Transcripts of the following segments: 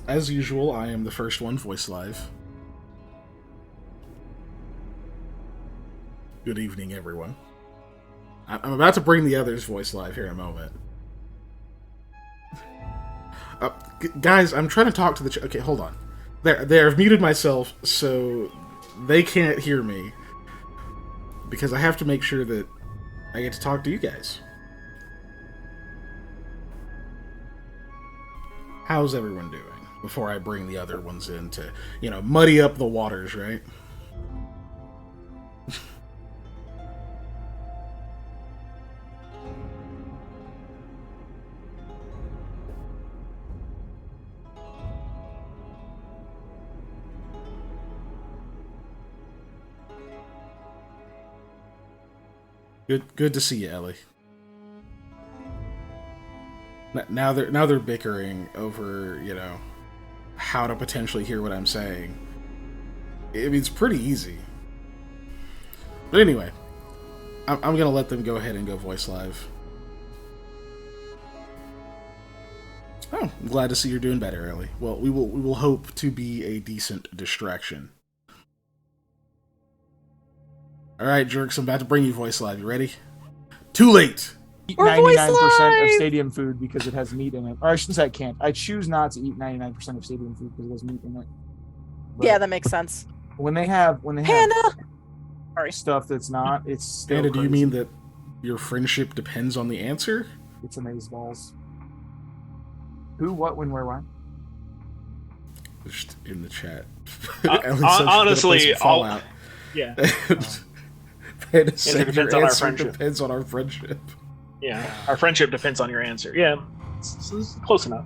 as usual, I am the first one voice live. Good evening, everyone. I'm about to bring the others voice live here in a moment. Guys, I'm trying to talk to the okay, hold on. There, I've muted myself so they can't hear me. Because I have to make sure that I get to talk to you guys. How's everyone doing? Before I bring the other ones in to, muddy up the waters, right? Good to see you, Ellie. Now they're bickering over, how to potentially hear what I'm saying. I mean, it's pretty easy. But anyway, I'm gonna let them go ahead and go voice live. Oh, I'm glad to see you're doing better, Ellie. Well, we will hope to be a decent distraction. Alright, jerks, I'm about to bring you voice live. You ready? Too late! Eat 99% of stadium food because it has meat in it. Or I shouldn't say I can't. I choose not to eat 99% of stadium food because it has meat in it. But yeah, that makes sense. When they have Panda! stuff that's not, it's still Panda, do you crazy. mean that your friendship depends on the answer? It's amazeballs. Who, what, when, where, why? Just in the chat. Honestly, Fallout. Yeah. Panda said depends your on our answer friendship. depends on our friendship. Yeah, our friendship depends on your answer. Yeah, it's close enough.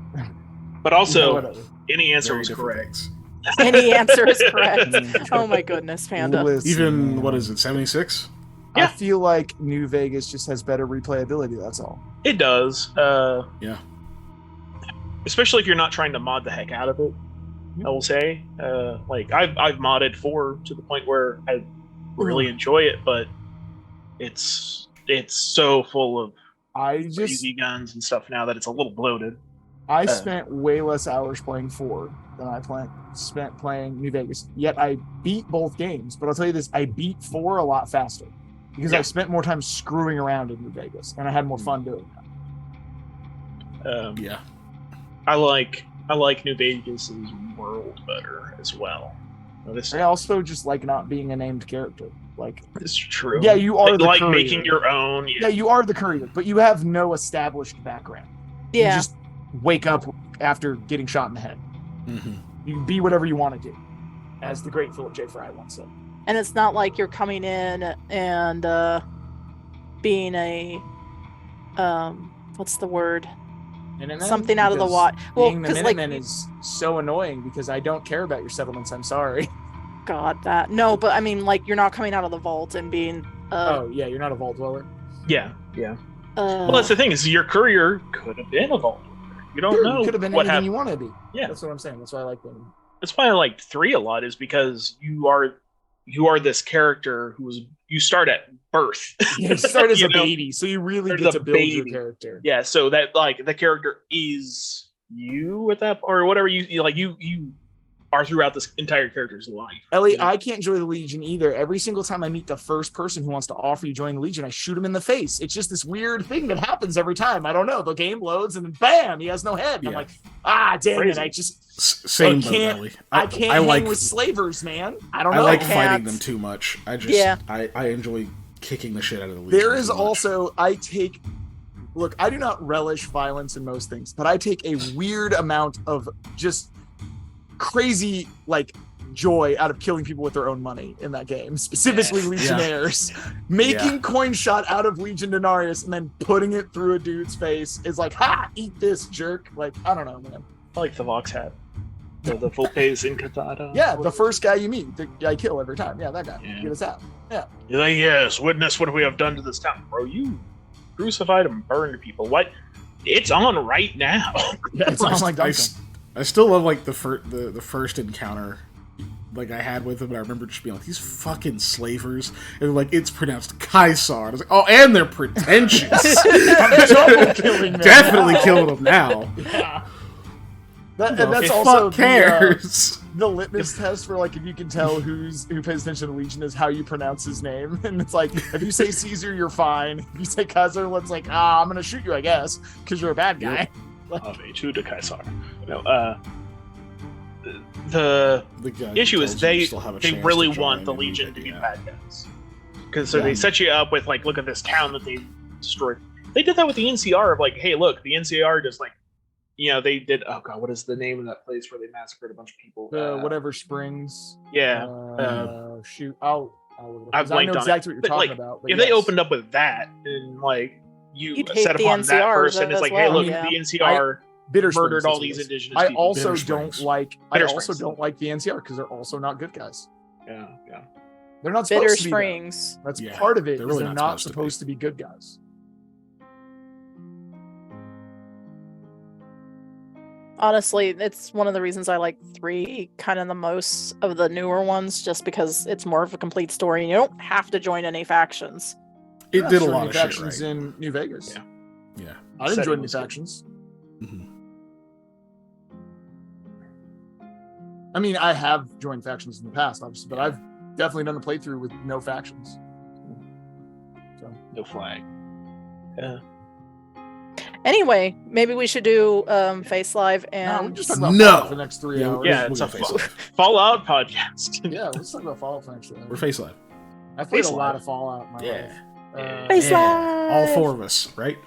But also, Whatever. any answer Very was different correct. things. Any answer is correct. Oh my goodness, Panda. Listen, Even, man. what is it, 76? I Yeah. feel like New Vegas just has better replayability, that's all. It does. Yeah. Especially if you're not trying to mod the heck out of it. I will say, like I've modded 4 to the point where I really enjoy it, but it's so full of crazy guns and stuff now that it's a little bloated. I spent way less hours playing 4 than I spent playing New Vegas. Yet I beat both games. But I'll tell you this, I beat 4 a lot faster. Because I spent more time screwing around in New Vegas. And I had more fun doing that. Yeah. I like New Vegas' world better as well. I also just like not being a named character. Like, it's true. Yeah, you are the like courier. making your own. Yeah, you are the courier, but you have no established background. Yeah. You just wake up after getting shot in the head. Mm-hmm. You can be whatever you want to do, as the great Philip J. Fry once said. And it's not like you're coming in and being a what's the word? Minutemen? Something out of the Because water. Well, being the because Minutemen is so annoying because I don't care about your settlements. I'm sorry. God, that no, but I mean, like you're not coming out of the vault and being. Oh yeah, you're not a vault dweller. Yeah. Well, that's the thing is your courier could have been a vault. You don't know. You could have been what anything happened. you want to be. Yeah, That's what I'm saying. That's why I like them. that's why I like 3 a lot. Is because you are this character you start at birth. You start as You a know? baby, so you really Start get as to a build your baby. character. Yeah, so that like the character is you at that or whatever you like you are throughout this entire character's life. Ellie, I can't join the Legion either. Every single time I meet the first person who wants to offer you joining the Legion, I shoot him in the face. It's just this weird thing that happens every time. I don't know. The game loads and then bam, he has no head. And I'm like, damn Crazy. it. I just Same boat, can't- Ellie. I can't hang with slavers, man. I don't know. I like can't. fighting them too much. I enjoy kicking the shit out of the Legion. There is too much. also, look, I do not relish violence in most things, but I take a weird amount of just crazy, like, joy out of killing people with their own money in that game, specifically Legionnaires. Making coin shot out of Legion Denarius and then putting it through a dude's face is like, ha, eat this, jerk. Like, I don't know, man. I like the Vox hat. The full pays Incantata. Yeah, the first guy you meet, the guy I kill every time. Yeah, that guy. Yeah. Get his out. Yeah. You're like, yes, witness what we have done to this town. Bro, you crucified and burned people. What? It's on right now. Yeah, it's not like I still love like the first encounter like I had with him, and I remember just being like, these fucking slavers, and like it's pronounced Kaisar. I was like, oh, and they're pretentious. I'm double killing them. Definitely killing them now. Yeah. And the that's fuck also cares? the litmus test for like if you can tell who pays attention to Legion is how you pronounce his name. And it's like if you say Caesar, you're fine. If you say Kaiser, it's like I'm gonna shoot you, I guess, because you're a bad guy. Ave to the Kaiser. No, the guy issue is they really to want the join Legion to be yeah. bad guys, because they set you up with like, look at this town that they destroyed. They did that with the NCR of like, hey, look, the NCR just like, they did. Oh god, what is the name of that place where they massacred a bunch of people? Whatever Springs. Yeah. Shoot, I've I blanked know on exactly it. what But, you're talking like, about. if they opened up with that and like you You'd hate set the upon that NCRs person, it's as like, hey, well, look, yeah. the NCR Bitter murdered Springs all is these what it is. indigenous I people. also Bitter don't Springs. like. Bitter I also Springs. don't like the NCR because they're also not good guys. Yeah. They're not Bitter supposed to be. Springs. That's Yeah, part of it. they're Is really they're not not supposed to be good guys. Honestly, it's one of the reasons I like 3 kind of the most of the newer ones, just because it's more of a complete story and you don't have to join any factions. It did a Joining lot of shit factions right. in New Vegas. Yeah. Yeah. I didn't Setting join any was good. factions. Mhm. I mean, I have joined factions in the past, obviously, but I've definitely done a playthrough with no factions. So No flag. Yeah. Anyway, maybe we should do Face Live no, and we're just talking about No. Fallout for the next 3 Yeah, hours. Yeah, We'll it's go a Face Fall- Live. Fallout podcast. Yeah, let's talk about Fallout for the next 3 We're hours. Face Live. I played Face a lot Live. of Fallout in my life. Face Yeah. Live! All 4 of us, right?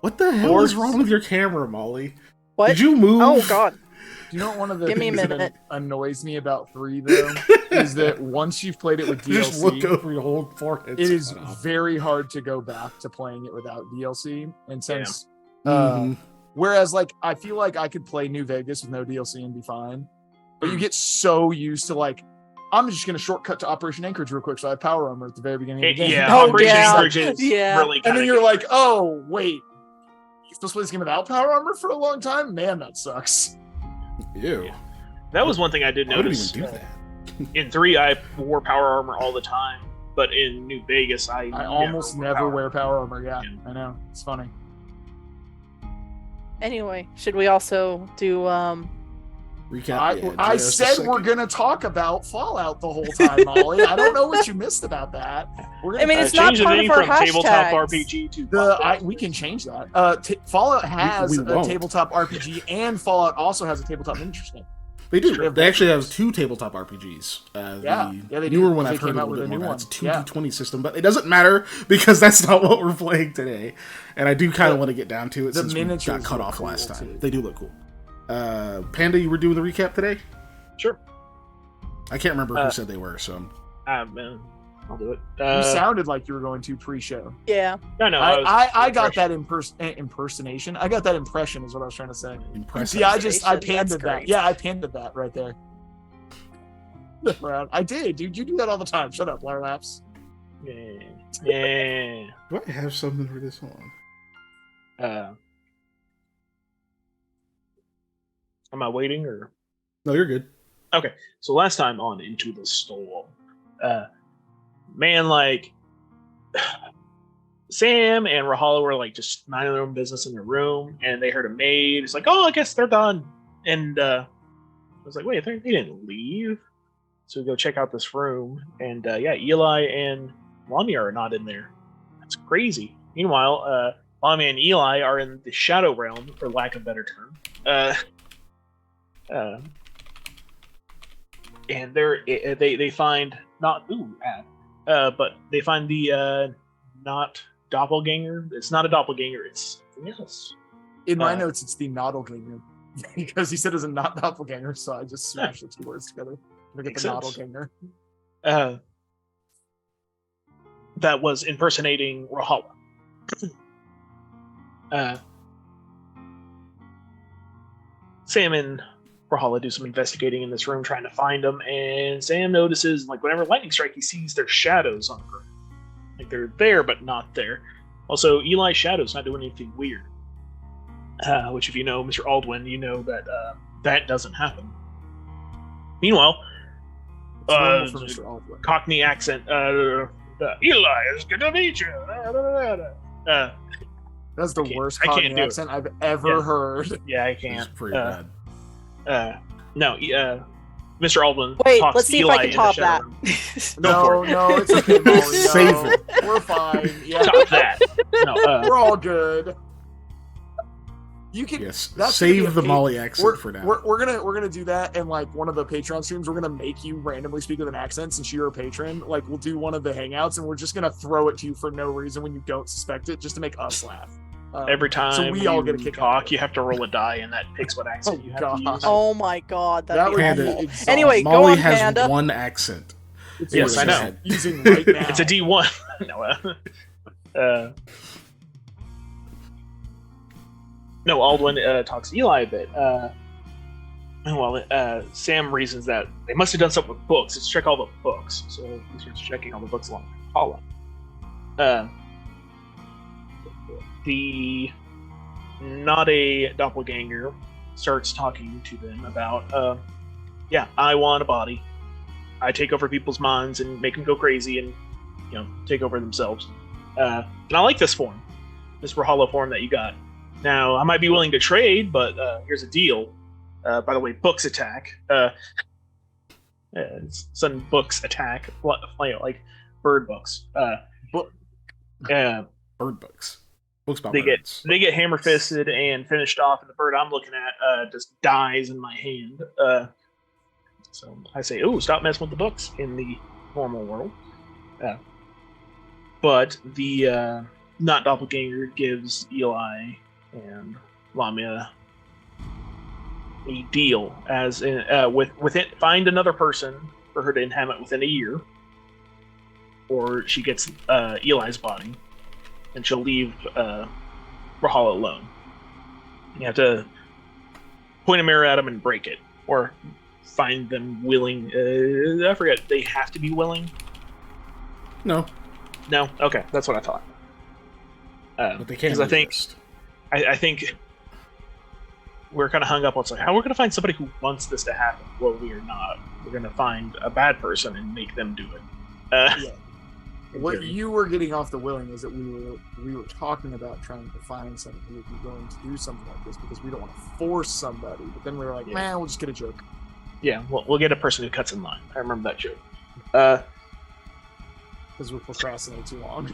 What the hell is wrong with your camera, Molly? What? Did you move? Oh god. Do you know what one of the Give me a things that minute. annoys me about 3 though is that once you've played it with Just look DLC, over your whole forehead. it is very hard to go back to playing it without DLC. And since Mhm. whereas like I feel like I could play New Vegas with no DLC and be fine, but you get so used to like I'm just gonna shortcut to Operation Anchorage real quick so I have power armor at the very beginning of the game. Yeah, Oh, Operation yeah. Anchorage is Yeah. really And kinda then you're good. like, oh wait, you're supposed to play this game without power armor for a long time? Man, that sucks. Ew. That was one thing I did I wouldn't notice. even do that. In 3, I wore power armor all the time, but in New Vegas, I almost never power wear power armor. Yeah, Yeah. I know. It's funny. Anyway, should we also do Recap. I said we're gonna talk about Fallout the whole time, Molly. I don't know what you missed about that. We're gonna I mean, it's not change the part name of our from tabletop hashtags. RPG to we can change that. Fallout has we a won't. tabletop RPG, and Fallout also has a tabletop miniatures game. They do. Sure. They actually have 2 tabletop RPGs. Yeah, The they do. newer one They I've heard came a out little with bit a new more. one. It's a 2d20 Yeah. system, but it doesn't matter because that's not what we're playing today. And I do kind of want to get down to it the since we miniatures got cut look off cool, last time. too. They do look cool. Panda, you were doing the recap today? Sure. I can't remember who said they were, so Man, I'll do it. You sounded like you were going to pre-show. yeah. No, I got that impersonation. I got that impression, is what I was trying to say. impressive. See, I That's panted that. great. Yeah, I panted that right there. I did, dude. You do that all the time. Shut up, Larry Laps. Yeah. Do I have something for this one? Am I waiting or? No, you're good. Okay, so last time on Into the Storm, man, like Sam and Rahala were like just minding their own business in their room, and they heard a maid. It's like, oh, I guess they're done. And I was like, wait, they didn't leave. So we go check out this room, and yeah, Eli and Lamia are not in there. That's crazy. Meanwhile, Lamia and Eli are in the Shadow Realm, for lack of a better term. And they find not but they find the not doppelganger. It's not a doppelganger. It's something else. In my notes, it's the Noddleganger. Because he said it's a not doppelganger, so I just smashed the 2 words together. Look at Makes the sense. Noddleganger. That was impersonating Rahala. Sam and Rahala do some investigating in this room, trying to find them, and Sam notices, like, whenever lightning strike, he sees their shadows on the ground. Like, they're there, but not there. Also, Eli's shadow's not doing anything weird. Which, if you know Mr. Aldwin, you know that that doesn't happen. Meanwhile, It's normal for Mr. Aldwin. Cockney accent, Eli, it's good to meet you. That's the I can't- worst I can't Cockney do it. accent I've ever Yeah. heard. Yeah, I It's can't. pretty bad. No, Mr. Aldwin Wait, talks let's to see if Eli I can in the top shadow that. room. No, it's okay, Molly. No, Save it. We're fine. Yeah, Top that. No, we're all good. You can. Yes. That's gonna be a Save the pa- Molly accent for now. We're gonna do that, and like one of the Patreon streams, we're gonna make you randomly speak with an accent since you're a patron. Like we'll do one of the hangouts, and we're just gonna throw it to you for no reason when you don't suspect it, just to make us laugh. every time so we all get a you kick out of talk, it. you have to roll a die, and that picks what accent Oh, you have to God. use. Oh my god, That that'd be would Panda. be awful. exhausting. Anyway, go Molly on, has Panda. one accent. It's Yes, what I we're know. using right now. It's a D1. No, Aldwin talks to Eli a bit. Sam reasons that they must have done something with books. Let's check all the books. So he starts checking all the books along the column. The not a doppelganger starts talking to them about, I want a body. I take over people's minds and make them go crazy and, take over themselves. And I like this form, this Rahala form that you got. Now, I might be willing to trade, but here's a deal. By the way, books attack. Some books attack, like bird books. Bird books. Books about They birds. get hammer fisted and finished off, and the bird I'm looking at just dies in my hand. So I say, "Ooh, stop messing with the books in the normal world." But the not doppelganger gives Eli and Lamia a deal, as in, with it, find another person for her to inhabit within a year, or she gets Eli's body, and she'll leave Rahala alone. You have to point a mirror at them and break it, or find them willing. I forget. They have to be willing. No, No, okay, that's what I thought. but they can't. Because resist. I think we're kind of hung up on like how we're going to find somebody who wants this to happen. Well, we are not. We're going to find a bad person and make them do it. Yeah. What you were getting off the willing is that we were talking about trying to find somebody who would be willing to do something like this because we don't want to force somebody. But then we were like, Yeah. man, we'll just get a joke. Yeah, we'll get a person who cuts in line. I remember that joke. Because we're procrastinating too long.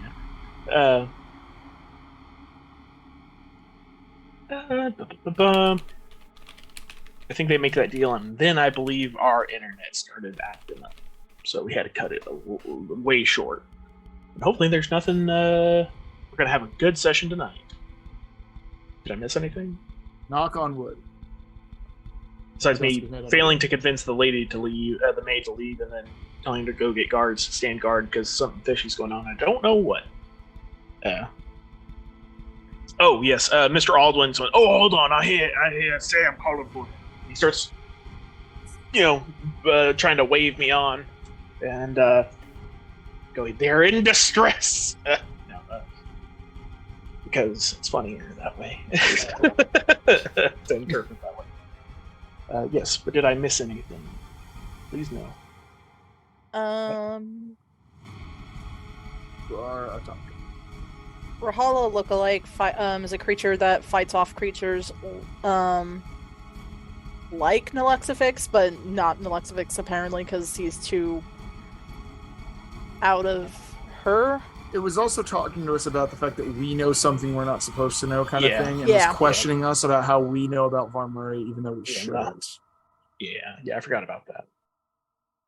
I think they make that deal, and then I believe our internet started acting up, so we had to cut it way short. And hopefully, there's nothing. We're gonna have a good session tonight. Did I miss anything? Knock on wood. Besides What else me did we miss? failing to convince the lady to leave, the maid to leave, and then telling her to go get guards to stand guard because something fishy's going on. I don't know what. Oh yes, Mr. Aldwin's went. Oh, hold on, I hear Sam calling for me. He starts, trying to wave me on, and going, they're in distress. Because it's funnier that way. Than Kirkman that way. Yes, but did I miss anything? Please no. You are a talker. Rahala lookalike is a creature that fights off creatures like Nalexifix, but not Nalexifix apparently because he's too out of her. It was also talking to us about the fact that we know something we're not supposed to know, kind Yeah. of thing, and Yeah. was questioning us about how we know about Von Murray, even though we Yeah, shouldn't. Yeah, I forgot about that.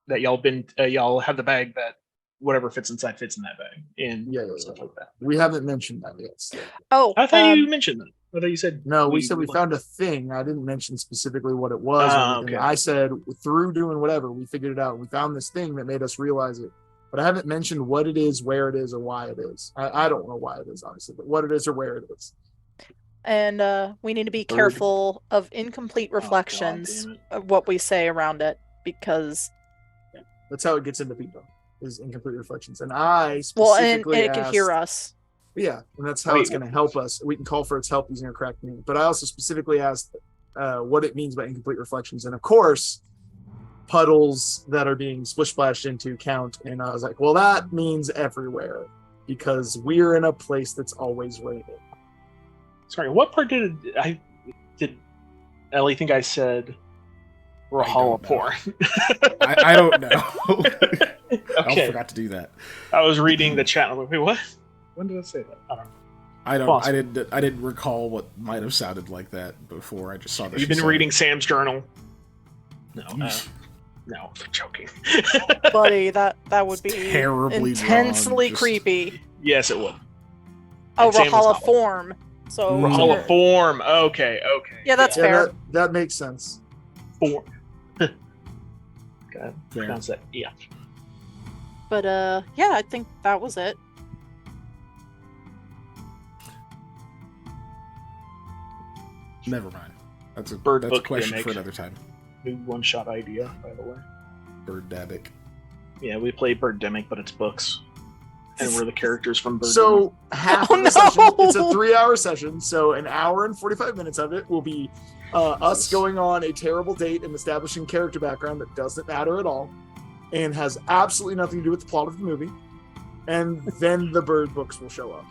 That y'all have the bag that whatever fits inside fits in that bag, and Yeah. stuff like that. We haven't mentioned that yet. still. Oh, I thought you mentioned that. I thought you said No, we said we found a thing. I didn't mention specifically what it was. or Ah, anything. okay. I said through doing whatever, we figured it out. We found this thing that made us realize it. But I haven't mentioned what it is, where it is, or why it is. I don't know why it is, obviously, but what it is or where it is. and we need to be Bird. careful of incomplete Oh, God reflections damn it. of what we say around it because That's how it gets into people, is incomplete reflections. And I well, and specifically it can hear asked- us. Yeah, and that's how Wait. it's going to help us. We can call for its help using a cracked name. But I also specifically asked what it means by incomplete reflections. And of course, puddles that are being splish splashed into count. And I was like, well, that means everywhere because we're in a place that's always raining. Sorry, what part did Ellie think I said Or a hall of porn. I don't know. I forgot to do that. I was reading the chat. I'm like, wait, what? When did I say that? I don't know. I didn't recall what might have sounded like that before. I just saw that. You've been reading Sam's journal. No, no, I'm joking. Buddy, that would be terribly intensely wrong, creepy. Yes, it would. Oh, And Sam was Rahala not- form. So Rahala form. Okay. Yeah, that's fair. That makes sense. Form. God, Fair. pronounce that. Yeah. But yeah, I think that was it. Never mind. That's a Bird that's a book question gimmick. for another time. New one-shot idea, by the way. Birdemic. Yeah, we play Birdemic, but it's books. And we're the characters from Birdemic. So half Oh, of the session, no! it's a 3-hour session, so an hour and 45 minutes of it will be us going on a terrible date and establishing character background that doesn't matter at all and has absolutely nothing to do with the plot of the movie. And then the bird books will show up.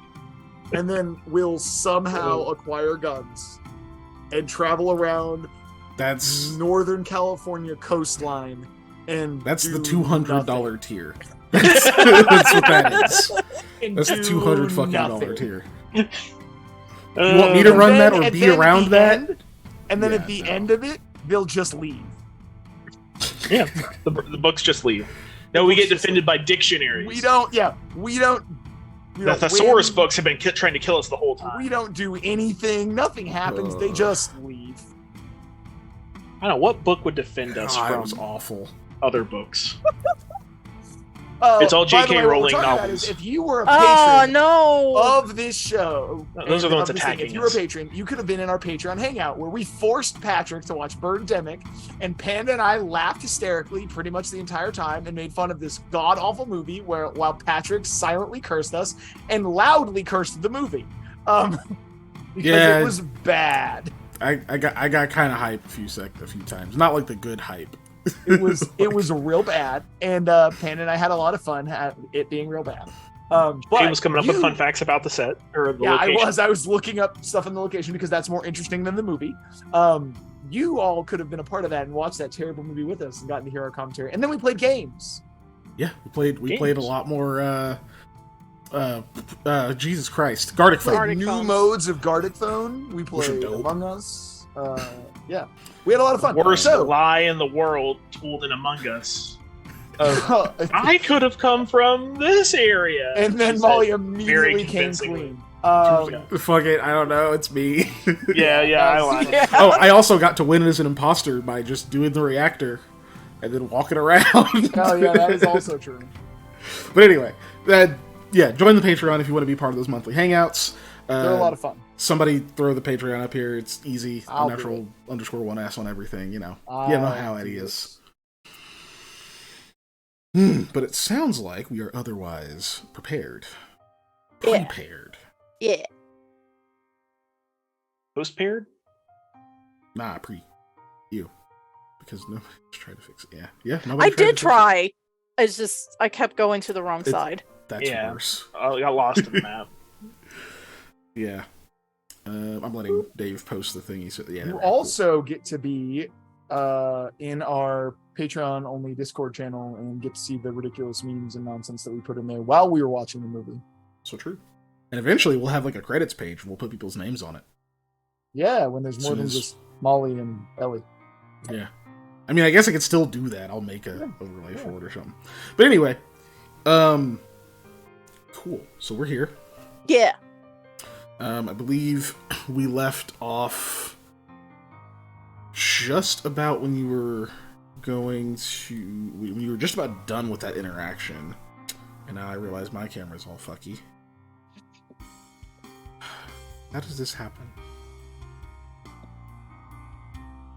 And then we'll somehow acquire guns and travel around That's Northern California coastline and the do $200 nothing. tier. That's what that is. And That's the do $200 fucking nothing. dollar tier. You want me to run that or and be then at around the that? end- and then Yeah, at the no. end of it, they'll just leave. Yeah, the books just leave. No, we get defended by dictionaries. We don't. Yeah, The thesaurus win. books have been trying to kill us the whole time. We don't do anything. Nothing happens. They just leave. I don't know what book would defend us God, it from was awful. other books. It's all By J.K. the way, what we're Rowling talking about novels. is if you were a Oh patron no! of this show, Those are the and ones of this thing, attacking If you were a us. patron, you could have been in our Patreon hangout where we forced Patrick to watch Birdemic, and Panda and I laughed hysterically pretty much the entire time and made fun of this god awful movie while Patrick silently cursed us and loudly cursed the movie, because Yeah. it was bad. I got kind of hype a few times. Not like the good hype. It was real bad, and Panda and I had a lot of fun at it being real bad. But He was coming up with you- fun facts about the set or the Yeah, location. I was looking up stuff in the location because that's more interesting than the movie. You all could have been a part of that and watched that terrible movie with us and gotten to hear our commentary. And then we played games. Yeah, we played Games. a lot more Jesus Christ. Gardic Played Phone. Gardic new Phone. modes of Gardic Phone. We Which are played dope. Among Us. Yeah, we had a lot of fun. Worst So, lie in the world told in Among Us. I could have come from this area. and then She Molly said. immediately came convincingly. clean. Fuck it, I don't know, it's me. Yeah, I lied. Yeah. Oh, I also got to win as an imposter by just doing the reactor and then walking around. Oh yeah, that is also true. But anyway, join the Patreon if you want to be part of those monthly hangouts. They're a lot of fun. Somebody throw the Patreon up here. It's easy. I'll do Unnatural _ 1S on everything. You know I'll how it do is. But it sounds like we are otherwise prepared. Yeah. Prepared. Yeah. Post paired? Nah, you. Because nobody's tried to fix it. Yeah. Nobody I tried to did fix it. try. It's just I kept going to the wrong It's- side. That's Yeah. worse. I got lost in the map. Yeah. I'm letting Dave post the thing he said. Yeah. You right, also get to be in our Patreon only Discord channel and get to see the ridiculous memes and nonsense that we put in there while we were watching the movie. cool. So true. And eventually we'll have like a credits page and we'll put people's names on it. Yeah, when there's more Soon than as- just Molly and Ellie. Yeah. I mean, I guess I could still do that. I'll make a Yeah, overlay yeah. for it or something. But anyway, cool. So we're here. Yeah. I believe we left off just about when you were going to... when you were just about done with that interaction. And now I realize my camera's all fucky. How does this happen?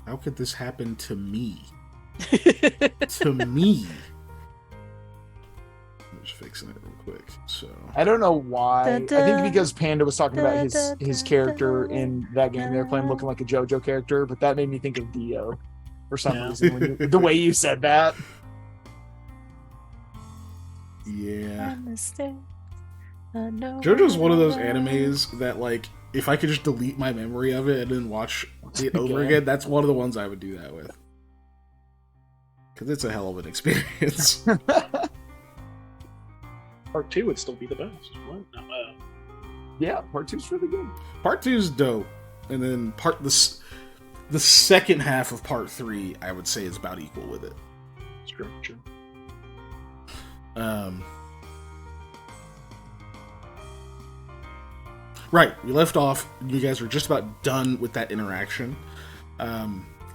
How could this happen to me? To me? I'm just fixing it real quick. So... I don't know why. I Da-da. think because Panda was talking about his Da-da-da-da. character in that game they were playing looking like a JoJo character, but that made me think of Dio for some Yeah. reason. When the way you said that. Yeah. JoJo's one of those animes that, like, if I could just delete my memory of it and then watch it over Again. again, that's one of the ones I would do that with. because it's a hell of an experience. Part 2 would still be the best. What? No, Yeah, part 2's really good. Part 2 is dope, and then the second half of part 3, I would say, is about equal with it. Scripture. Right, we left off. You guys were just about done with that interaction.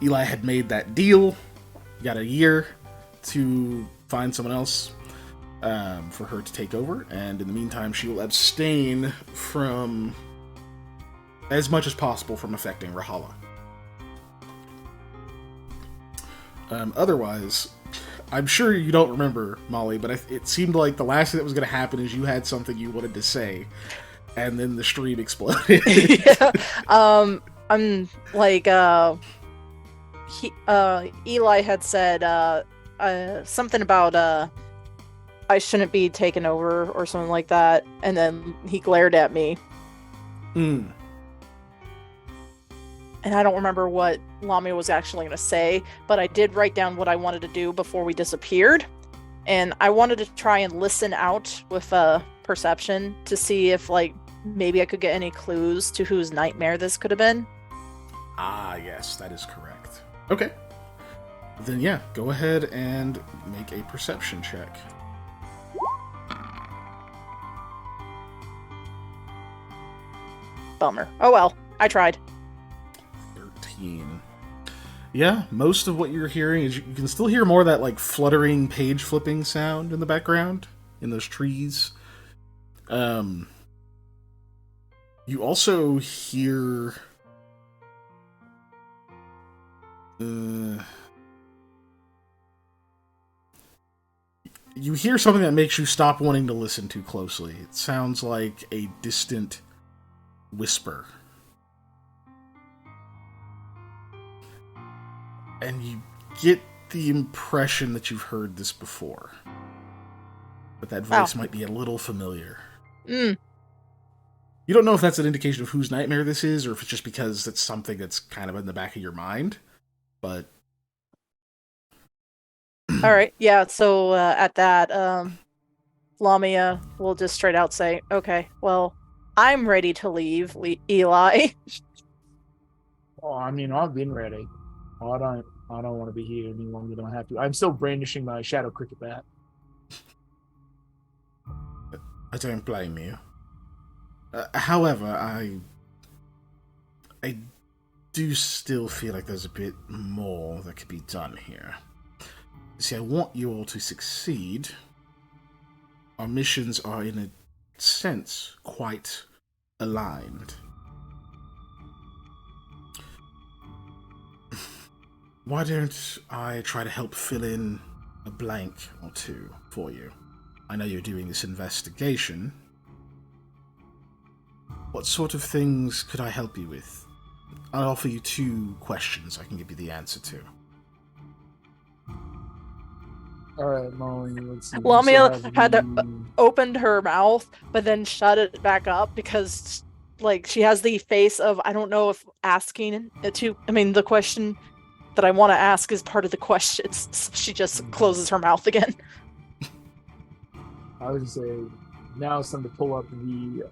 Eli had made that deal. You got a year to find someone else for her to take over, and in the meantime, she will abstain from as much as possible from affecting Rahala. Otherwise, I'm sure you don't remember, Molly, but it seemed like the last thing that was going to happen is you had something you wanted to say, and then the stream exploded. Yeah. I'm like, Eli had said something about I shouldn't be taken over or something like that, and then he glared at me. Mm. And I don't remember what Lamia was actually going to say, but I did write down what I wanted to do before we disappeared, and I wanted to try and listen out with perception to see if, like, maybe I could get any clues to whose nightmare this could have been. Ah, yes, that is correct. Okay. Then yeah, go ahead and make a perception check. Bummer. Oh well, I tried. 13. Yeah, most of what you're hearing is you can still hear more of that like fluttering page flipping sound in the background in those trees. You also hear you hear something that makes you stop wanting to listen too closely. It sounds like a distant whisper. And you get the impression that you've heard this before. But that voice might be a little familiar. Mm. You don't know if that's an indication of whose nightmare this is, or if it's just because it's something that's kind of in the back of your mind. But... Alright, yeah, so at that, Lamia will just straight out say, okay, well, I'm ready to leave, Eli. Oh, I mean, I've been ready. Oh, I don't want to be here any longer than I have to. I'm still brandishing my shadow cricket bat. I don't blame you. However, I do still feel like there's a bit more that could be done here. See, I want you all to succeed. Our missions are, in a sense, quite aligned. Why don't I try to help fill in a blank or two for you? I know you're doing this investigation. What sort of things could I help you with? I'll offer you 2 questions I can give you the answer to. Alright, Molly, let's see. Lamia had opened her mouth, but then shut it back up because, like, she has the face of, I don't know if asking it to, I mean, the question that I want to ask is part of the question. So she just closes her mouth again. I would say now it's time to pull up the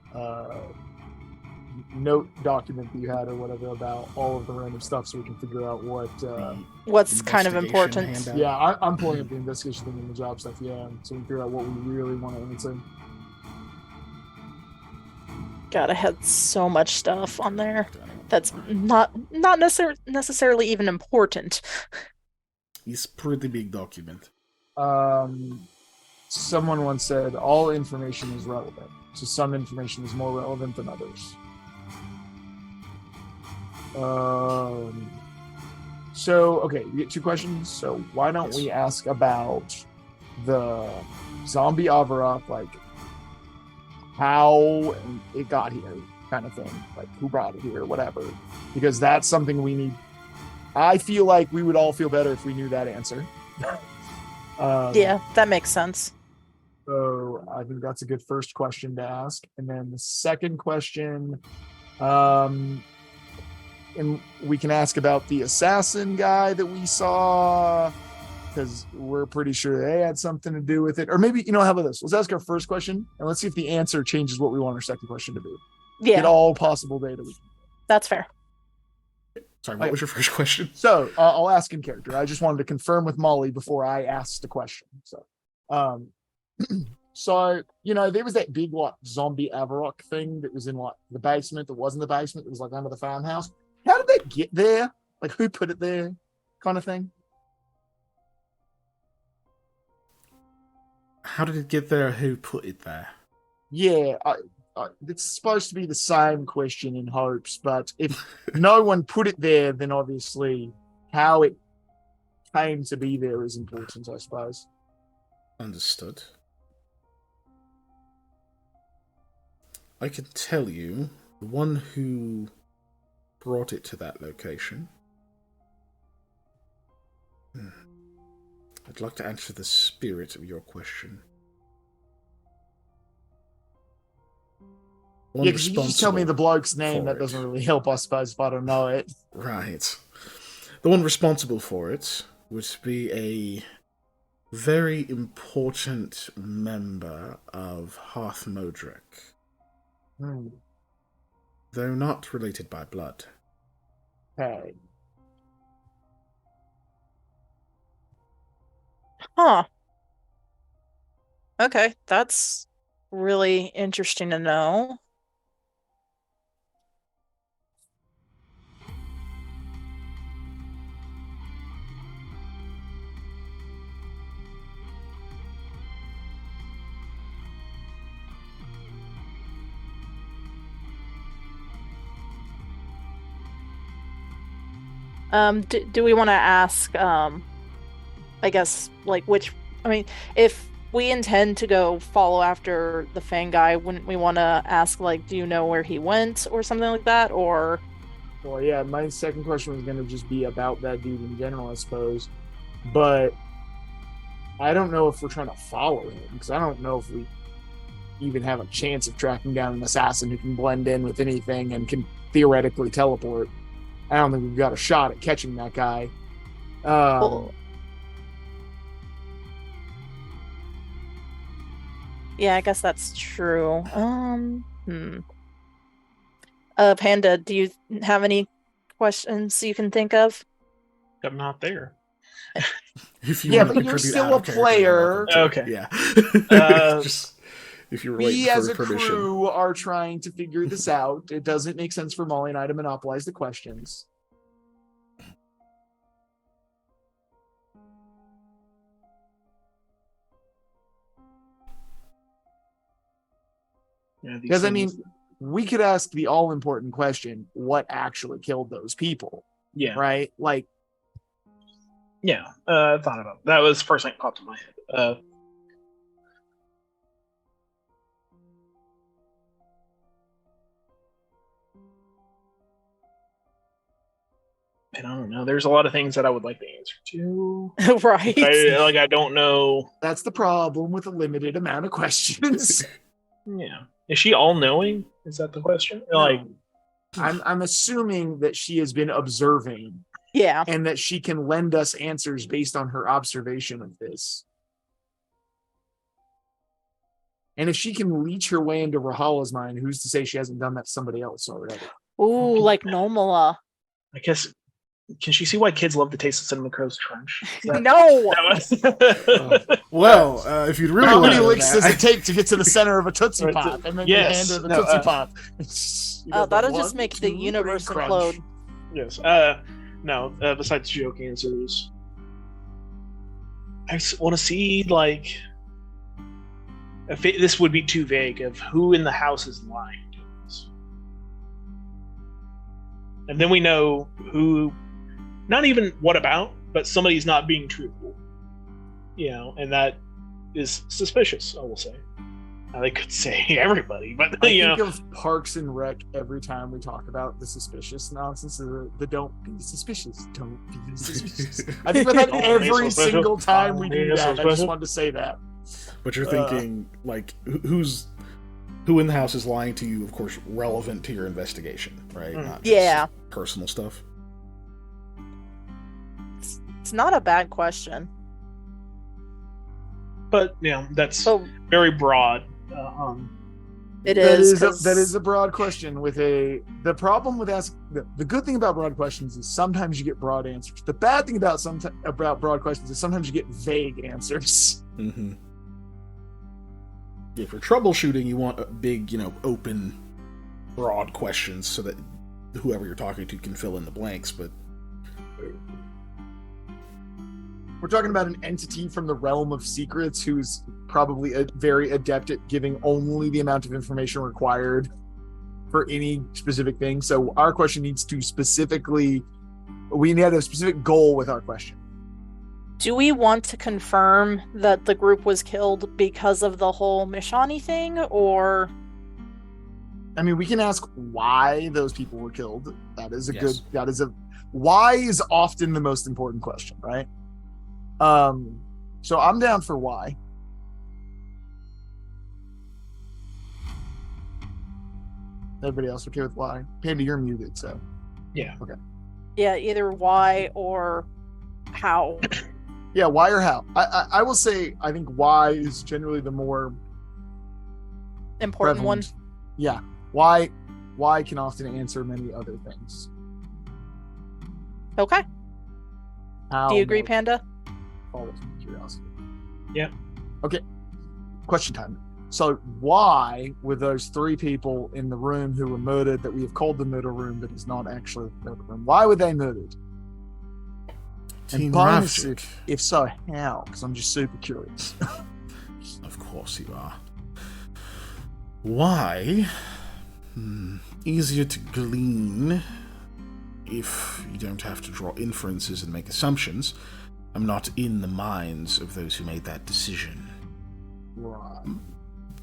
note document that you had or whatever about all of the random stuff so we can figure out what's kind of important. Handout. Yeah, I'm pulling up the investigation thing and the job stuff, yeah, so we can figure out what we really want to answer. God, I had so much stuff on there that's not necessarily even important. It's a pretty big document. Someone once said all information is relevant, so some information is more relevant than others. So okay, you get 2 questions. So why don't we ask about the zombie Avarok, like how it got here, kind of thing, like who brought it here, whatever, because that's something we need. I feel like we would all feel better if we knew that answer. Yeah, that makes sense. So I think that's a good first question to ask. And then the second question, and we can ask about the assassin guy that we saw because we're pretty sure they had something to do with it. Or maybe, how about this? Let's ask our first question and let's see if the answer changes what we want our second question to be. Yeah, Get all possible data. that's fair. Sorry, what was your first question? So I'll ask in character. I just wanted to confirm with Molly before I asked the question. So, there was that big zombie Avarok thing that was in the basement that wasn't the basement. It was under the farmhouse. How did that get there? Who put it there? Kind of thing. How did it get there? Who put it there? Yeah, it's supposed to be the same question in hopes, but if no one put it there, then obviously how it came to be there is important, I suppose. Understood. I can tell you the one who brought it to that location. I'd like to answer the spirit of your question. Yeah, because you just tell me the bloke's name, that doesn't really help, I suppose, if I don't know it. Right. The one responsible for it would be a very important member of Hearth Modric. Though not related by blood. Okay. Huh. Okay, that's really interesting to know. Do we want to ask, I guess, if we intend to go follow after the Fang guy, wouldn't we want to ask, do you know where he went or something like that, or? Well, yeah, my second question was going to just be about that dude in general, I suppose. But I don't know if we're trying to follow him, because I don't know if we even have a chance of tracking down an assassin who can blend in with anything and can theoretically teleport. I don't think we've got a shot at catching that guy. Yeah, I guess that's true. Panda, do you have any questions you can think of? I'm not there. But you're still a player. Okay. Yeah. If you're we as a crew are trying to figure this out. It doesn't make sense for Molly and I to monopolize the questions. Because we could ask the all-important question: what actually killed those people? Yeah. Right. Yeah. I thought about that. Was the first thing that popped in my head. And I don't know. There's a lot of things that I would like the answer to. Right. I don't know. That's the problem with a limited amount of questions. Yeah. Is she all-knowing? Is that the question? No. I'm assuming that she has been observing. Yeah. And that she can lend us answers based on her observation of this. And if she can leech her way into Rahala's mind, who's to say she hasn't done that to somebody else already? Ooh, like Nomala. I guess. Can she see why kids love the taste of Cinnamon Crow's Crunch? No! If you'd really how want many to know licks that, does it take to get to the center of a Tootsie Pop? And then you hand her the Tootsie Pop. That'll just make the universe implode. Yes. No, besides joke answers, I want to see, this would be too vague, of who in the house is lying to us. And then we know who, not even what about, but somebody's not being truthful. And that is suspicious, I will say. Now, they could say everybody, but I think of Parks and Rec every time we talk about the suspicious nonsense, the don't be suspicious, don't be suspicious. I think about that every single time we do that. I just wanted to say that. But you're thinking, who in the house is lying to you, of course, relevant to your investigation, right? Not just personal stuff. It's not a bad question. but that's So very broad. it is. That is a broad question with the problem with the good thing about broad questions is sometimes you get broad answers. The bad thing about broad questions is sometimes you get vague answers. Mm-hmm. Yeah, for troubleshooting, you want a big, open, broad questions so that whoever you're talking to can fill in the blanks, but we're talking about an entity from the realm of secrets who's probably very adept at giving only the amount of information required for any specific thing. So our question needs to we need a specific goal with our question. Do we want to confirm that the group was killed because of the whole Mishani thing, or? I mean, we can ask why those people were killed. That is Yes. Why is often the most important question, right? So I'm down for why. Everybody else okay with why? Panda, you're muted, so. Yeah. Okay. Yeah, either why or how. Yeah, why or how? I will say I think why is generally the more Important one. prevalent. Yeah. Why can often answer many other things. Okay. How Do you agree, more Panda? follows my curiosity. Yeah. Okay. Question time. So why were those 3 people in the room who were murdered that we have called the murder room but is not actually the murder room? Why were they murdered? Team And bonus, Ravchik. if so, how? Because I'm just super curious. Of course you are. Why? Easier to glean if you don't have to draw inferences and make assumptions. I'm not in the minds of those who made that decision. Right.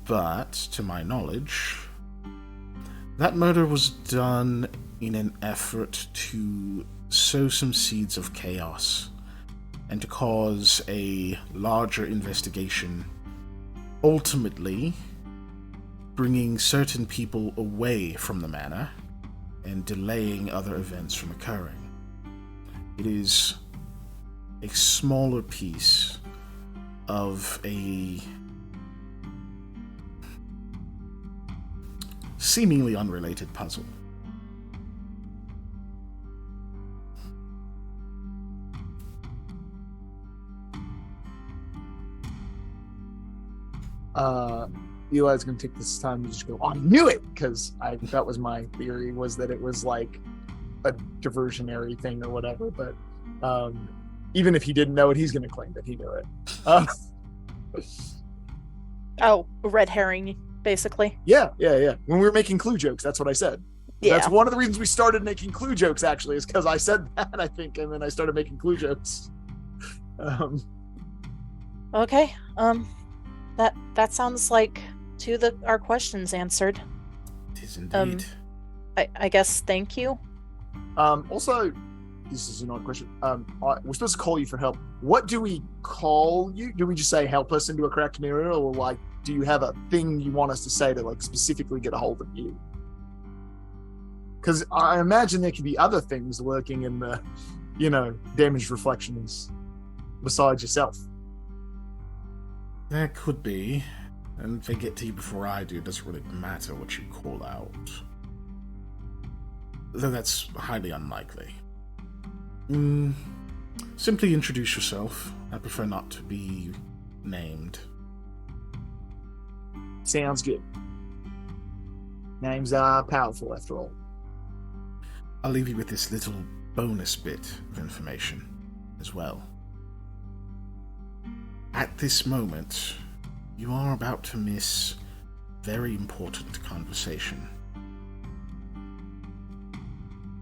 But, to my knowledge, that murder was done in an effort to sow some seeds of chaos and to cause a larger investigation, ultimately bringing certain people away from the manor and delaying other events from occurring. It is a smaller piece of a seemingly unrelated puzzle. Eli's going to take this time to just go, I knew it! Because that was my theory, was that it was like a diversionary thing or whatever. But even if he didn't know it, he's going to claim that he knew it. Oh, red herring, basically. Yeah. When we were making clue jokes, that's what I said. Yeah. That's one of the reasons we started making clue jokes, actually, is because I said that, I think, and then I started making clue jokes. Okay. That sounds like our questions answered. It is indeed. I guess thank you. Also, this is an odd question. We're supposed to call you for help. What do we call you? Do we just say help us into a cracked mirror, or like, do you have a thing you want us to say to like specifically get a hold of you? Because I imagine there could be other things lurking in the, damaged reflections besides yourself. There could be, and if they get to you before I do, it doesn't really matter what you call out. Though that's highly unlikely. Simply introduce yourself. I prefer not to be named. Sounds good. Names are powerful, after all. I'll leave you with this little bonus bit of information as well. At this moment, you are about to miss very important conversation.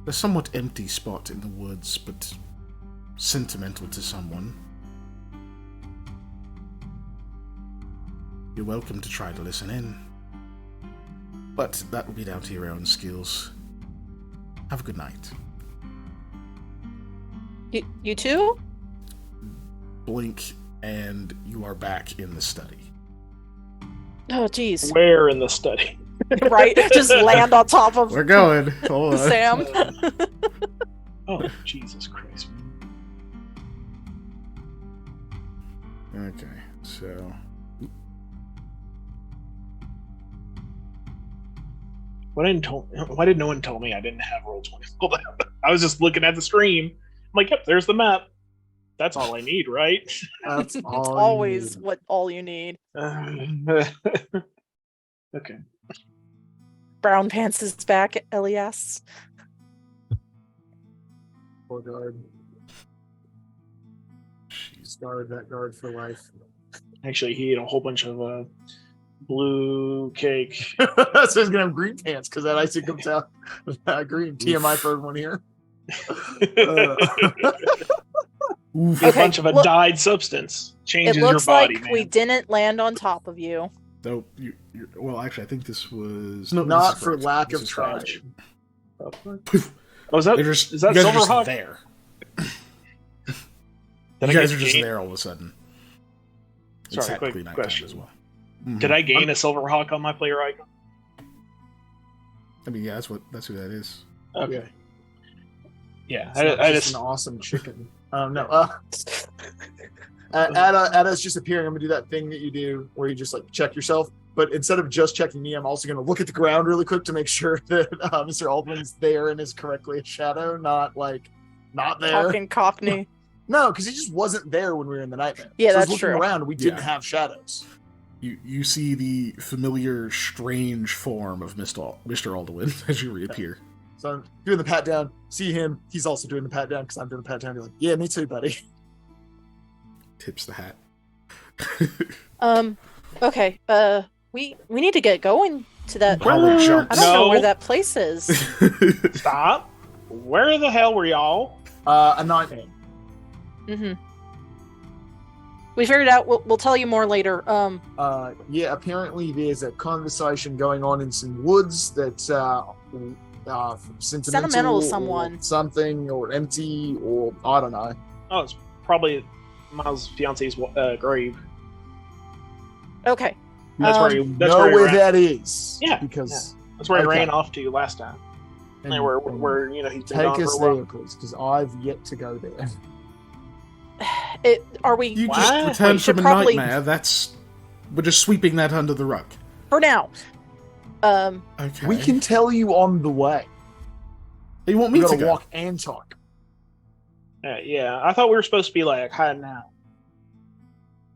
A somewhat empty spot in the woods, but sentimental to someone. You're welcome to try to listen in, but that will be down to your own skills. Have a good night. You too? Blink, and you are back in the study. Oh, jeez. Where in the study? Right? Just land on top of We're going. Hold on. Sam. Oh, Jesus Christ, man. Okay. So Why did no one tell me I didn't have roll 20? I was just looking at the stream. I'm like, yep, there's the map. That's all I need, right? That's It's all. always all you need. Okay. Brown Pants is back, Elias. Poor guard. Scarred that guard for life. Actually, he ate a whole bunch of blue cake. So he's gonna have green pants because that icing comes out green. TMI for everyone here. oof. A bunch of a dyed substance changes It your looks body, like man. we didn't land on top of you. Nope. Well, actually, I think this was Not this is for correct. lack This of is trying. correct. Oh, is that They're just, is that you guys are just Silverhawk? there. Did You I guys get are just gain- there all of a sudden. It's Sorry, technically quick nighttime question. as well. Mhm. Did I gain a Silverhawk on my player icon? I mean, yeah, that's who that is. Okay. Yeah, It's not I just just an awesome chicken. No. Ada's just appearing. I'm gonna do that thing that you do where you just like check yourself. But instead of just checking me, I'm also gonna look at the ground really quick to make sure that Mr. Aldwin's there and is correctly a shadow, not there. Talking Cockney. No, because he just wasn't there when we were in the nightmare. Yeah, so I was that's looking true. around, we didn't Yeah. have shadows. You see the familiar, strange form of Mr. Alduin as you reappear. So I'm doing the pat down, see him, he's also doing the pat down because I'm doing the pat down. He's like, yeah, me too, buddy. Tips the hat. Okay. We need to get going to that. Howard I jumps. don't know No. where that place is. stop. Where the hell were y'all? A nightmare. Mm-hmm. We figured out. We'll tell you more later. Yeah, apparently there's a conversation going on in some woods that's Sentimental or someone. something, or empty, or I don't know. Oh, it's probably Miles' fiance's grave. Okay. That's where he. That's know where, he where ran, that is. Yeah, because That's where he Okay. ran off to last time. and- Where and he's been take gone us for a while. there, please, because I've yet to go there. Are we? You What? just We returned should from a probably- nightmare. We're just sweeping that under the rug. For now. Okay. We can tell you on the way. You want We me to gotta go? walk and talk. Yeah, I thought we were supposed to be like hiding out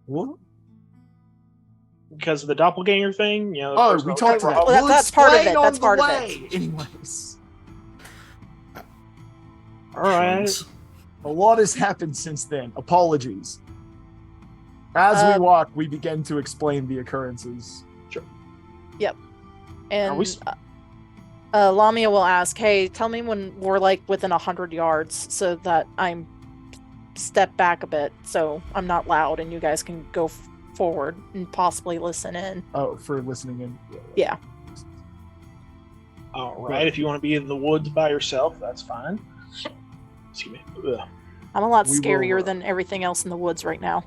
What? because of the doppelganger thing. You know. Oh, there's we no- talked about Well, that. We'll that's part of it. explain on That's the part of way. Anyways, All right. Shrunks. a lot has happened since then. Apologies. As we walk, we begin to explain the occurrences. And Are we s- Lamia will ask, "Hey, tell me when we're like within 100 yards, so that I'm step back a bit, so I'm not loud, and you guys can go forward and possibly listen in." Oh, for listening in. Yeah. All right. If you want to be in the woods by yourself, that's fine. Excuse me. Ugh. I'm a lot We will, scarier than everything else in the woods right now.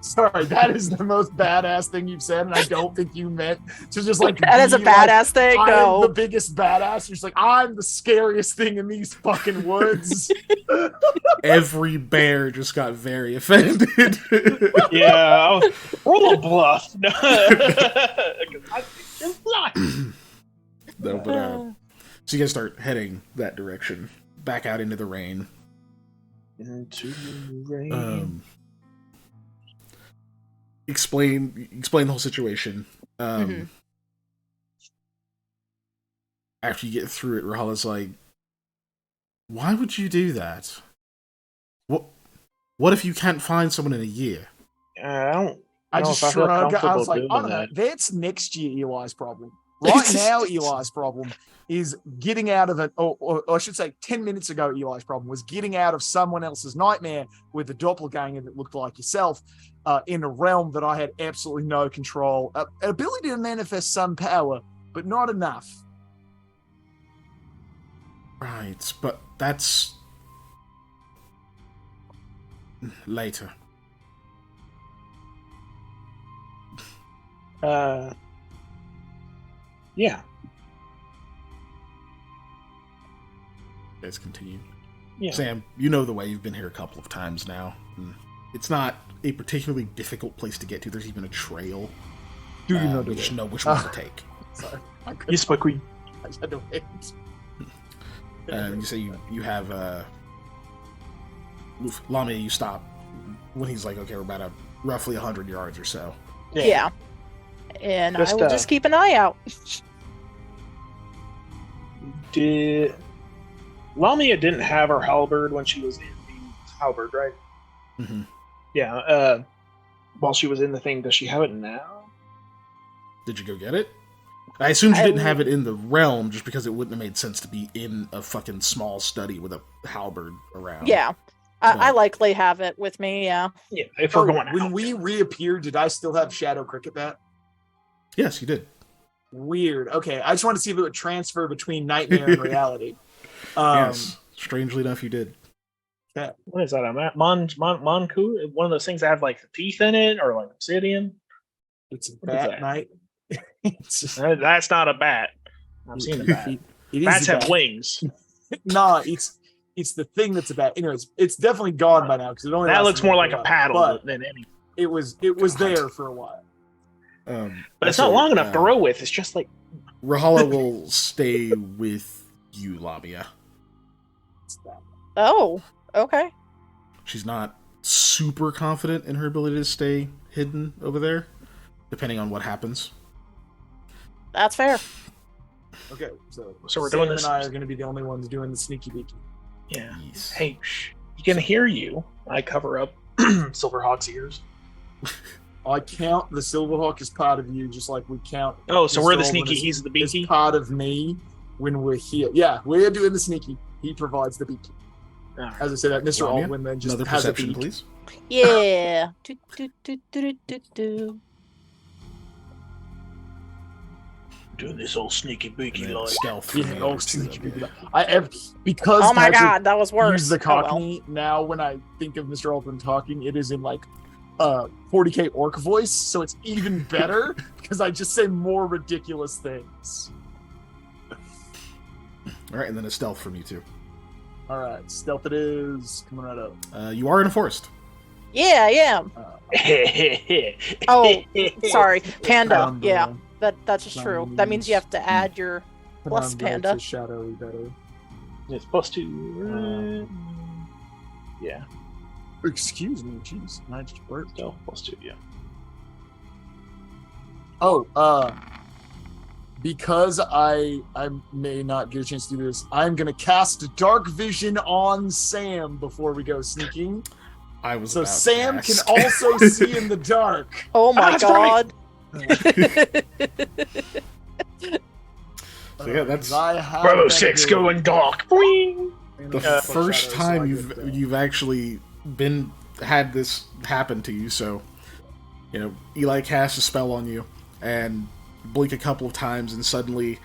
Sorry, that is the most badass thing you've said, and I don't think you meant to just like. That is a be like, badass thing. I'm No. the biggest badass. You're just like, I'm the scariest thing in these fucking woods. Every bear just got very offended. Yeah. Roll a bluff. No. 'Cause I think you're lying. No, but so you guys start heading that direction, back out into the rain. Into the rain. Explain the whole situation. Mhm. After you get through it, Rahala's like, "Why would you do that? What if you can't find someone in a year?" I don't. I know just if I feel shrugged. I comfortable was like, doing I don't know. that. That's next year Eli's problem. Right now, Eli's problem is getting out of it. Or I should say, 10 minutes ago, Eli's problem was getting out of someone else's nightmare with a doppelganger that looked like yourself in a realm that I had absolutely no control. An ability to manifest some power, but not enough. Right, but that's later. Yeah. Let's continue. Yeah. Sam, you know the way. You've been here a couple of times now. It's not a particularly difficult place to get to. There's even a trail. Do you know we the just way? know which one to take. Sorry. Yes, my queen. I had to wait. You say you have Lamia. You stop when he's like, okay, we're about roughly 100 yards or so. Yeah. And Just, I will just keep an eye out. Did Lamia didn't have her halberd when she was in the halberd, right? Mm-hmm. Yeah. While she was in the thing, does she have it now? Did you go get it? I assumed you didn't have it in the realm just because it wouldn't have made sense to be in a fucking small study with a halberd around. Yeah. I likely have it with me, yeah. Yeah, if we're going out. When we reappeared, did I still have Shadow Cricket Bat? Yes, you did. Weird. Okay, I just wanted to see if it would transfer between nightmare and reality. Yes, strangely enough, you did. Yeah. What is that? A Monku? One of those things that have like teeth in it, or like obsidian? It's a What is bat that? night. It's just, That's not a bat. I've seen a bat. it is Bats a have bat. wings. Nah, it's the thing that's a bat. Anyways, it's definitely gone by now because it only That lasted looks more like a while. paddle But than any. it was there for a while. But it's not long enough to row with. It's just like Rahala will stay with you, Lamia. It's that. Oh, okay. She's not super confident in her ability to stay hidden over there, depending on what happens. That's fair. Okay, so we're Sam doing this. and I are going to be the only ones doing the sneaky beaky. yeah. Yes. Hey, you can hear you. I cover up Silverhawk's ears. I count the Silverhawk as part of you, just like we count. Oh, so we're the Mr. Aldrin sneaky. as- He's the as beaky. part of me when we're here. Yeah, we're doing the sneaky. He provides the beaky. Alright. As I said, Mr. Lamia, Aldwin then just Another has a perception, beak. please. Yeah. Do, do, do, do, do, do. Doing this old sneaky beaky And then like. stealth. Yeah, from the oh, other two sneaky of you. beaky. I have because Oh my Patrick god, that was worse. used the Oh, well. Cockney. Now, when I think of Mr. Aldwin talking, it is in like 40k orc voice, so it's even better because I just say more ridiculous things. All right, and then a stealth from you two. All right, stealth it is coming right up. You are in a forest. Yeah, yeah. Oh, sorry. Panda. Panda. Yeah, that's just true. That means you have to add your plus Panda. panda. It's shadowy better. It's +2. Yeah. Excuse me, jeez, I just burped. So +2. Yeah. Oh, because I may not get a chance to do this, I'm gonna cast Dark Vision on Sam before we go sneaking, I was so about to Sam can ask. also see in the dark. Oh my that's right. god. So yeah, that's I have Bravo that 6 ability. going dark. Boing! the Plus first shadow, so I time get that. you've actually had this happen to you. So, Eli casts a spell on you and blink a couple of times, and suddenly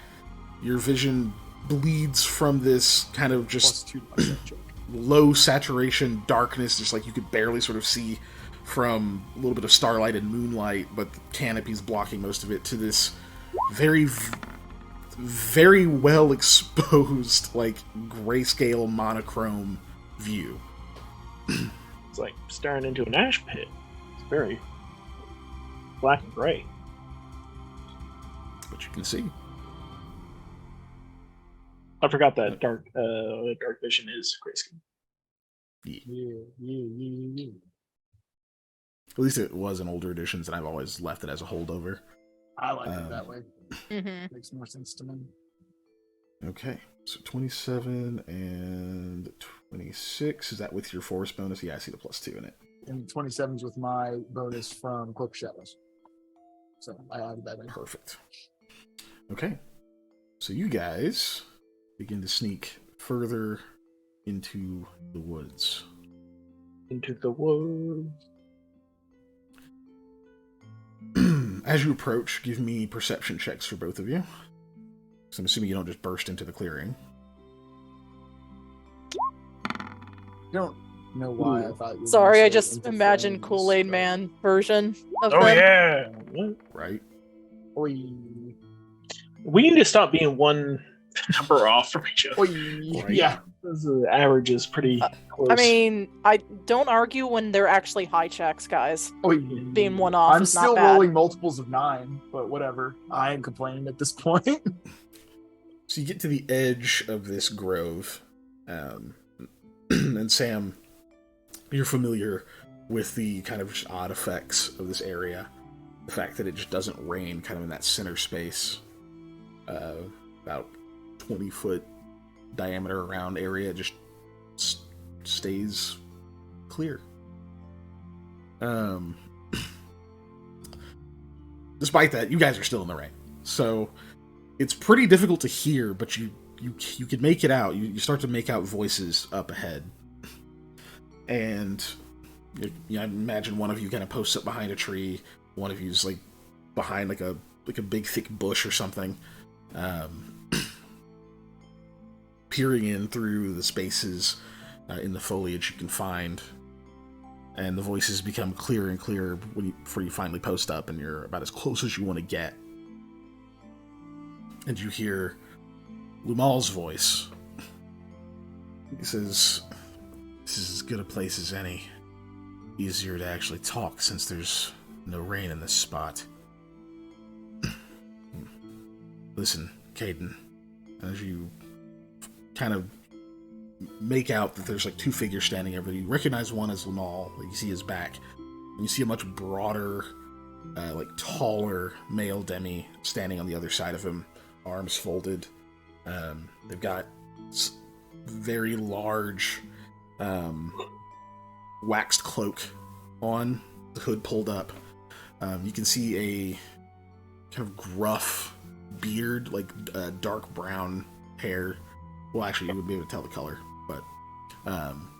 your vision bleeds from this kind of just Plus 2 to my check. low saturation darkness, just like you could barely sort of see from a little bit of starlight and moonlight, but the canopy's blocking most of it, to this very, very well exposed, like, grayscale monochrome view. It's like staring into an ash pit. It's very black and gray. But you can see. I forgot that dark vision is grayscale. Yeah. At least it was in older editions, and I've always left it as a holdover. I like it that way. Mm-hmm. Makes more sense to me. Okay, so 27 and 26. Is that with your force bonus? Yeah, I see the +2 in it. And 27's with my bonus from Cloak of Shadows. So I added that in. Perfect. Okay, so you guys begin to sneak further into the woods. Into the woods. As you approach, give me perception checks for both of you. So I'm assuming you don't just burst into the clearing. Don't know why I thought you were Sorry, gonna I say just imagined interference, Kool-Aid but- Man version of Oh them. yeah. Right? Oi. We need to stop being one number off from each other. Oi. Right. Yeah. The average is pretty close. I mean, I don't argue when they're actually high checks, guys. Oh, Being one off I'm is still not bad. rolling multiples of 9, but whatever. I ain't complaining at this point. So you get to the edge of this grove, and Sam, you're familiar with the kind of just odd effects of this area. The fact that it just doesn't rain kind of in that center space, about 20-foot diameter around area, just stays clear. Despite that, you guys are still in the rain, so it's pretty difficult to hear, but you can make it out. You start to make out voices up ahead, and I imagine one of you kind of posts up behind a tree. One of you's like behind like a big thick bush or something, peering in through the spaces in the foliage you can find, and the voices become clearer and clearer before you finally post up, and you're about as close as you want to get. And you hear Lumal's voice. He says, "This is as good a place as any. Easier to actually talk since there's no rain in this spot. Listen, Caden, as you kind of make out that there's like two figures standing over there, you recognize one as Lumal, you see his back, and you see a much broader, like taller male demi standing on the other side of him, arms folded. They've got very large waxed cloak on, the hood pulled up. You can see a kind of gruff beard, like dark brown hair. Well, actually, you would be able to tell the color, but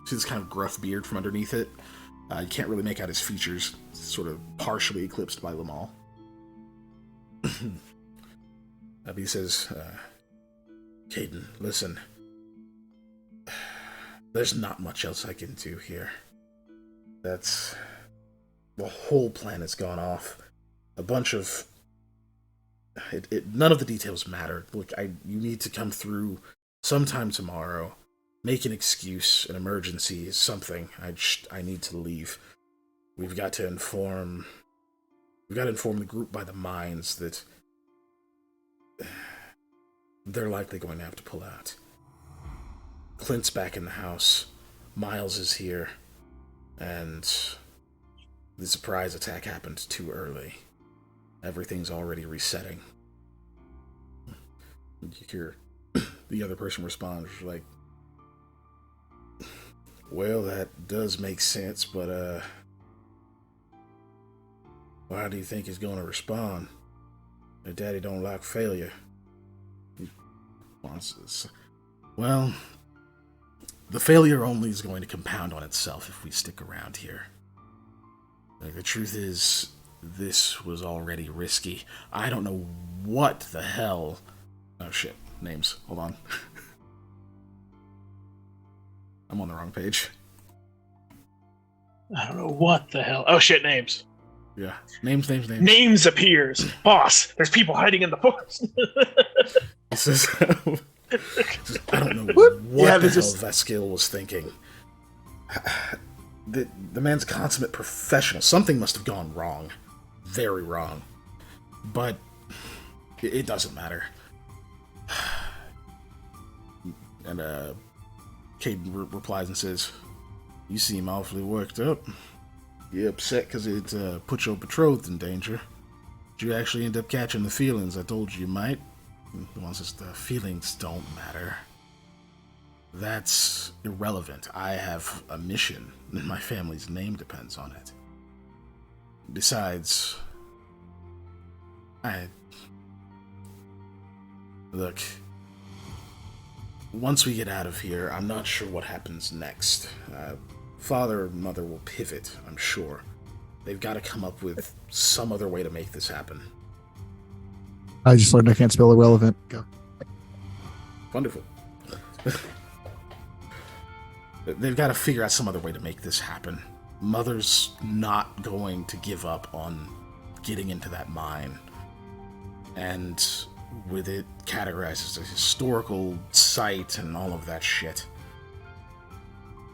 see this kind of gruff beard from underneath it. You can't really make out his features, it's sort of partially eclipsed by Lumal. He says, Caden, listen. There's not much else I can do here. That's... the whole plan has gone off. A bunch of... none of the details matter. Look, you need to come through sometime tomorrow. Make an excuse, an emergency, something. I need to leave. We've got to inform the group by the mines that they're likely going to have to pull out. Clint's back in the house. Miles is here. And the surprise attack happened too early. Everything's already resetting. You hear the other person respond, like, well, that does make sense, but, how do you think he's going to respond? Your daddy don't like failure. He wants this. Well, the failure only is going to compound on itself if we stick around here. Like, the truth is, this was already risky. I don't know what the hell... Oh shit, names. Hold on. I'm on the wrong page. I don't know what the hell. Oh shit, names. Yeah, names. Names appears. Boss, there's people hiding in the forest. He says, I don't know what the hell Vasquille was thinking. The man's a consummate professional. Something must have gone wrong. Very wrong. But it doesn't matter. And Caden replies and says, you seem awfully worked up. You upset because it put your betrothed in danger. Did you actually end up catching the feelings I told you might? The one says, the feelings don't matter. That's irrelevant. I have a mission, and my family's name depends on it. Besides, Look, once we get out of here, I'm not sure what happens next. Father and Mother will pivot, I'm sure. They've got to come up with some other way to make this happen. I just learned I can't spell irrelevant. Go. Wonderful. They've got to figure out some other way to make this happen. Mother's not going to give up on getting into that mine. And with it categorized as a historical site and all of that shit.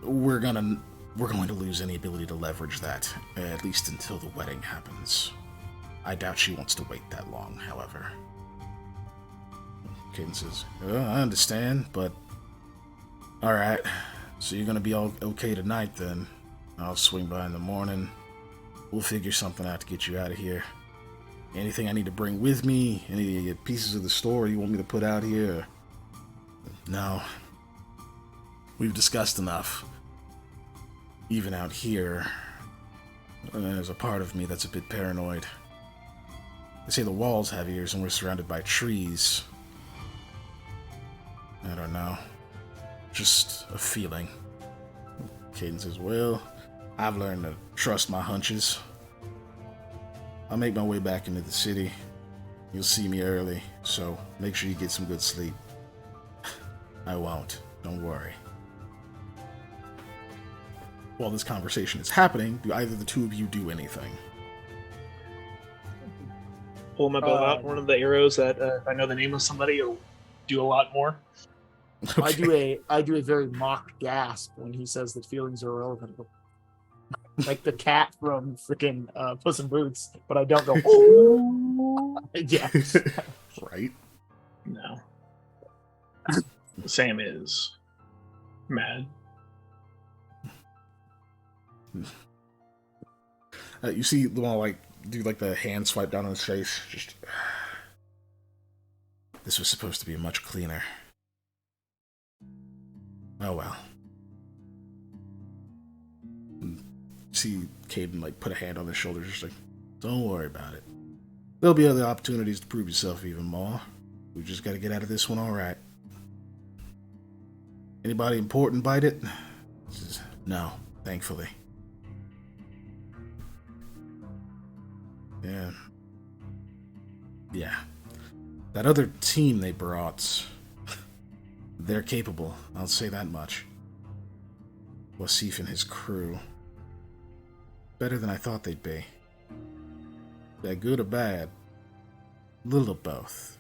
we're going to lose any ability to leverage that, at least until the wedding happens. I doubt she wants to wait that long, however. Caden says, I understand, but... Alright, so you're gonna be all okay tonight, then. I'll swing by in the morning. We'll figure something out to get you out of here. Anything I need to bring with me? Any pieces of the store you want me to put out here? No. We've discussed enough. Even out here, there's a part of me that's a bit paranoid. They say the walls have ears and we're surrounded by trees. I don't know. Just a feeling. Caden says, well, I've learned to trust my hunches. I'll make my way back into the city. You'll see me early, so make sure you get some good sleep. I won't. Don't worry. While this conversation is happening, do either the two of you do anything? Pull my bow out. One of the arrows that if I know the name of somebody, will do a lot more. Okay. I do a very mock gasp when he says that feelings are irrelevant. Like the cat from freaking Puss in Boots, but I don't go, oh! Yeah. Right? No. Sam is mad. You see the one like do like the hand swipe down on his face. Just this was supposed to be much cleaner. Oh well. See Caden like put a hand on his shoulder, just like, don't worry about it. There'll be other opportunities to prove yourself even more. We just got to get out of this one, all right. Anybody important bite it? No, thankfully. Yeah. That other team they brought, they're capable, I'll say that much. Wasif and his crew. Better than I thought they'd be. They're good or bad? Little of both.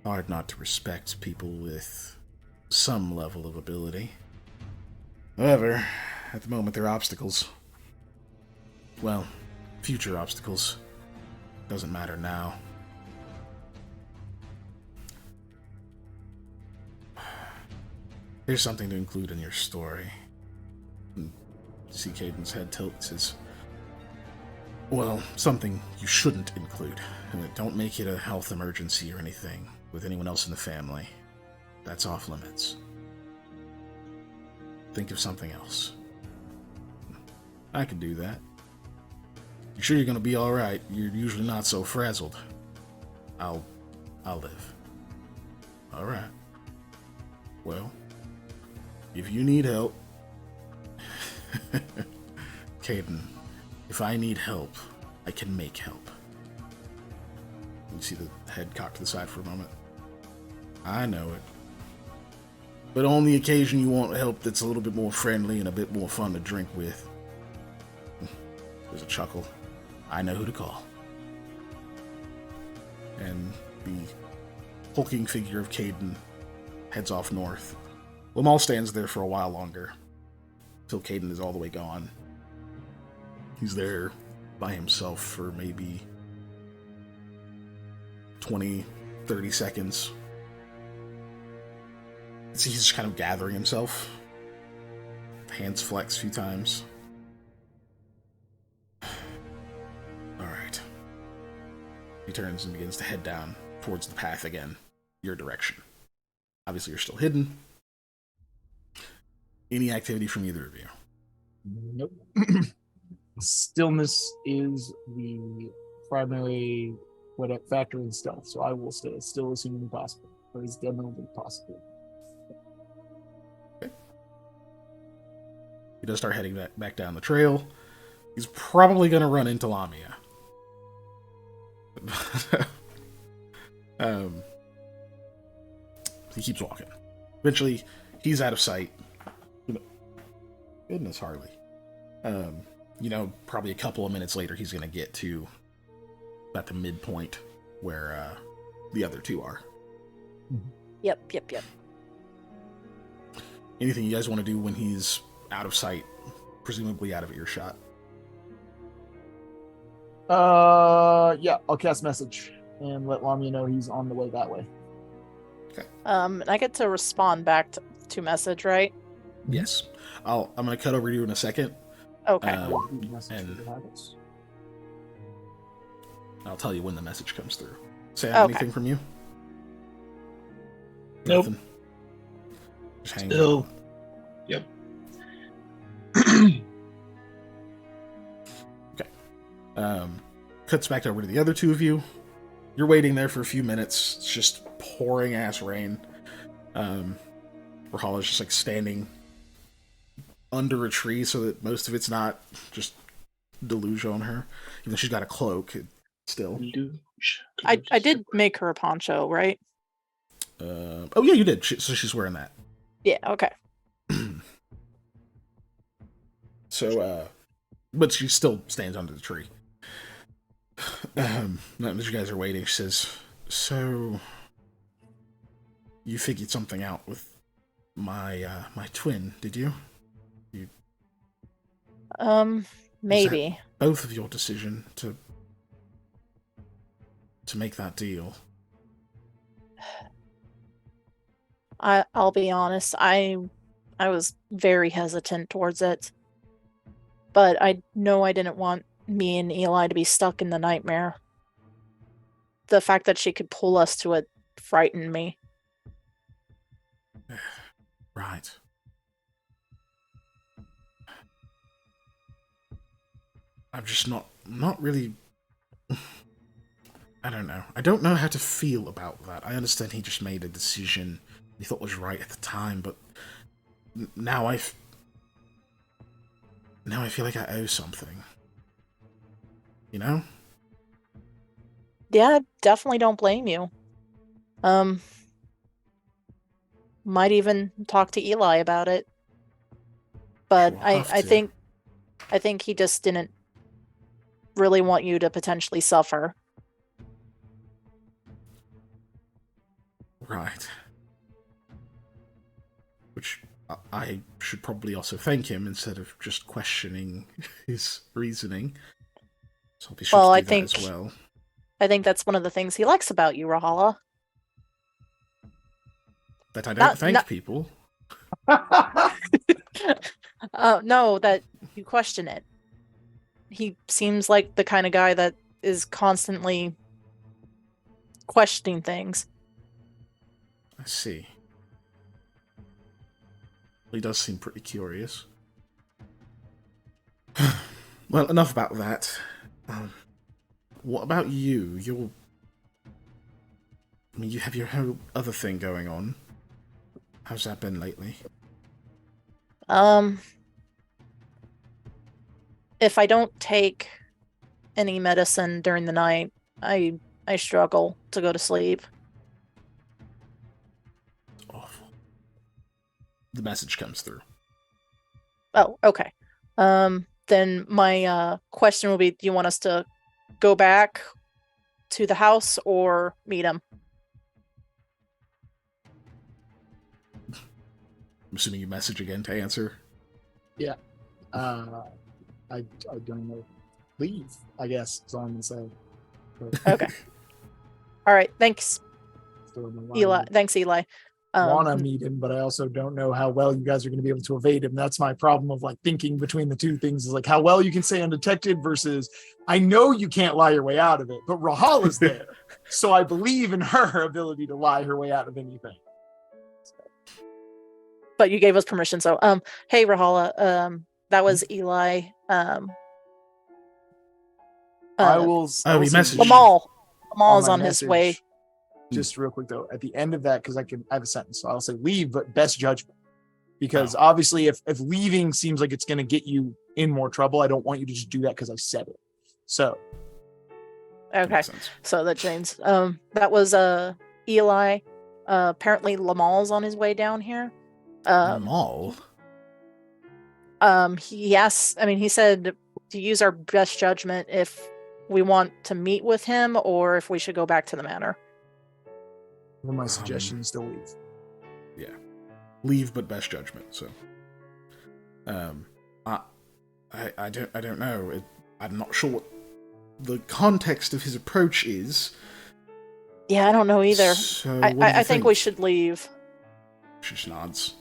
Hard not to respect people with some level of ability. However, at the moment they're obstacles. Well, future obstacles. Doesn't matter now. Here's something to include in your story. See Caden's head tilt, says, well, something you shouldn't include. Don't make it a health emergency or anything with anyone else in the family. That's off limits. Think of something else. I can do that. You sure you're gonna be alright? You're usually not so frazzled. I'll live. Alright. Well, if you need help... Caden, if I need help, I can make help. You see the head cocked to the side for a moment. I know it. But on the occasion you want help that's a little bit more friendly and a bit more fun to drink with. There's a chuckle. I know who to call. And the hulking figure of Caden heads off north. Lamal stands there for a while longer, till Caden is all the way gone. He's there by himself for maybe 20, 30 seconds. See, he's just kind of gathering himself. Hands flex a few times. Alright. He turns and begins to head down towards the path again, your direction. Obviously, you're still hidden. Any activity from either of you? Nope. Stillness is the primary factor in stealth, so I will stay as still as humanly possible, or as definitely possible. Okay. He does start heading back down the trail. He's probably going to run into Lamia. He keeps walking. Eventually, he's out of sight. Goodness, Harley. Probably a couple of minutes later, he's going to get to about the midpoint where the other two are. Yep. anything you guys want to do when he's out of sight, presumably out of earshot. Yeah, I'll cast message and let Lamia know he's on the way that way. And I get to respond back to message, right? Yes. I'm going to cut over to you in a second. Okay. And I'll tell you when the message comes through. Sam, Okay. anything from you? Nope. Nothing? Just hanging Still. out. Yep. Cuts back over to the other two of you. You're waiting there for a few minutes. It's just pouring ass rain. Rahala's just like standing under a tree so that most of it's not just deluge on her. Even though she's got a cloak, still. I did make her a poncho, right? Oh yeah, you did. So she's wearing that. Yeah, okay. So, but she still stands under the tree. As you guys are waiting, she says, "So, you figured something out with my my twin, did you? Maybe. Both of your decision to make that deal." I'll be honest, I was very hesitant towards it. But I know I didn't want me and Eli to be stuck in the nightmare. The fact that she could pull us to it frightened me. Right. I'm just not really... I don't know. I don't know how to feel about that. I understand he just made a decision he thought was right at the time, but now I feel like I owe something. You know? Yeah, I definitely don't blame you. Might even talk to Eli about it. But We'll I have to. think he just didn't really want you to potentially suffer. Right. Which I should probably also thank him instead of just questioning his reasoning. So I'll be sure Well, to I do that think as well. I think that's one of the things he likes about you, Rahala. That I don't thank not- people. No, that you question it. He seems like the kind of guy that is constantly questioning things. I see. He does seem pretty curious. Well, enough about that. What about you? You have your whole other thing going on. How's that been lately? If I don't take any medicine during the night, I struggle to go to sleep. It's awful. The message comes through. Oh, okay. Then my question will be, do you want us to go back to the house or meet him? I'm assuming you message again to answer. Yeah. I don't know. Leave, I guess, is all I'm gonna say. But Okay. All right. Thanks, still in the line. Eli. Thanks, Eli. Want to meet him, but I also don't know how well you guys are going to be able to evade him. That's my problem of like thinking between the two things is like how well you can stay undetected versus I know you can't lie your way out of it, but Rahala's there. So I believe in her ability to lie her way out of anything. But you gave us permission, so hey Rahala, that was Eli. I will. Oh, he messaged. Lamal's my on his message, way. Just real quick though, at the end of that, because I have a sentence, so I'll say leave, but best judgment. Because obviously, if leaving seems like it's going to get you in more trouble, I don't want you to just do that because I said it. So Okay, so that changed. That was Eli. Apparently, Lamal's on his way down here. Lamal? He said to use our best judgment if we want to meet with him or if we should go back to the manor. my suggestion is to leave. Yeah. leave, but best judgment. So, I don't know. I'm not sure what the context of his approach is. Yeah, I don't know either. So, I think we should leave. She just nods.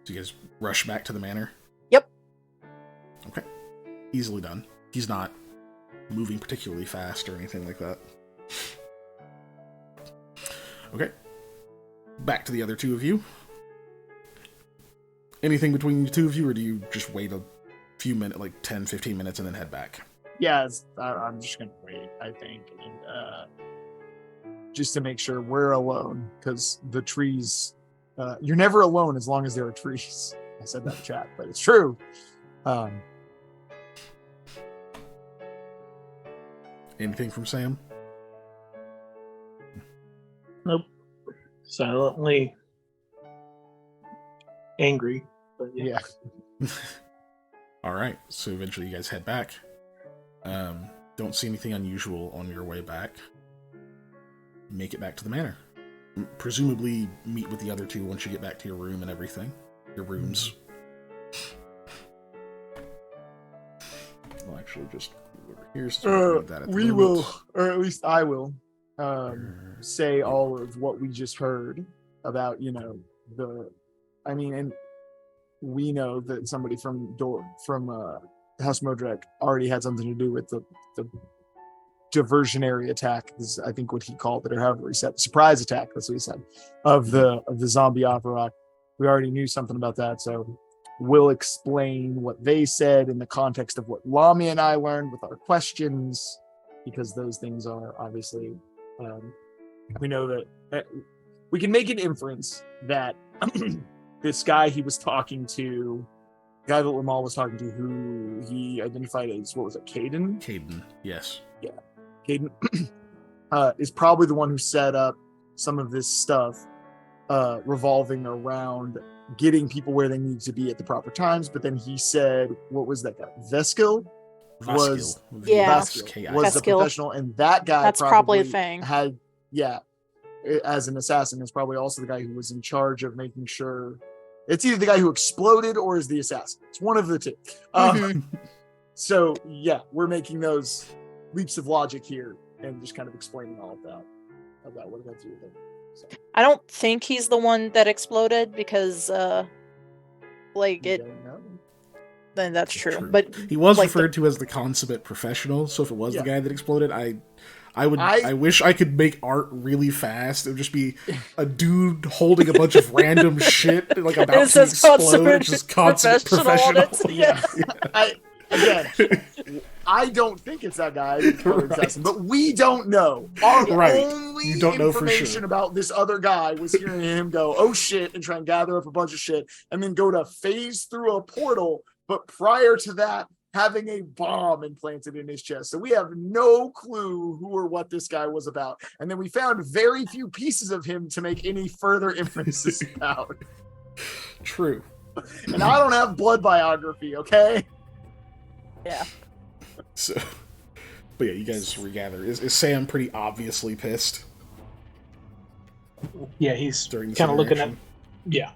So you guys rush back to the manor? Yep. Okay. Easily done. He's not moving particularly fast or anything like that. Okay. Back to the other two of you. Anything between the two of you, or do you just wait a few minutes, like 10, 15 minutes, and then head back? Yeah, I'm just gonna wait, I think, and just to make sure we're alone, because the trees, you're never alone as long as there are trees. I said that in chat, but it's true. Anything from Sam? Nope. Silently angry, but yeah. All right. So eventually, you guys head back. Don't see anything unusual on your way back. Make it back to the manor. Presumably, meet with the other two once you get back to your room and everything. Your rooms. I'll actually just move over here. So we will, or at least I will, say all of what we just heard about, and we know that somebody from House Modrek already had something to do with the diversionary attack, is I think what he called it, or however he said, surprise attack, that's what he said, of the zombie Avarok. We already knew something about that, so we'll explain what they said in the context of what Lami and I learned with our questions, because those things are obviously, we know that we can make an inference that this guy he was talking to, the guy that Lamal was talking to, who he identified as, what was it, Caden? Caden, yes. Yeah. Caden is probably the one who set up some of this stuff revolving around getting people where they need to be at the proper times. But then he said, what was that guy? Veskil was the professional, and that guy that's probably a thing. Had, as an assassin, is probably also the guy who was in charge of making sure it's either the guy who exploded or is the assassin. It's one of the two. So yeah, we're making those leaps of logic here and just kind of explaining all of that about what it had to do with it. So. I don't think he's the one that exploded, because then that's true. But he was referred to as the consummate professional, so if it was the guy that exploded, I wish I could make art really fast. It would just be a dude holding a bunch of random shit, like about to explode. It's just consummate professional. Yeah. I don't think it's that guy, but we don't know. Our only information about this other guy was hearing him go, oh shit, and try and gather up a bunch of shit, and then go to phase through a portal, but prior to that, having a bomb implanted in his chest. So we have no clue who or what this guy was about. And then we found very few pieces of him to make any further inferences about. True. And I don't have blood biography, okay? Yeah. So, but yeah, you guys regather. Is Sam pretty obviously pissed? Yeah, he's kind of looking at. Yeah.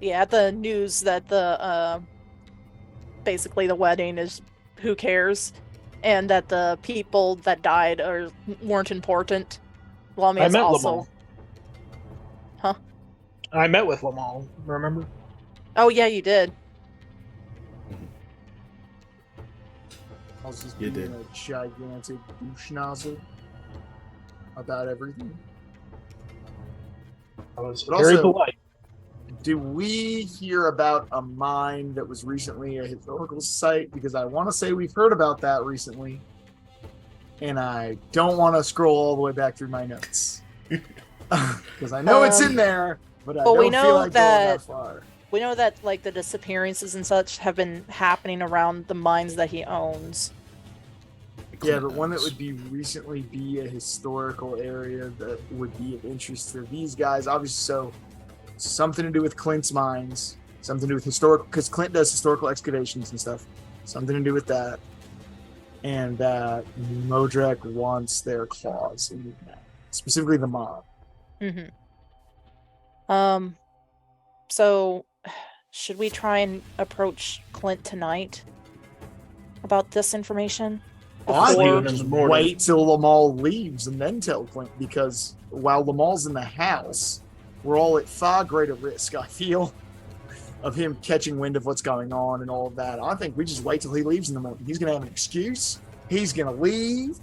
Yeah, the news that the basically the wedding is who cares, and that the people that died weren't important. Lami is also. Huh? I met with Lamal. Remember? Oh yeah, you did. I was just being a gigantic douche nozzle about everything. I was very polite. Do we hear about a mine that was recently a historical site? Because I want to say we've heard about that recently, and I don't want to scroll all the way back through my notes because I know it's in there, but I don't feel like going that far. We know that like the disappearances and such have been happening around the mines that he owns. Yeah, but one that would recently be a historical area that would be of interest to these guys, obviously. So something to do with Clint's mines, something to do with historical, because Clint does historical excavations and stuff. Something to do with that, and that Modrek wants their claws in that, specifically the mob. Mm-hmm. So, should we try and approach Clint tonight about this information? I Before- think just wait till Lamal leaves and then tell Clint, because while Lamal's in the house, we're all at far greater risk, I feel, of him catching wind of what's going on and all of that. I think we just wait till he leaves in the morning. He's going to have an excuse. He's going to leave.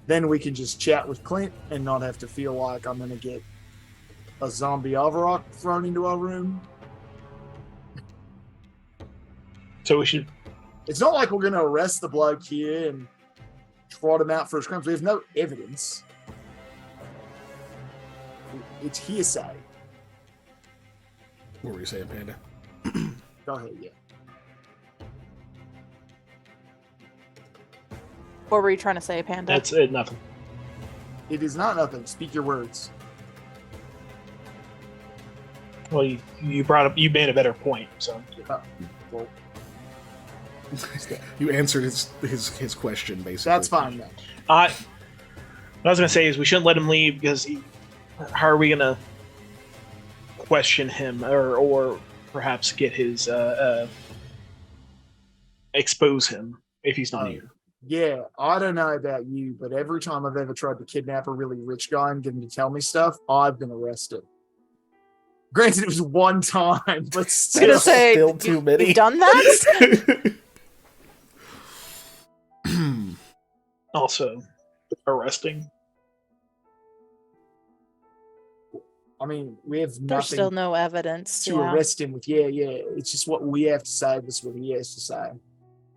Then we can just chat with Clint and not have to feel like I'm going to get a zombie Avarok thrown into our room. So we should. It's not like we're going to arrest the bloke here and trot him out for his crimes. We have no evidence. It's hearsay. What were you saying, Panda? Go ahead, yeah. What were you trying to say, Panda? That's it. Nothing. It is not nothing. Speak your words. Well, you brought up. You made a better point. So Well, You answered his question, basically. that's fine then. what I was gonna say is we shouldn't let him leave because how are we gonna question him or perhaps get his expose him if he's not here? Yeah, I don't know about you, but every time I've ever tried to kidnap a really rich guy and get him to tell me stuff, I've been arrested. Granted, it was one time, but I was gonna still. say, still too many. You've done that? Also, arresting. I mean, we have There's nothing still no evidence. to Yeah. arrest him with. Yeah. It's just what we have to say. That's what he has to say.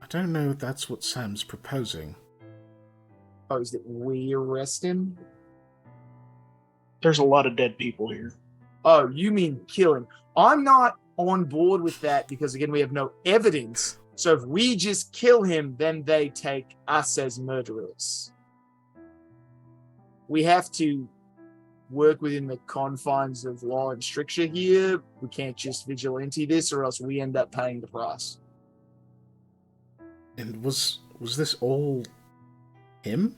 I don't know if that's what Sam's proposing. Oh, is that we arrest him? There's a lot of dead people here. Oh, you mean kill him? I'm not on board with that because, again, we have no evidence. So if we just kill him, then they take us as murderers. We have to work within the confines of law and stricture here. We can't just vigilante this, or else we end up paying the price. And was this all him?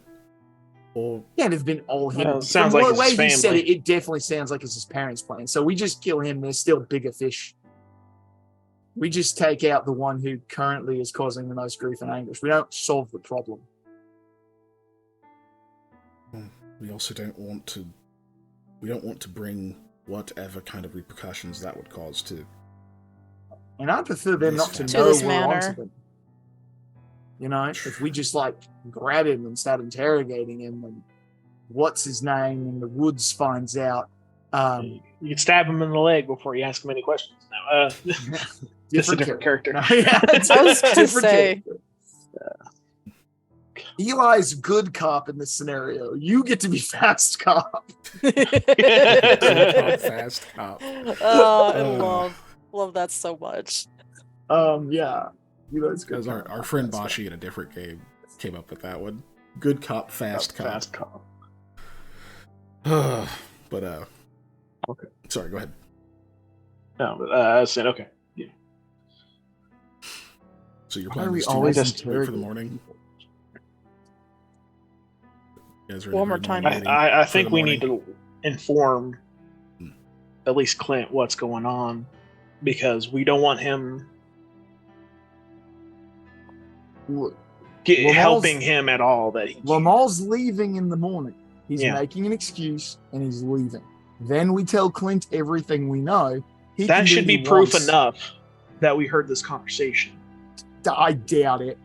Or Can't have been all him. Well, it sounds From like the it's way his he said family. it definitely sounds like it's his parents' plan. So we just kill him. There's still bigger fish. We just take out the one who currently is causing the most grief and anguish. We don't solve the problem. we also don't want to bring whatever kind of repercussions that would cause to. And I prefer them not to To know this we're manner. onto them. You know, if we just like grab him and start interrogating him, and what's his name in the woods finds out. You can stab him in the leg before you ask him any questions. No, this is a different character. No, yeah, it's I was gonna different say. character. Eli's good cop in this scenario. You get to be fast cop. Fast cop. Oh, I love that so much. Yeah. Eli's good Because cop. our friend Bashi in a different game came up with that one. Good cop, fast cop. Fast cop. But Okay. sorry, go ahead. No, but I said okay. Yeah. So your Why plan are we is to always wait for the interrogating morning? You guys ready One for more the time. morning meeting I for think the we need morning? to inform at least Clint what's going on because we don't want him Look, Lamal's- helping him at all. That he Lamal's leaving in the morning. He's Yeah. making an excuse and he's leaving. Then we tell Clint everything we know. He that can do should be what he proof wants. enough that we heard this conversation I doubt it.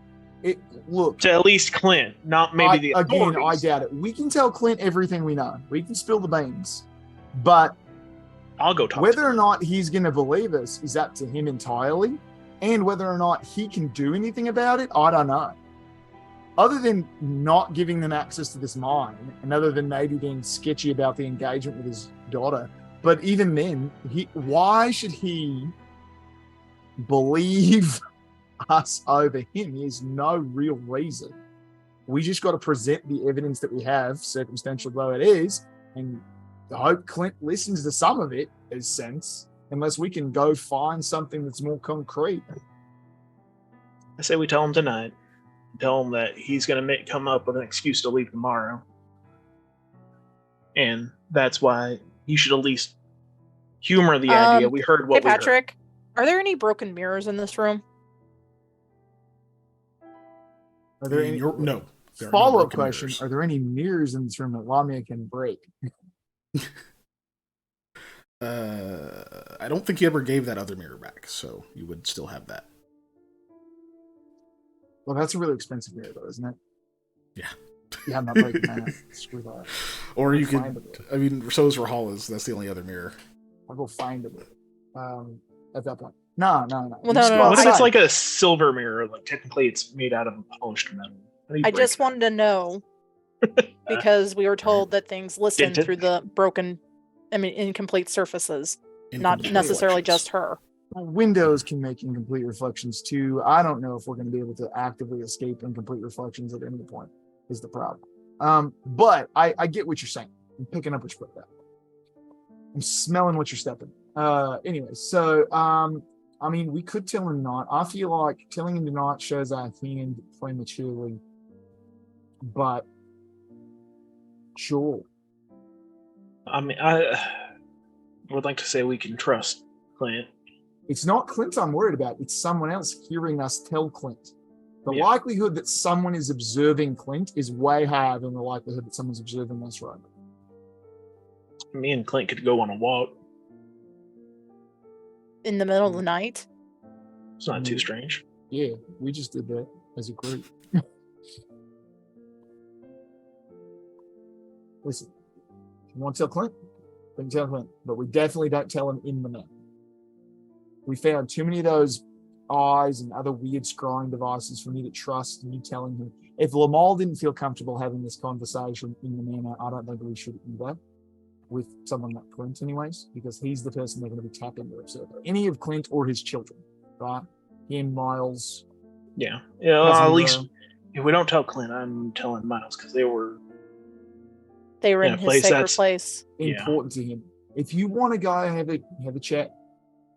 Look, to at least Clint, not maybe the I authorities. doubt it. We can tell Clint everything we know. We can spill the beans. But I'll go talk. whether to or him. not he's going to believe us is up to him entirely. And whether or not he can do anything about it, I don't know. Other than not giving them access to this mine, and other than maybe being sketchy about the engagement with his daughter. But even then, why should he believe us over him? There's no real reason. We just got to present the evidence that we have, circumstantial though it is, and I hope Clint listens to some of it as sense, unless we can go find something that's more concrete. I say we tell him tonight. Tell him that he's going to come up with an excuse to leave tomorrow, and that's why he should at least humor the idea. We heard Hey, what we heard. Patrick, are there any broken mirrors in this room? Are there any No. there are no follow-up broken question? mirrors. Are there any mirrors in this room that Lamia can break? I don't think you ever gave that other mirror back, so you would still have that. Well, that's a really expensive mirror, though, isn't it? Yeah. Yeah, I'm not breaking that. Screw that. Or you Find could. it. I mean, so is Rahala's. That's the only other mirror. I'll go find it. At that point. No. Well, You no, just no, go no. What if it's outside. like a silver mirror? Like technically, it's made out of polished metal. How do you I break just it? wanted to know because we were told that things listen Dented? through the incomplete surfaces, not Incomplete necessarily reflections. just her. Windows can make incomplete reflections too. I don't know if we're going to be able to actively escape incomplete reflections at any point. Is the problem? But I get what you're saying. I'm picking up what you put down. I'm smelling what you're stepping. Anyway, so I mean, we could tell him not. I feel like telling him to not shows our hand prematurely. But sure. I mean, I would like to say we can trust Clint. It's not Clint I'm worried about. It's someone else hearing us tell Clint. The Yeah. likelihood that someone is observing Clint is way higher than the likelihood that someone's observing us right now. Me and Clint could go on a walk. In the middle of the night. It's not too strange. Yeah, we just did that as a group. Listen, if you want to tell Clint, then tell Clint. But we definitely don't tell him in the night. We found too many of those eyes and other weird scrying devices for me to trust you telling him. If Lamal didn't feel comfortable having this conversation in the manner, I don't think we should either with someone like Clint anyways, because he's the person they're going to be tapping to observe. Any of Clint or his children, right? Him, Miles. Yeah. Yeah. Cousin At least Rome. if we don't tell Clint, I'm telling Miles because they were. They were Yeah, in his place sacred that's- place. Yeah. Important to him. If you want to go have a chat,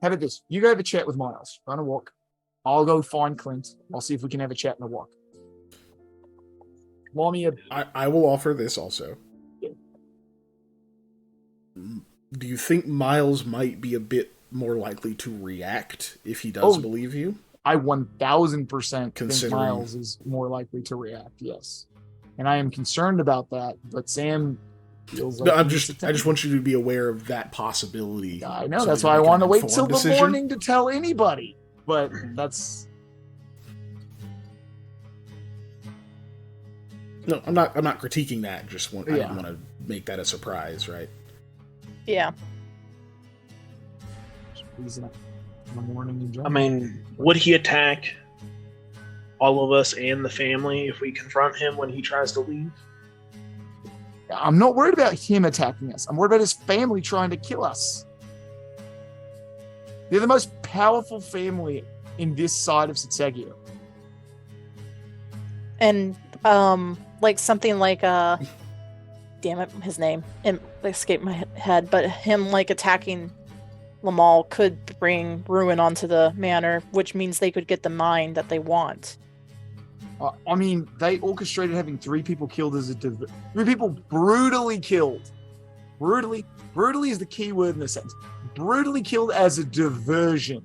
have it this. You go have a chat with Miles. Run a walk. I'll go find Clint. I'll see if we can have a chat in a walk. Lamia, I will offer this also. Yeah. Do you think Miles might be a bit more likely to react if he does believe you? I 1000% think Considering- Miles is more likely to react. Yes, and I am concerned about that. But Sam feels like No, I he's just want you to be aware of that possibility. I know so that's you why I make want to an wait till informed the decision. morning to tell anybody. But that's No, I'm not critiquing that. Just I Yeah. didn't want to make that a surprise, right? Yeah. reason in the morning in I general. mean, would he attack all of us and the family if we confront him when he tries to leave? I'm not worried about him attacking us. I'm worried about his family trying to kill us. They're the most powerful family in this side of Setsegio. And like something like damn it, his name it escaped my head, but him like attacking Lamal could bring ruin onto the manor, which means they could get the mine that they want. I mean, they orchestrated having 3 people killed as 3 people brutally killed. Brutally is the key word in this sentence. Brutally killed as a diversion.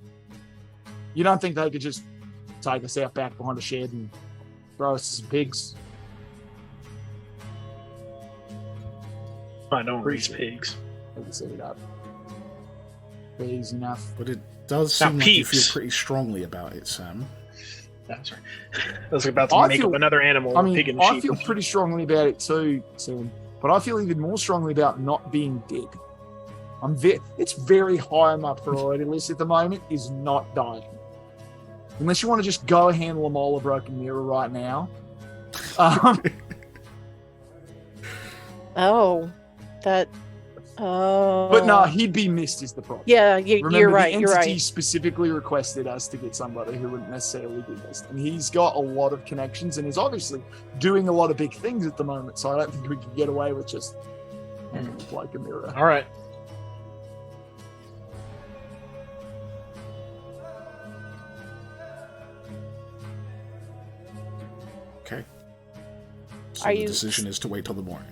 You don't think they could just take us out back behind a shed and throw us some pigs? I don't raise pigs. They can set it up. Pigs enough. But it does Now, seem like you feel peeps. pretty strongly about it, Sam. That's right. I was about to I make feel- up another animal, I mean, pig and I sheep. feel pretty strongly about it too, Sam. But I feel even more strongly about not being dead. It's very high on my priority list at the moment, is not dying. Unless you want to just go handle them all a broken mirror right now. Oh, that. Oh. But no, he'd be missed is the problem. Yeah, Remember, you're right. the You're entity right. specifically requested us to get somebody who wouldn't necessarily be missed. And he's got a lot of connections and is obviously doing a lot of big things at the moment. So I don't think we can get away with just like a mirror. All right. Okay. So Are the you- decision is to wait till the morning.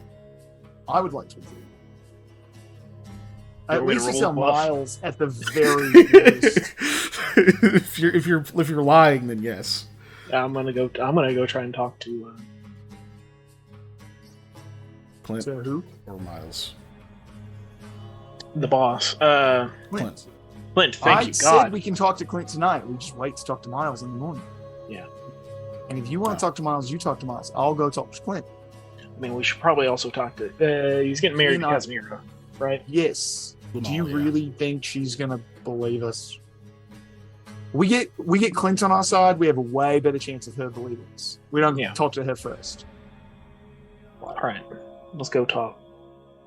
I would like to. At way to least you roll sell the bluff. miles at the very least. if you're lying, then yes. I'm gonna go try and talk to. Clint So who? or Miles. The boss. Clint. Clint, I thank you, said God. we can talk to Clint tonight. We just wait to talk to Miles in the morning. Yeah. And if you want to talk to Miles, you talk to Miles. I'll go talk to Clint. I mean, we should probably also talk to. He's getting married to Casimira, right? Yes. Well, Do you yeah. really think she's gonna believe us? We get Clint on our side. We have a way better chance of her believing us. We don't Yeah. talk to her first. All right, let's go talk.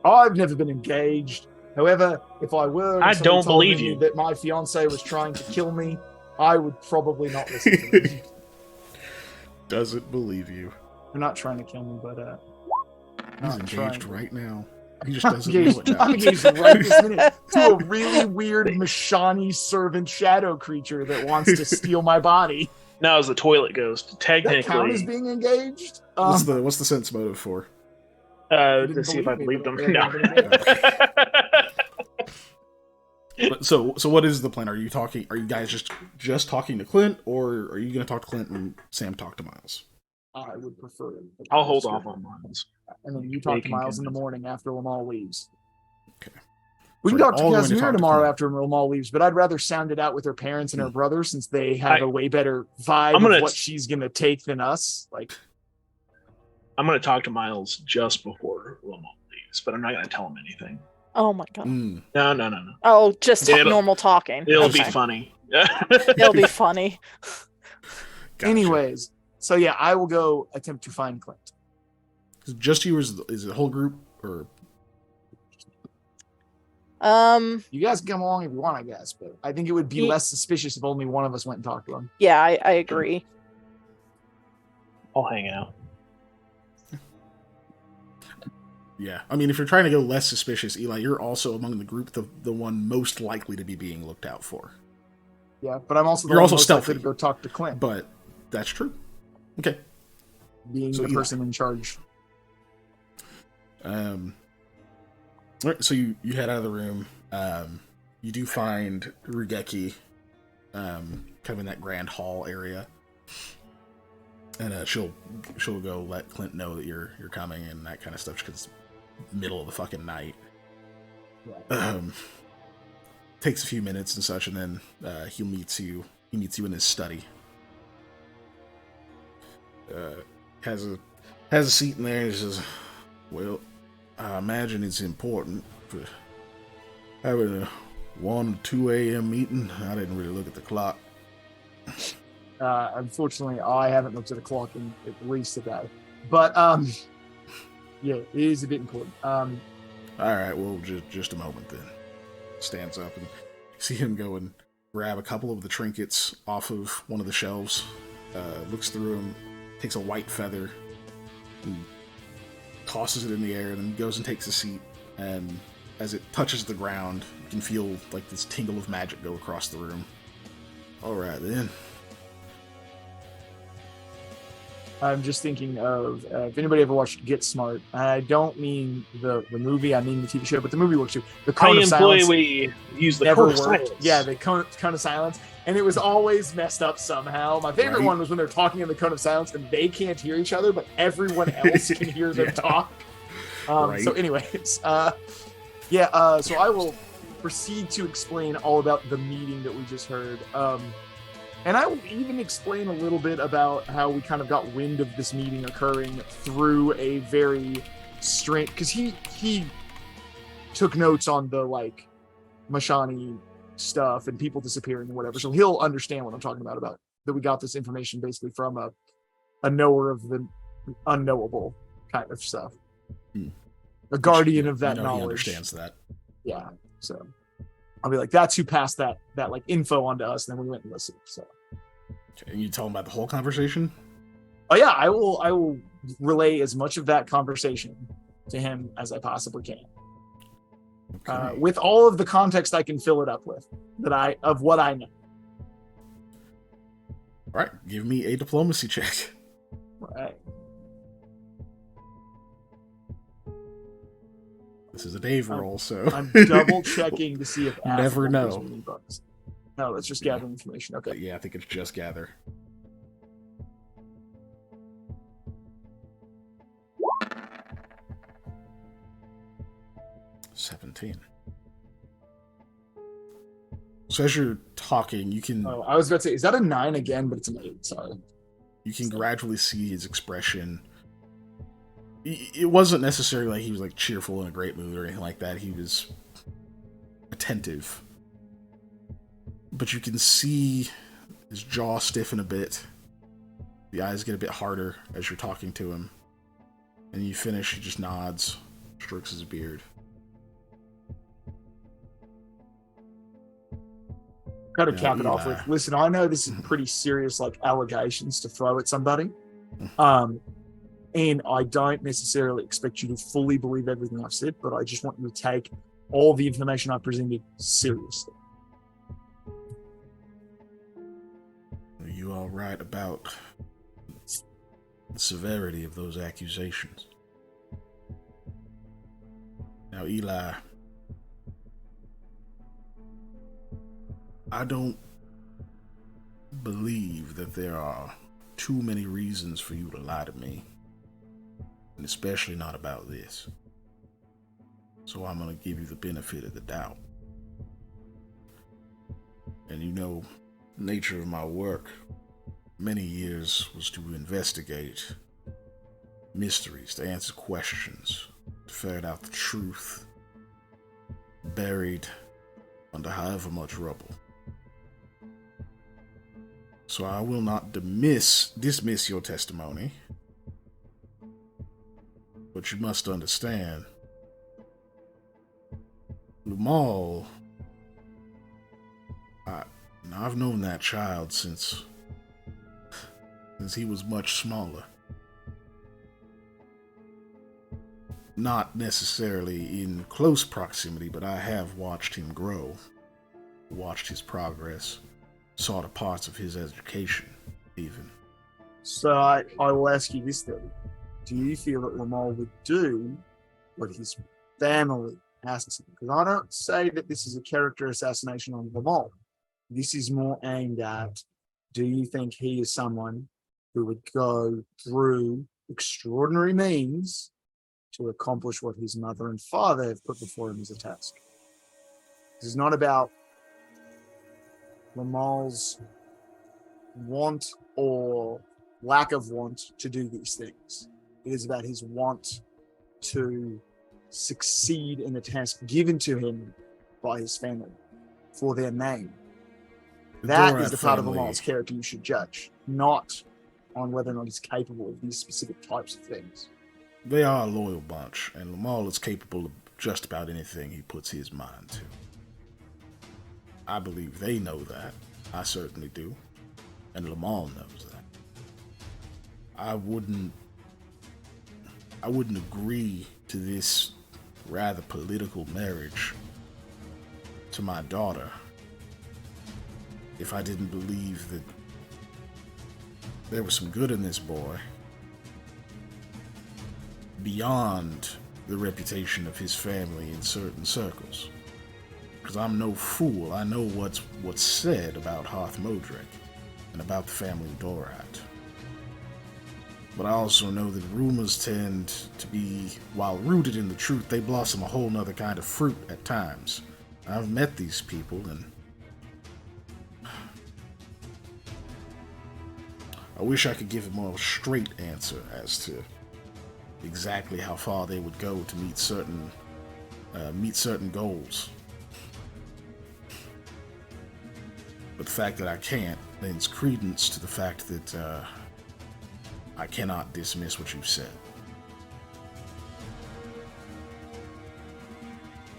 I've never been engaged. However, if I were, and I somebody don't told believe me you. that my fiance was trying to kill me, I would probably not listen to them. Doesn't believe you. They're not trying to kill me, but He's not engaged trying. right now. He just I'm doesn't know engaged, it now. I'm engaged right this minute to a really weird Mashani servant shadow creature that wants to steal my body. Now, as the toilet ghost, That count as technically, being engaged? What's the sense motive for? didn't to see if I believe believed me, him. but No. But so what is the plan? Are you guys just talking to Clint, or are you going to talk to Clint and Sam talk to Miles? I would prefer it. I'll hold off on Miles. And then you talk to They can Miles in the convince- morning after Lamal leaves. Okay. We So can talk to all going to Casimira talk to tomorrow Clint. after Lamal leaves, but I'd rather sound it out with her parents and her brother since they have a way better vibe I'm gonna- of what she's going to take than us. Like, I'm going to talk to Miles just before Lomo leaves, but I'm not going to tell him anything. Oh my god. Mm. No. Oh, just It'll- normal talking. It'll be Okay. funny. It'll be funny. Gotcha. anyways, so yeah, I will go attempt to find Clint. Just you, or is it the whole group, or You guys can come along if you want, I guess, but I think it would be Ye- less suspicious if only one of us went and talked to him. Yeah, I agree. I'll hang out. yeah? I mean, if you're trying to go less suspicious, Eli, you're also among the group the one most likely to be being looked out for. Yeah, but I'm also the You're one also most likely stealthy. to go talk to Clint, But that's true. Okay. being So the Eli. person in charge. All right, so you head out of the room. You do find Rugeki, kind of in that grand hall area, and she'll go let Clint know that you're coming and that kind of stuff because it's middle of the fucking night. Right. Takes a few minutes and such, and then he meets you in his study. Has a seat in there. And he says, "Well, I imagine it's important for having a 1 or 2 a.m. meeting. I didn't really look at the clock." Unfortunately, I haven't looked at the clock in at least a day. But yeah, it is a bit important. All right, well, just a moment then. Stands up and you see him go and grab a couple of the trinkets off of one of the shelves. Looks through them, takes a white feather, and tosses it in the air, and then goes and takes a seat. And as it touches the ground, you can feel like this tingle of magic go across the room. All right then. I'm just thinking of if anybody ever watched Get Smart. I don't mean the movie, I mean the TV show, but the movie works too. The Cone of Silence we use the never cone of worked. silence. Yeah, the cone of Silence, and it was always messed up somehow. My favorite Right. one was when they're talking in the Cone of Silence and they can't hear each other, but everyone else can hear them Yeah. talk. Right. So, anyways, so I will proceed to explain all about the meeting that we just heard. And I will even explain a little bit about how we kind of got wind of this meeting occurring through a very strange, because he took notes on the like Mashani stuff and people disappearing and whatever, so he'll understand what I'm talking about that we got this information basically from a knower of the unknowable kind of stuff, a guardian of that He knowledge. understands that. Yeah, so I'll be like, that's who passed that like info on to us, and then we went and listened. So Okay, and you tell him about the whole conversation? oh yeah, I will relay as much of that conversation to him as I possibly can, Okay. with all of the context I can fill it up with of what I know. All right, give me a diplomacy check. Right. This is a Dave roll, so I'm double checking to see if Never Affable gives know. me any bugs. No, let's just gather information. Okay. Yeah, I think it's just gather. $17. So as you're talking, you can Oh, I was about to say, is that a 9 again? But it's an 8. Sorry. you can gradually see his expression. It wasn't necessarily like he was like cheerful in a great mood or anything like that. He was attentive, but you can see his jaw stiffen a bit. The eyes get a bit harder as you're talking to him, and you finish. He just nods, strokes his beard. Kind of Yeah, cap it off with, Eli. listen, I know this is pretty serious, like, allegations to throw at somebody. And I don't necessarily expect you to fully believe everything I've said, but I just want you to take all the information I presented seriously. Are you all right about the severity of those accusations? Now, Eli, I don't believe that there are too many reasons for you to lie to me, and especially not about this. So I'm going to give you the benefit of the doubt. And you know, the nature of my work, many years, was to investigate mysteries, to answer questions, to ferret out the truth buried under however much rubble. So I will not dismiss your testimony, but you must understand, Lumal, I've known that child since he was much smaller. Not necessarily in close proximity, but I have watched him grow, watched his progress, saw the parts of his education, even. So I will ask you this then. Do you feel that Lamar would do what his family asks him? Because I don't say that this is a character assassination on Lamar. This is more aimed at, do you think he is someone who would go through extraordinary means to accomplish what his mother and father have put before him as a task? This is not about Lamal's want or lack of want to do these things. It is about his want to succeed in the task given to him by his family for their name. That is the part of Lamal's character you should judge, not on whether or not he's capable of these specific types of things. They are a loyal bunch, and Lamal is capable of just about anything he puts his mind to. I believe they know that. I certainly do. And Lamal knows that. I wouldn't agree to this rather political marriage to my daughter if I didn't believe that there was some good in this boy beyond the reputation of his family in certain circles. Because I'm no fool. I know what's said about Hearth Modric and about the family of Dorat. But I also know that rumors tend to be, while rooted in the truth, they blossom a whole nother kind of fruit at times. I've met these people, and I wish I could give a more straight answer as to exactly how far they would go to meet certain goals. But the fact that I can't lends credence to the fact that I cannot dismiss what you've said.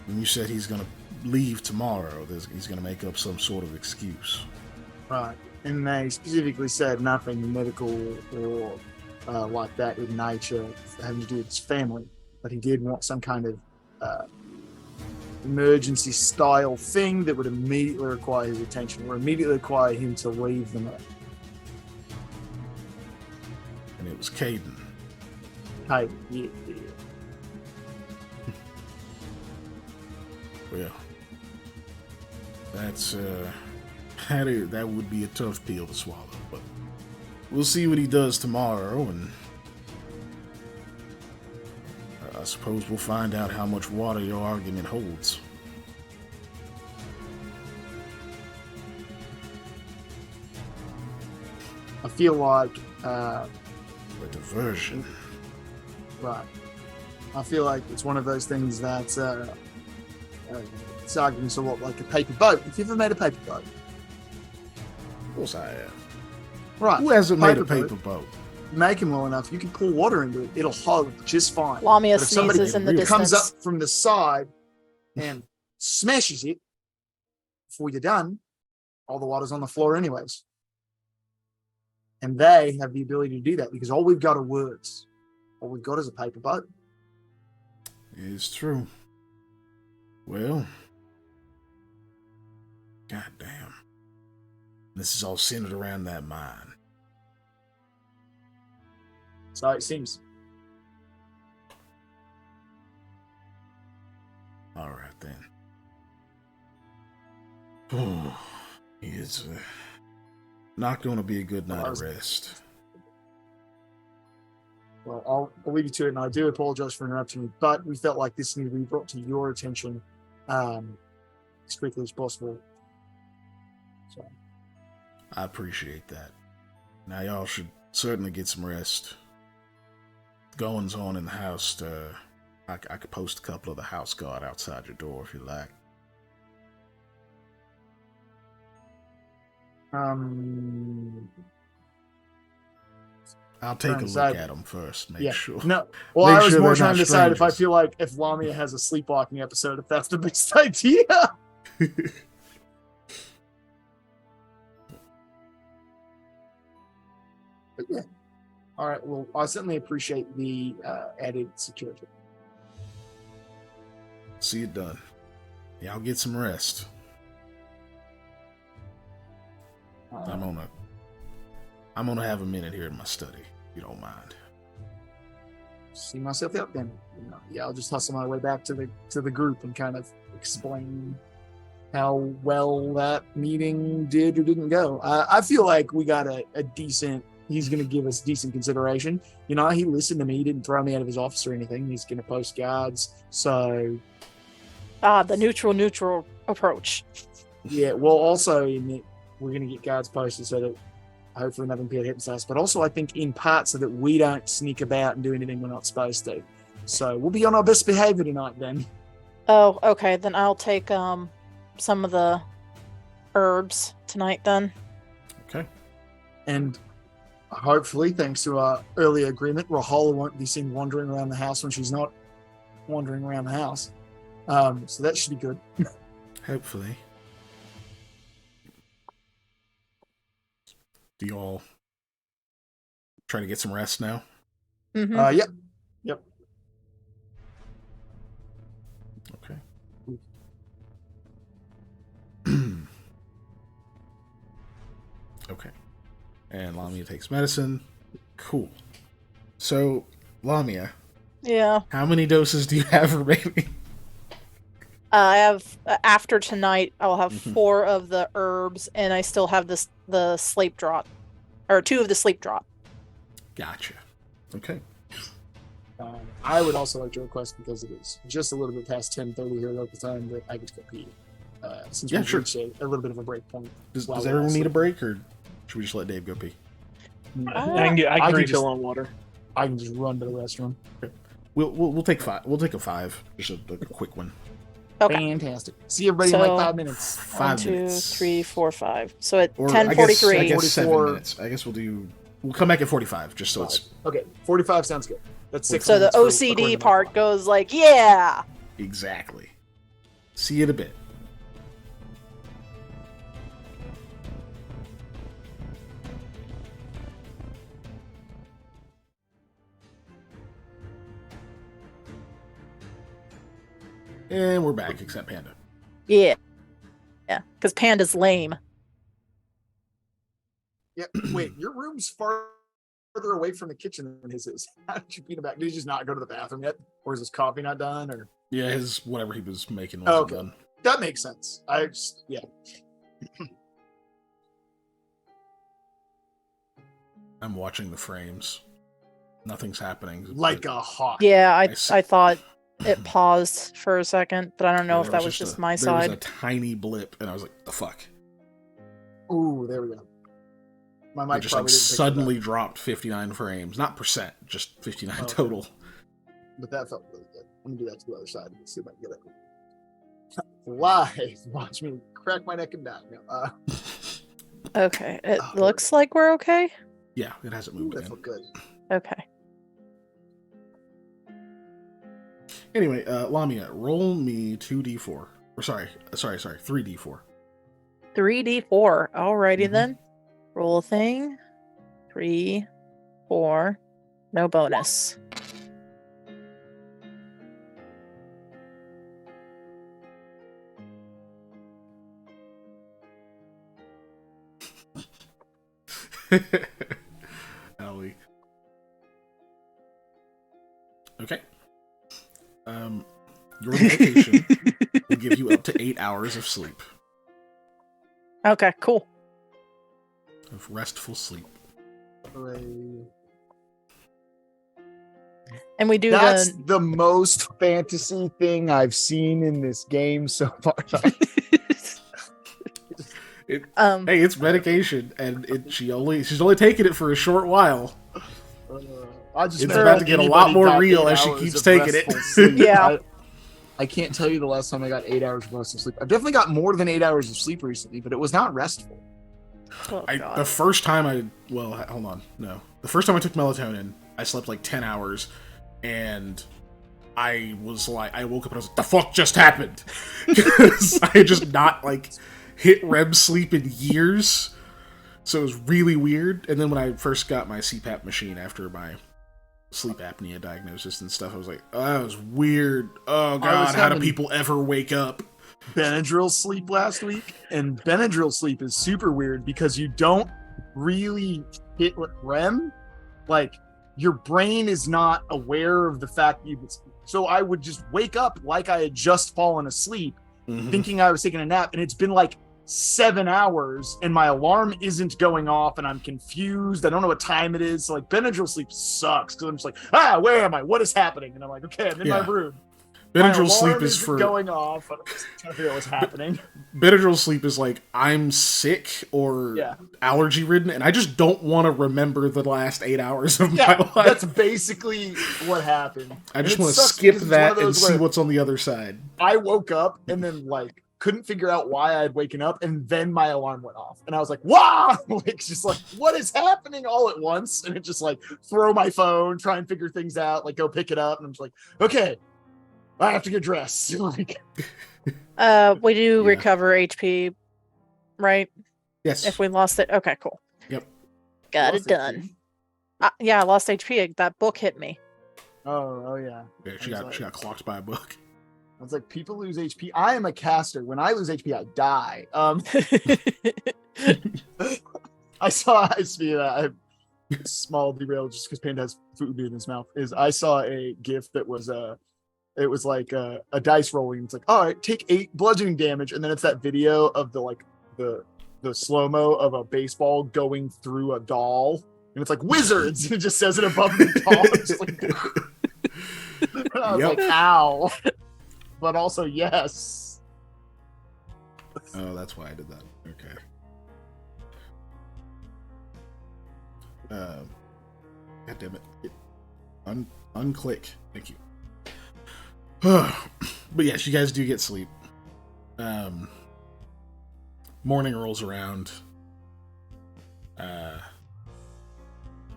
When you said he's going to leave tomorrow, he's going to make up some sort of excuse. Right. And they specifically said nothing medical or like that in nature having to do with his family. But he did want some kind of emergency style thing that would immediately require his attention or immediately require him to leave the night. And it was Caden. Hey, yeah. Well, that's that would be a tough pill to swallow, but we'll see what he does tomorrow, and I suppose we'll find out how much water your argument holds. I feel like, A diversion. right. I feel like it's one of those things that it's arguments a lot like a paper boat. If you've ever made a paper boat, Of course I have. right? Who hasn't made a Paper paper boat? Make them well enough, you can pour water into it. It'll hold just fine. Lamia But if somebody sneezes in the comes distance. up from the side and smashes it before you're done, all the water's on the floor anyways. And they have the ability to do that because all we've got are words. All we've got is a paper boat. It's true. Well, goddamn. This is all centered around that mine. So it seems. All right then. Oh, it's not going to be a good night of rest. Well, I'll leave you to it, and I do apologize for interrupting you, but we felt like this needed to be brought to your attention as quickly as possible. So, I appreciate that. Now y'all should certainly get some rest. Goings on in the house. I could post a couple of the house guard outside your door if you like. I'll take a look at them first. Make sure. No, well, Make I was sure more they're trying not to decide if I strangers. feel like if Lamia has a sleepwalking episode, if that's the best idea. But yeah. All right. Well, I certainly appreciate the added security. See it done. Y'all get some rest. I'm gonna have a minute here in my study, if you don't mind. See myself out then. Yeah, I'll just hustle my way back to the group and kind of explain how well that meeting did or didn't go. I feel like we got a decent. He's going to give us decent consideration. You know, he listened to me. He didn't throw me out of his office or anything. He's going to post guards. So The neutral approach. yeah. Well, also we're going to get guards posted so that hopefully nothing can hit us. But also, I think in part so that we don't sneak about and do anything we're not supposed to. So we'll be on our best behavior tonight then. Oh, okay. Then I'll take some of the herbs tonight then. Okay. And hopefully, thanks to our earlier agreement, Rahola won't be seen wandering around the house when she's not wandering around the house. So that should be good. Hopefully. Do you all try to get some rest now? Mm-hmm. Yep. Okay. Okay. And Lamia takes medicine. Cool. So, Lamia, Yeah. how many doses do you have remaining? I have after tonight. I'll have Mhm. 4 of the herbs, and I still have the sleep drop, or 2 of the sleep drop. Gotcha. Okay. I would also like to request, because it is just a little bit past 10:30 here local time, that I get to go pee. Since Yeah, we've sure. reached a little bit of a break point. Does while we're everyone all need a sleeping. break, or should we just let Dave go pee? I can I can refill just- on water. I can just run to the restroom. We'll take 5. We'll take a 5. Just a quick one. Okay. Fantastic. See everybody in like So- 5 minutes. 5 1, 2, minutes. 3, 4, 5. So at Or 10:43. I guess 7 44. minutes. I guess we'll come back at 45, just so it's Okay, 45 sounds good. That's 6 So the minutes for- OCD according to my part clock. goes like, yeah. exactly. See you in a bit. And we're back, except Panda. Yeah. Yeah. Because Panda's lame. Yeah, wait, your room's farther away from the kitchen than his is. How did you beat him back? Did he just not go to the bathroom yet? Or is his coffee not done? Or Yeah, his whatever he was making Oh, wasn't okay. done. that makes sense. Yeah. I'm watching the frames. Nothing's happening. Like a hawk. Yeah, I see. I thought it paused for a second, but I don't know if that was just my There was a side. tiny blip, and I was like, the fuck? Ooh, there we go. My mic It just probably like didn't pick suddenly dropped 59 frames. Not percent, just 59 Okay. total. but that felt really good. I'm gonna do that to the other side and see if I can get it. Live. Watch me crack my neck and die. No, Okay, it Oh, looks like we're okay. Yeah, it hasn't ooh, moved that again. felt good. Okay. Anyway, Lamia, roll me 2d4. Or sorry, 3d4. 3d4. Alrighty Mhm. then. Roll a thing. 3, 4. No bonus. Owie. Okay. Your medication will give you up to 8 hours of sleep. Okay, cool. Of restful sleep. Hooray. And we do That's the the most fantasy thing I've seen in this game so far. Hey, it's medication, and she's only taking it for a short while. I just It's never about had to get a lot anybody more got real 8 as she hours keeps of taking it. restful sleep. Yeah. I can't tell you the last time I got 8 hours of restful sleep. I've definitely got more than 8 hours of sleep recently, but it was not restful. oh, The God. first time hold on, no. The first time I took melatonin, I slept like 10 hours, and I woke up and I was like, the fuck just happened? Because I had just not, like, hit REM sleep in years, so it was really weird. And then when I first got my CPAP machine after my sleep apnea diagnosis and stuff, I was like, oh, that was weird. Oh, God, how do having- people ever wake up? Benadryl sleep last week, and Benadryl sleep is super weird because you don't really hit REM. Like, your brain is not aware of the fact that you've been sleeping. So I would just wake up like I had just fallen asleep, Mhm. thinking I was taking a nap, and it's been like 7 hours, and my alarm isn't going off, and I'm confused. I don't know what time it is. So like, Benadryl sleep sucks because I'm just like, where am I? What is happening? And I'm like, okay, I'm in my Yeah. room. My Benadryl sleep alarm is isn't for going off. I'm just trying to figure out what's happening. Benadryl sleep is like I'm sick or Yeah. allergy ridden, and I just don't want to remember the last 8 hours of Yeah, my life. that's basically what happened. I just And it want to sucks skip because it's one that of and those see where what's on the other side. I woke up and then like couldn't figure out why I had waken up, and then my alarm went off, and I was like, "Wow!" Like, just like, what is happening all at once? And it just like throw my phone, try and figure things out, like go pick it up, and I'm just like, okay, I have to get dressed. Like, We do Yeah. recover HP, right? Yes. If we lost it. Okay, cool. Yep. Got lost it done. HP. Yeah, I lost HP. That book hit me. Oh yeah. Yeah, she got clocked by a book. I was like, people lose HP. I am a caster. When I lose HP, I die. I speaking of that, small derail just because Panda has food in his mouth. I saw a GIF that was it was like a dice rolling. It's like, all right, take 8 bludgeoning damage, and then it's that video of the slow mo of a baseball going through a doll, and it's like wizards, and it just says it above the doll. It's just like, and I was Yep. like, ow, but also yes. Oh, that's why I did that. Okay. God damn it. Unclick. Thank you. But yes, you guys do get sleep. Morning rolls around.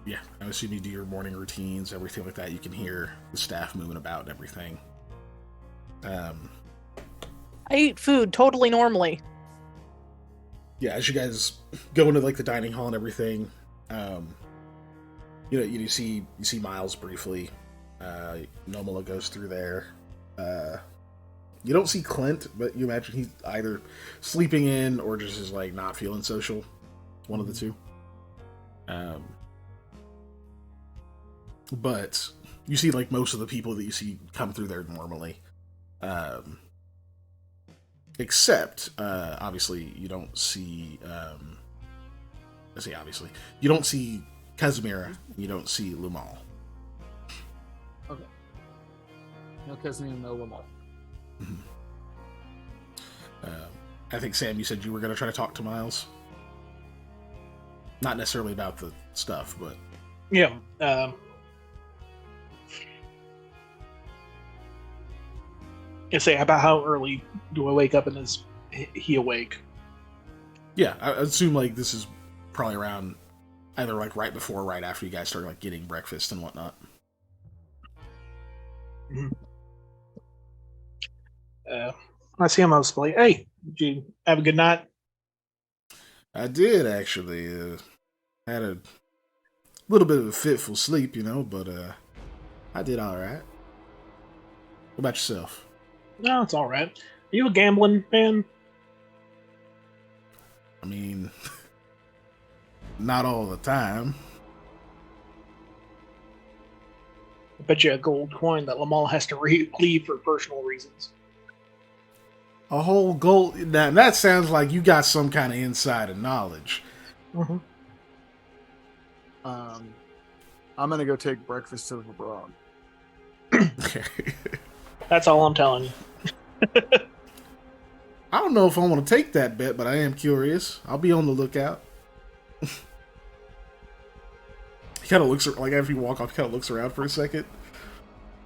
Yeah, I assume you do your morning routines, everything like that. You can hear the staff moving about and everything. I eat food totally normally. Yeah, as you guys go into like the dining hall and everything, you see Miles briefly. Nomala goes through there. You don't see Clint, but you imagine he's either sleeping in or just is like not feeling social. One of the two. But you see like most of the people that you see come through there normally. And Except, obviously, you don't see. I say obviously, you don't see Casimira. You don't see Lumal. Okay. No Casimir, no Lamar. I think Sam, you said you were going to try to talk to Miles. Not necessarily about the stuff, but Yeah. I say, about how early do I wake up and is he awake? yeah, I assume like this is probably around either like right before or right after you guys start like getting breakfast and whatnot. I see him. I was like, "Hey, did you have a good night?" I did actually. Had a little bit of a fitful sleep, but I did all right. What about yourself? No, it's all right. Are you a gambling man? I mean, not all the time. I bet you a gold coin that Lamal has to leave for personal reasons. A whole gold. Now, that sounds like you got some kind of insider knowledge. Mm-hmm. I'm gonna go take breakfast to the Broad. Okay. That's all I'm telling you. I don't know if I want to take that bet, but I am curious. I'll be on the lookout. He kind of looks like after you walk off, he kind of looks around for a second.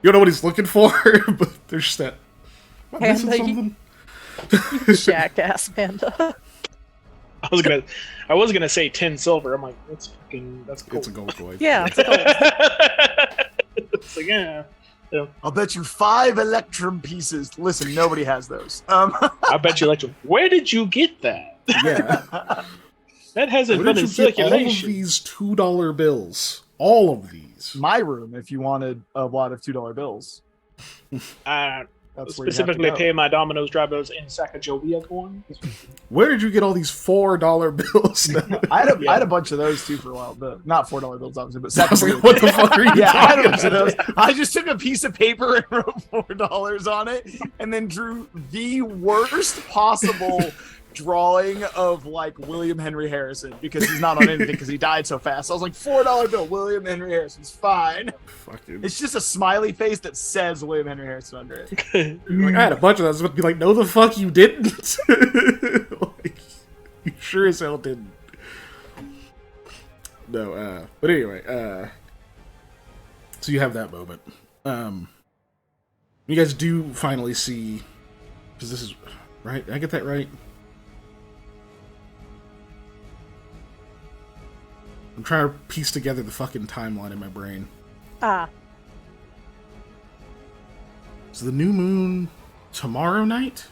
You don't know what he's looking for, but there's just that. Am I missing something? You jackass, Panda. I was gonna say 10 silver. I'm like, that's gold. It's a gold coin. Yeah, it's gold. It's like, yeah. I'll bet you 5 Electrum pieces. Listen, nobody has those. I bet you Electrum. Where did you get that? Yeah. That hasn't Where been did in you get all of circulation. these $2 bills? All of these. My room, if you wanted a lot of $2 bills. That's where Specifically you have to pay my Domino's drivers in Sacagawea coins. Where did you get all these $4 bills? I had a bunch of those too for a while, but not $4 bills obviously, but I was second. like, what the fuck are you Yeah, I had a talking bunch of about? those. I just took a piece of paper and wrote $4 on it, and then drew the worst possible drawing of like William Henry Harrison because he's not on anything because he died so fast. So I was like, $4 bill, William Henry Harrison's fine. Fucking. It's just a smiley face that says William Henry Harrison under it. Like, I had a bunch of those, but be like, no, the fuck you didn't. Like, you sure as hell didn't. No, but anyway, so you have that moment. You guys do finally see, because this is right. Did I get that right? I'm trying to piece together the fucking timeline in my brain. Ah, Is the new moon tomorrow night?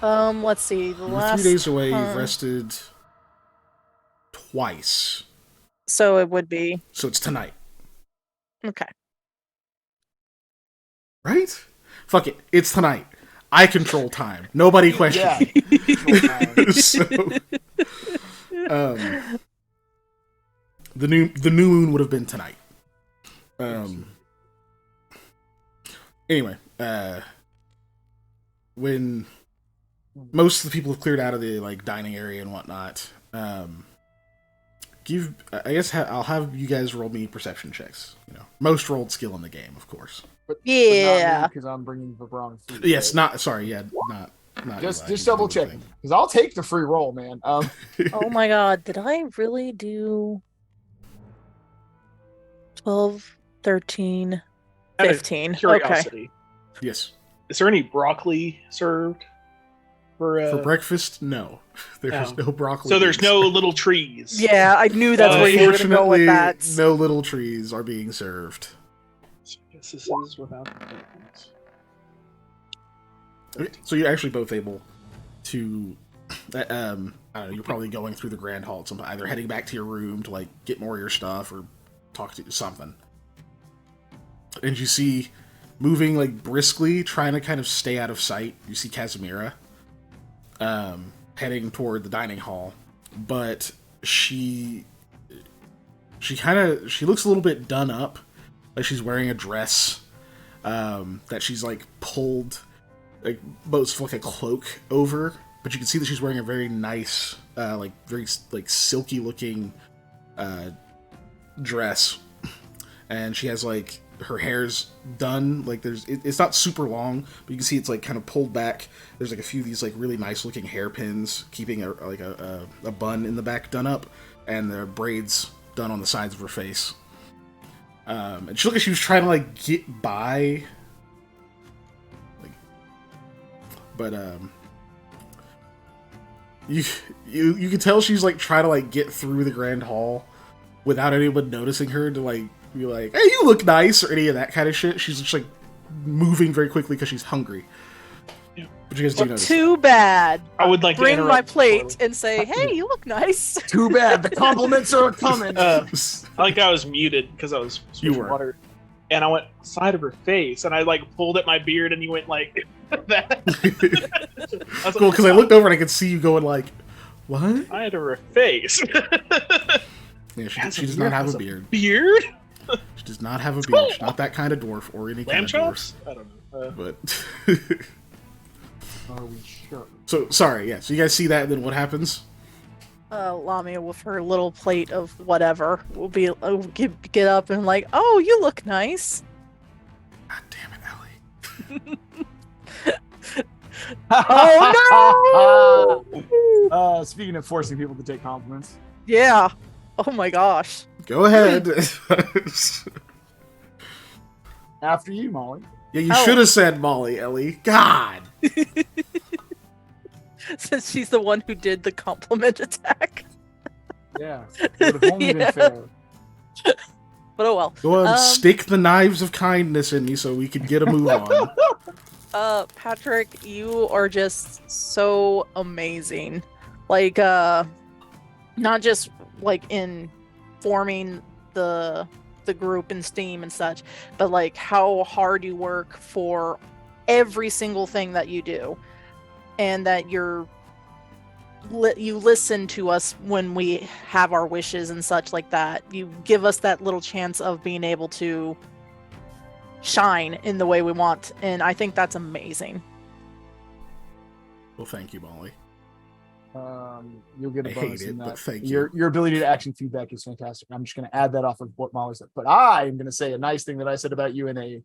let's see. The You're last 3 days away. You've rested twice, So it would be so it's tonight, okay. right? Fuck it, it's tonight. I control time. Nobody question Yeah. me. So, the new moon would have been tonight. Anyway, when most of the people have cleared out of the like dining area and whatnot, I'll have you guys roll me perception checks. Most rolled skill in the game, of course. Yeah. because I'm bringing the wrong food. Yes, not sorry, yeah, not Just double checking because I'll take the free roll, man. Oh my god, did I really do 12, 13, Out of 15? Okay. Curiosity. Yes. Is there any broccoli served For breakfast, no. There's no broccoli. So there's no little trees. Yeah, I knew that's where you were going to go with that. No little trees are being served. I guess this is without. Okay, so you're actually both able to. I don't know. You're probably going through the grand hall at some point, either heading back to your room to like get more of your stuff or talk to something. And you see, moving like briskly, trying to kind of stay out of sight. You see Casimira, heading toward the dining hall, but she looks a little bit done up, like she's wearing a dress that she's like pulled like both like a cloak over, but you can see that she's wearing a very nice, like very like silky looking dress, and she has like her hair's done. Like it's not super long, but you can see it's like kind of pulled back. There's like a few of these like really nice looking hairpins, keeping a bun in the back done up, and the braids done on the sides of her face. And she looked like she was trying to like get by, like, but you can tell she's like trying to like get through the grand hall without anyone noticing her, to like be like, hey, you look nice, or any of that kind of shit. She's just like moving very quickly because she's hungry. Yeah. But you guys do notice. Too bad. I would like to bring my interrupt plate Chloe. and say, "Hey, you look nice." Too bad. The compliments are coming. I was muted because I was You switching were. water, and I went side of her face, and I like pulled at my beard, and you went like that. I was Cool, like, because I looked over and I could see you going like, what? side of her face. Yeah, Has she does beard? not have Has a beard. Beard? She does not have a beard. She's not that kind of dwarf or any Lamb kind of dwarf. chops? I don't know. But Are we sure? so sorry, yeah. So you guys see that, and then what happens? Lamia with her little plate of whatever will get up and like, "Oh, you look nice." God damn it, Ellie. Oh no! Speaking of forcing people to take compliments, Yeah. Oh my gosh. Go ahead. after you, Molly. Yeah, you Oh. should have said Molly, Ellie. God. Since she's the one who did the compliment attack. Yeah, it would have only Yeah. been fair. But oh well. Go on, Um, stick the knives of kindness in me so we can get a move on. Patrick, you are just so amazing. Like, not just like in forming the group in Steam and such, but like how hard you work for every single thing that you do, and that you listen to us when we have our wishes and such like that. You give us that little chance of being able to shine in the way we want, and I think that's amazing. Well, thank you, Molly. You'll get a I bonus hate in it, that. but thank Your ability to action feedback is fantastic. I'm just going to add that off of what Molly said. But I am going to say a nice thing that I said about you in a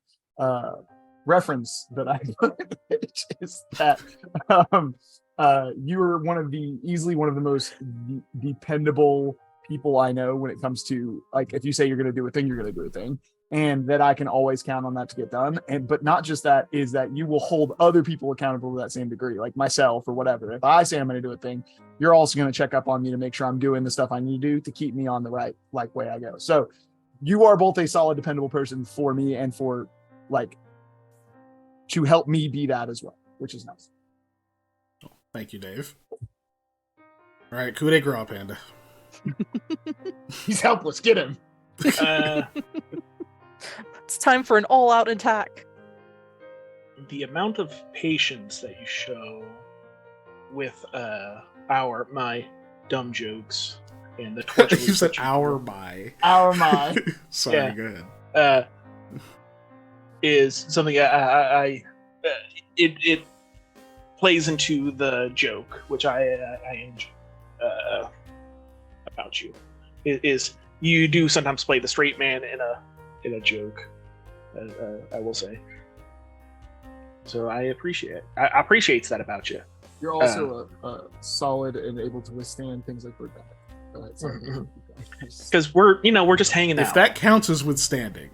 reference that I which is that you are easily one of the most dependable people I know when it comes to, like, if you say you're going to do a thing, you're going to do a thing. And that I can always count on that to get done. But not just that, is that you will hold other people accountable to that same degree, like myself or whatever. If I say I'm going to do a thing, you're also going to check up on me to make sure I'm doing the stuff I need to do to keep me on the right way I go. So you are both a solid, dependable person for me, and for to help me be that as well, which is nice. Thank you, Dave. All right, coup de grace, Panda. He's helpless. Get him. It's time for an all-out attack. The amount of patience that you show with my dumb jokes and the torture You said our by. Our my. Sorry, Yeah. go ahead. is something it plays into the joke, which I enjoy about you. Is you do sometimes play the straight man in a joke, I will say. So I appreciate that about you. You're also solid and able to withstand things like bird battle. Because we're just hanging If out. that counts as withstanding.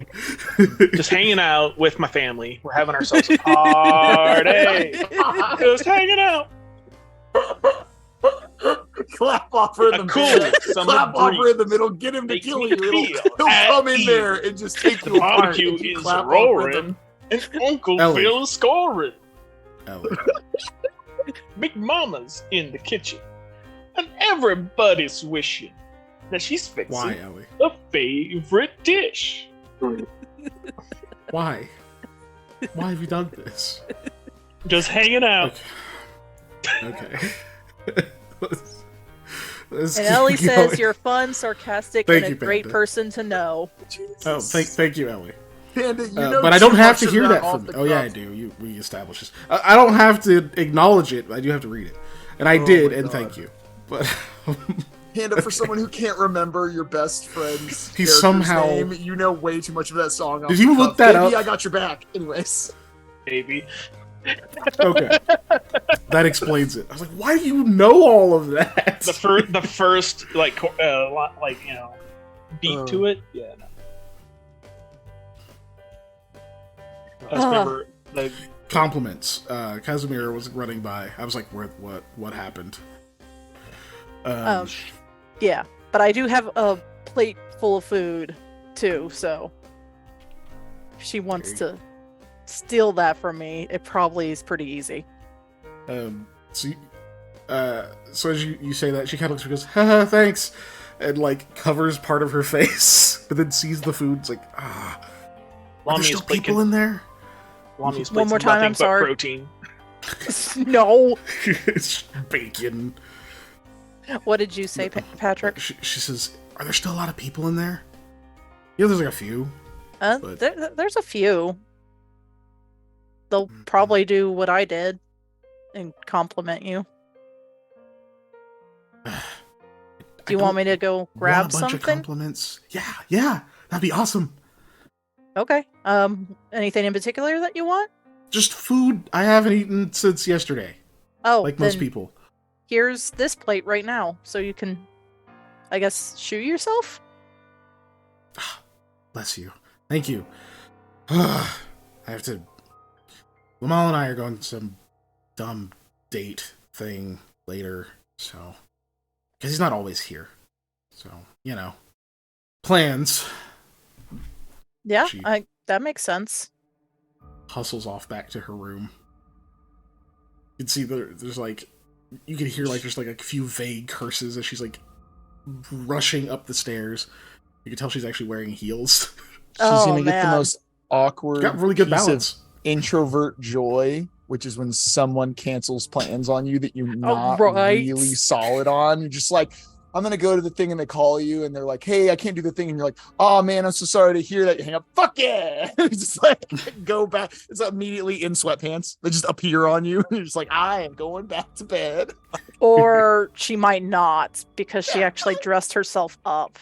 Just hanging out with my family. We're having ourselves a party. Just hanging out. Clap offer in the Cool. middle. Some Clap breeze. offer in the middle. Get him to Make kill me you. feel He'll at come in ease. there and just take The you apart. barbecue if you is clap off roaring. rhythm. And Uncle Ellie. Phil's scoring. Ellie. Big Mama's in the kitchen. And everybody's wishing that she's fixing Why, Ellie? a favorite dish. Why? Why have you done this? Just hanging out. Okay. Let's And keep Ellie says going. you're fun, sarcastic, Thank and a you, great Panda. person to know. Oh, thank you, Ellie. Panda, you know but I don't too have much to of hear that off from. the Oh yeah, I cuff. do. We established this. I don't have to acknowledge it. But I do have to read it, and I Oh did, my and God. thank you. But Panda, for someone who can't remember your best friend's He character's somehow- name, you know way too much of that song. Off Did the you look cuff. that Baby, up? I got your back. Anyways, Maybe. okay, that explains it. I was like, why do you know all of that? The first beat to it. Yeah. No. I just remember the Compliments. Casimir was running by. I was like, what happened? Yeah, but I do have a plate full of food too, so if she wants to steal that from me, it probably is pretty easy. So as you say that, she kind of looks and goes, haha, thanks, and like covers part of her face, but then sees the food. It's like, are there Lamia's still plate people in there? Lamia's One plate's more time, nothing I'm but sorry. protein. No. It's bacon. What did you say, Patrick? She says, are there still a lot of people in there? Yeah, there's like a few. but- There's a few. They'll probably do what I did and compliment you. Do you want me to go grab want a bunch of something? compliments? Yeah, that'd be awesome. Okay. Anything in particular that you want? Just food I haven't eaten since yesterday, Oh, like most then people. here's this plate right now, so you can, I guess, shoot yourself? Bless you. Thank you. I have to... Lamal and I are going to some dumb date thing later, so... Because he's not always here. So, plans. Yeah, She- that makes sense. Hustles off back to her room. You can see there's like... You can hear like there's like a few vague curses as she's like rushing up the stairs. You can tell she's actually wearing heels. she's Oh, gonna get the man. most awkward, Got really good piece of balance. introvert joy, which is when someone cancels plans on you that you're not right. really solid on. You're just like, I'm gonna go to the thing, and they call you, and they're like, "Hey, I can't do the thing," and you're like, "Oh man, I'm so sorry to hear that." You hang up. Fuck yeah! It's just like go back. It's immediately in sweatpants. They just appear on you. You're just like, I am going back to bed. Or she might not, because she actually dressed herself up.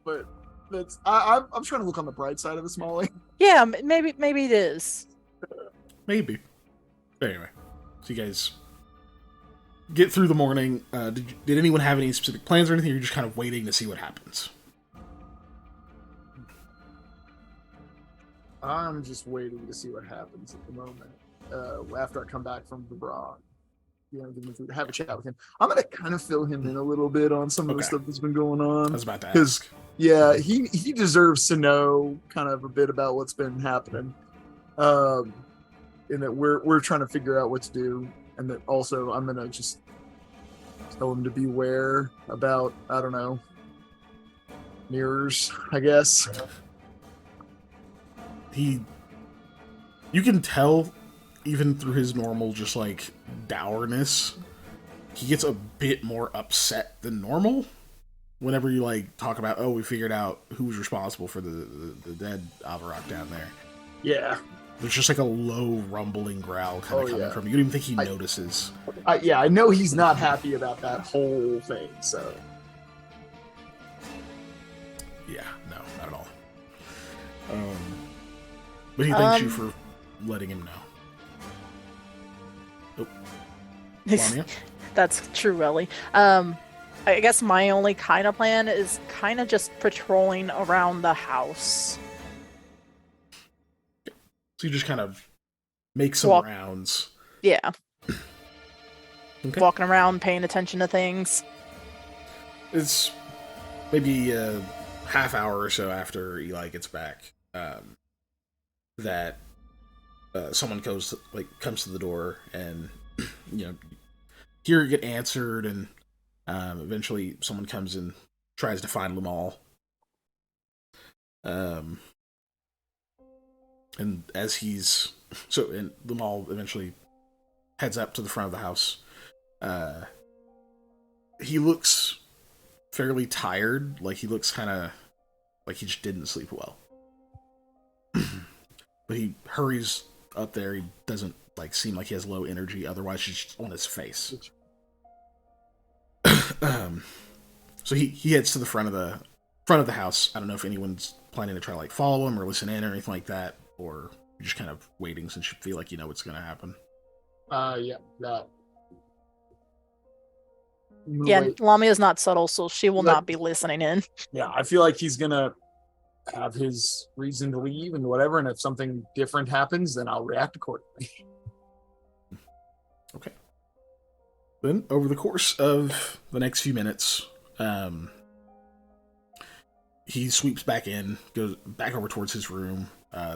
But that's I'm trying to look on the bright side of this, Molly. Yeah, maybe it is. Maybe. But anyway, so you guys get through the morning. Did anyone have any specific plans or anything? Or you're just kind of waiting to see what happens. I'm just waiting to see what happens at the moment. After I come back from the bra, have a chat with him. I'm gonna kind of fill him in a little bit on some of the Okay. stuff that's been going I on. was about to 'Cause- ask. Yeah, he deserves to know kind of a bit about what's been happening. And that we're trying to figure out what to do, and that also I'm gonna just tell him to beware about, I don't know, mirrors, I guess. You can tell, even through his normal just like dourness, he gets a bit more upset than normal whenever you like talk about, we figured out who was responsible for the dead Avarok down there. Yeah. There's just like a low rumbling growl kind of coming from you. You don't even think he notices. I know he's not happy about that whole thing, so. Yeah, no, not at all. But he thanks you for letting him know. Oh, Lamia? That's true, Ellie. I guess my only kind of plan is kind of just patrolling around the house. So you just kind of make some rounds. Yeah. Okay. Walking around, paying attention to things. It's maybe a half hour or so after Eli gets back that someone comes to the door, and hear it get answered, and eventually someone comes and tries to find Lamal. And as and Lamal eventually heads up to the front of the house. He looks fairly tired. Like, he looks kind of like he just didn't sleep well. But he hurries up there. He doesn't seem like he has low energy. Otherwise, she's just on his face. So he heads to the front of the house. I don't know if anyone's planning to try to follow him or listen in or anything like that, or you're just kind of waiting since you feel like you know what's going to happen. Yeah, that. Yeah, Wait. Lamia's not subtle, so she will not be listening in. Yeah, I feel like he's gonna have his reason to leave and whatever, and if something different happens, then I'll react accordingly. Okay. Then, over the course of the next few minutes, he sweeps back in, goes back over towards his room.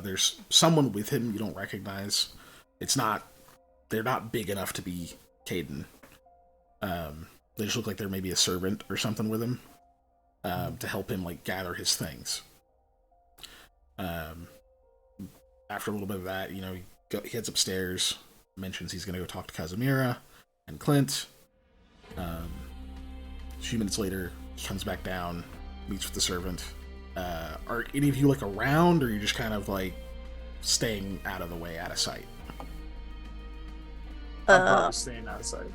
There's someone with him you don't recognize. They're not big enough to be Caden. They just look like there may be a servant or something with him to help him gather his things. After a little bit of that, he heads upstairs, mentions he's going to go talk to Casimira and Clint. A few minutes later, he comes back down, meets with the servant. Are any of you around, or are you just kind of staying out of the way, out of sight? I'm probably staying out of sight.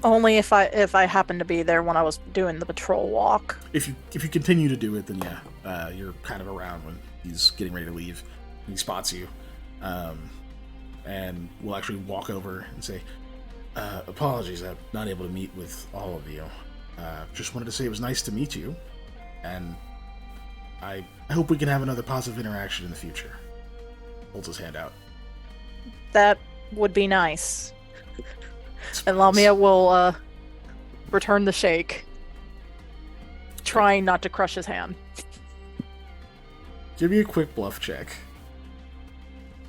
Only if I happen to be there when I was doing the patrol walk. If you continue to do it, then yeah, you're kind of around when he's getting ready to leave. And he spots you, and will actually walk over and say, "Apologies, I'm not able to meet with all of you. Just wanted to say it was nice to meet you, and I hope we can have another positive interaction in the future." Holds his hand out. That would be nice. And Lamia will return the shake, trying not to crush his hand. Give me a quick bluff check.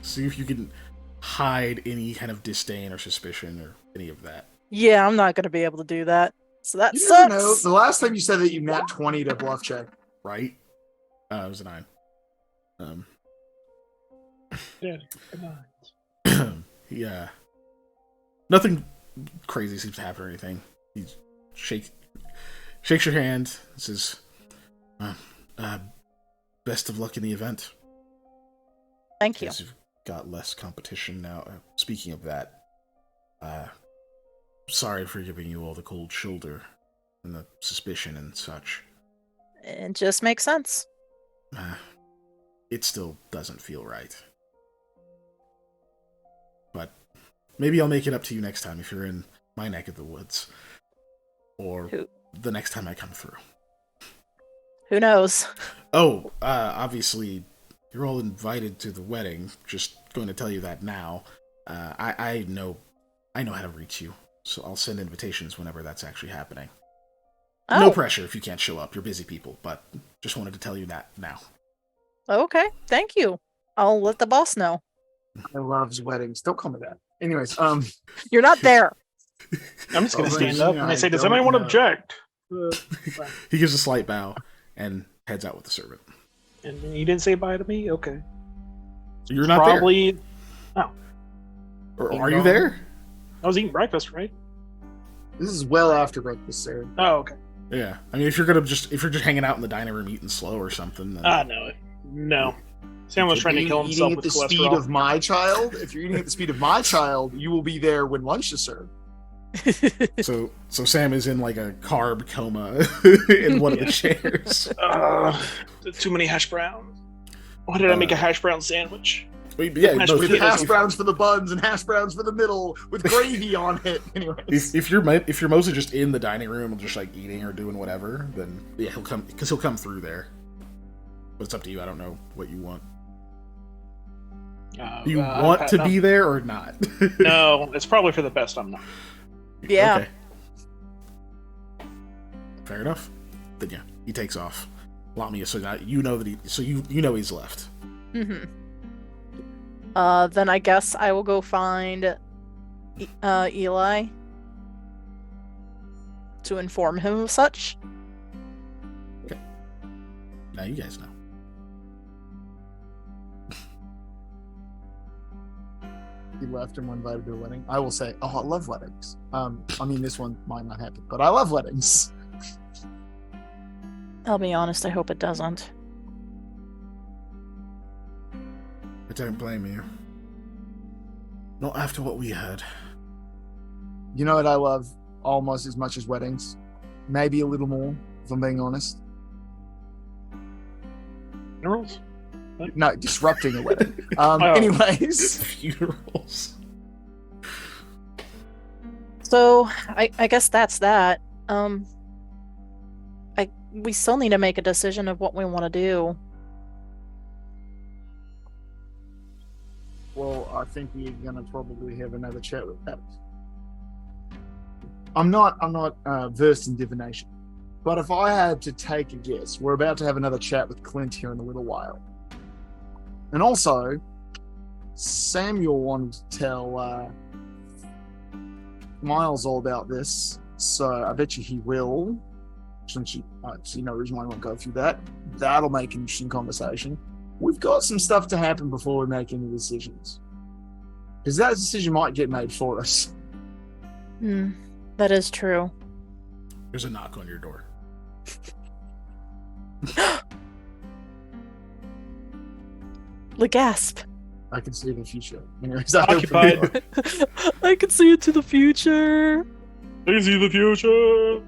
See if you can hide any kind of disdain or suspicion or any of that. Yeah, I'm not going to be able to do that. So that You sucks. never know. The last time you said that you nat 20 to bluff check. Right? It was a 9. Yeah, come on. Yeah. Nothing crazy seems to happen or anything. He shakes your hand and says, best of luck in the event. Thank you. As you've got less competition now. Speaking of that, sorry for giving you all the cold shoulder and the suspicion and such. It just makes sense. It still doesn't feel right. But maybe I'll make it up to you next time if you're in my neck of the woods. Or the next time I come through. Who knows? Oh, obviously, you're all invited to the wedding. Just going to tell you that now. I know how to reach you, so I'll send invitations whenever that's actually happening. Oh. No pressure if you can't show up. You're busy people, but just wanted to tell you that now. Okay, thank you. I'll let the boss know. I loves weddings. Don't call me that. Anyways, You're not there. I'm just going to stand up and I say, does don't anyone know. object? He gives a slight bow and heads out with the servant. And you didn't say bye to me? Okay. So you're not Probably. there. Or are you there? I was eating breakfast, right? this is well after breakfast, sir. Oh, okay. Yeah. I mean, if you're just hanging out in the dining room eating slow or something, then... No. Sam was trying to kill himself Eating at with the speed cholesterol. of my child. If you're eating at the speed of my child, you will be there when lunch is served. So Sam is in a carb coma in one of the chairs. Too many hash browns. Why did I make a hash brown sandwich? Yeah, Hash no, with With hash if, browns for the buns and hash browns for the middle, with gravy on it. Anyways, if you're mostly just in the dining room, just eating or doing whatever, then yeah, he'll come through there. But it's up to you. I don't know what you want. Do you want to be there or not? No, it's probably for the best I'm not. Yeah. Okay. Fair enough. Then yeah, he takes off. Lamia, so now you know that you know he's left. Mm-hmm. Then I guess I will go find Eli to inform him of such. Okay. Now you guys know. he left and we're invited to a wedding. I will say, I love weddings. I mean, this one might not happen, but I love weddings. I'll be honest, I hope it doesn't. I don't blame you. Not after what we heard. You know what I love almost as much as weddings? Maybe a little more, if I'm being honest. Funerals? No, disrupting a wedding. Oh. Anyways. Funerals. So I guess that's that. We still need to make a decision of what we want to do. Well, I think we're gonna probably have another chat with that. I'm not versed in divination, but if I had to take a guess, we're about to have another chat with Clint here in a little while. And also, Samuel wanted to tell Miles all about this, so I bet you he will. Since you see no reason why I won't go through that. That'll make an interesting conversation. We've got some stuff to happen before we make any decisions. Because that decision might get made for us. That is true. There's a knock on your door. The gasp. I can see the future. Anyways, I Occupied. I can see into the future. I see the future.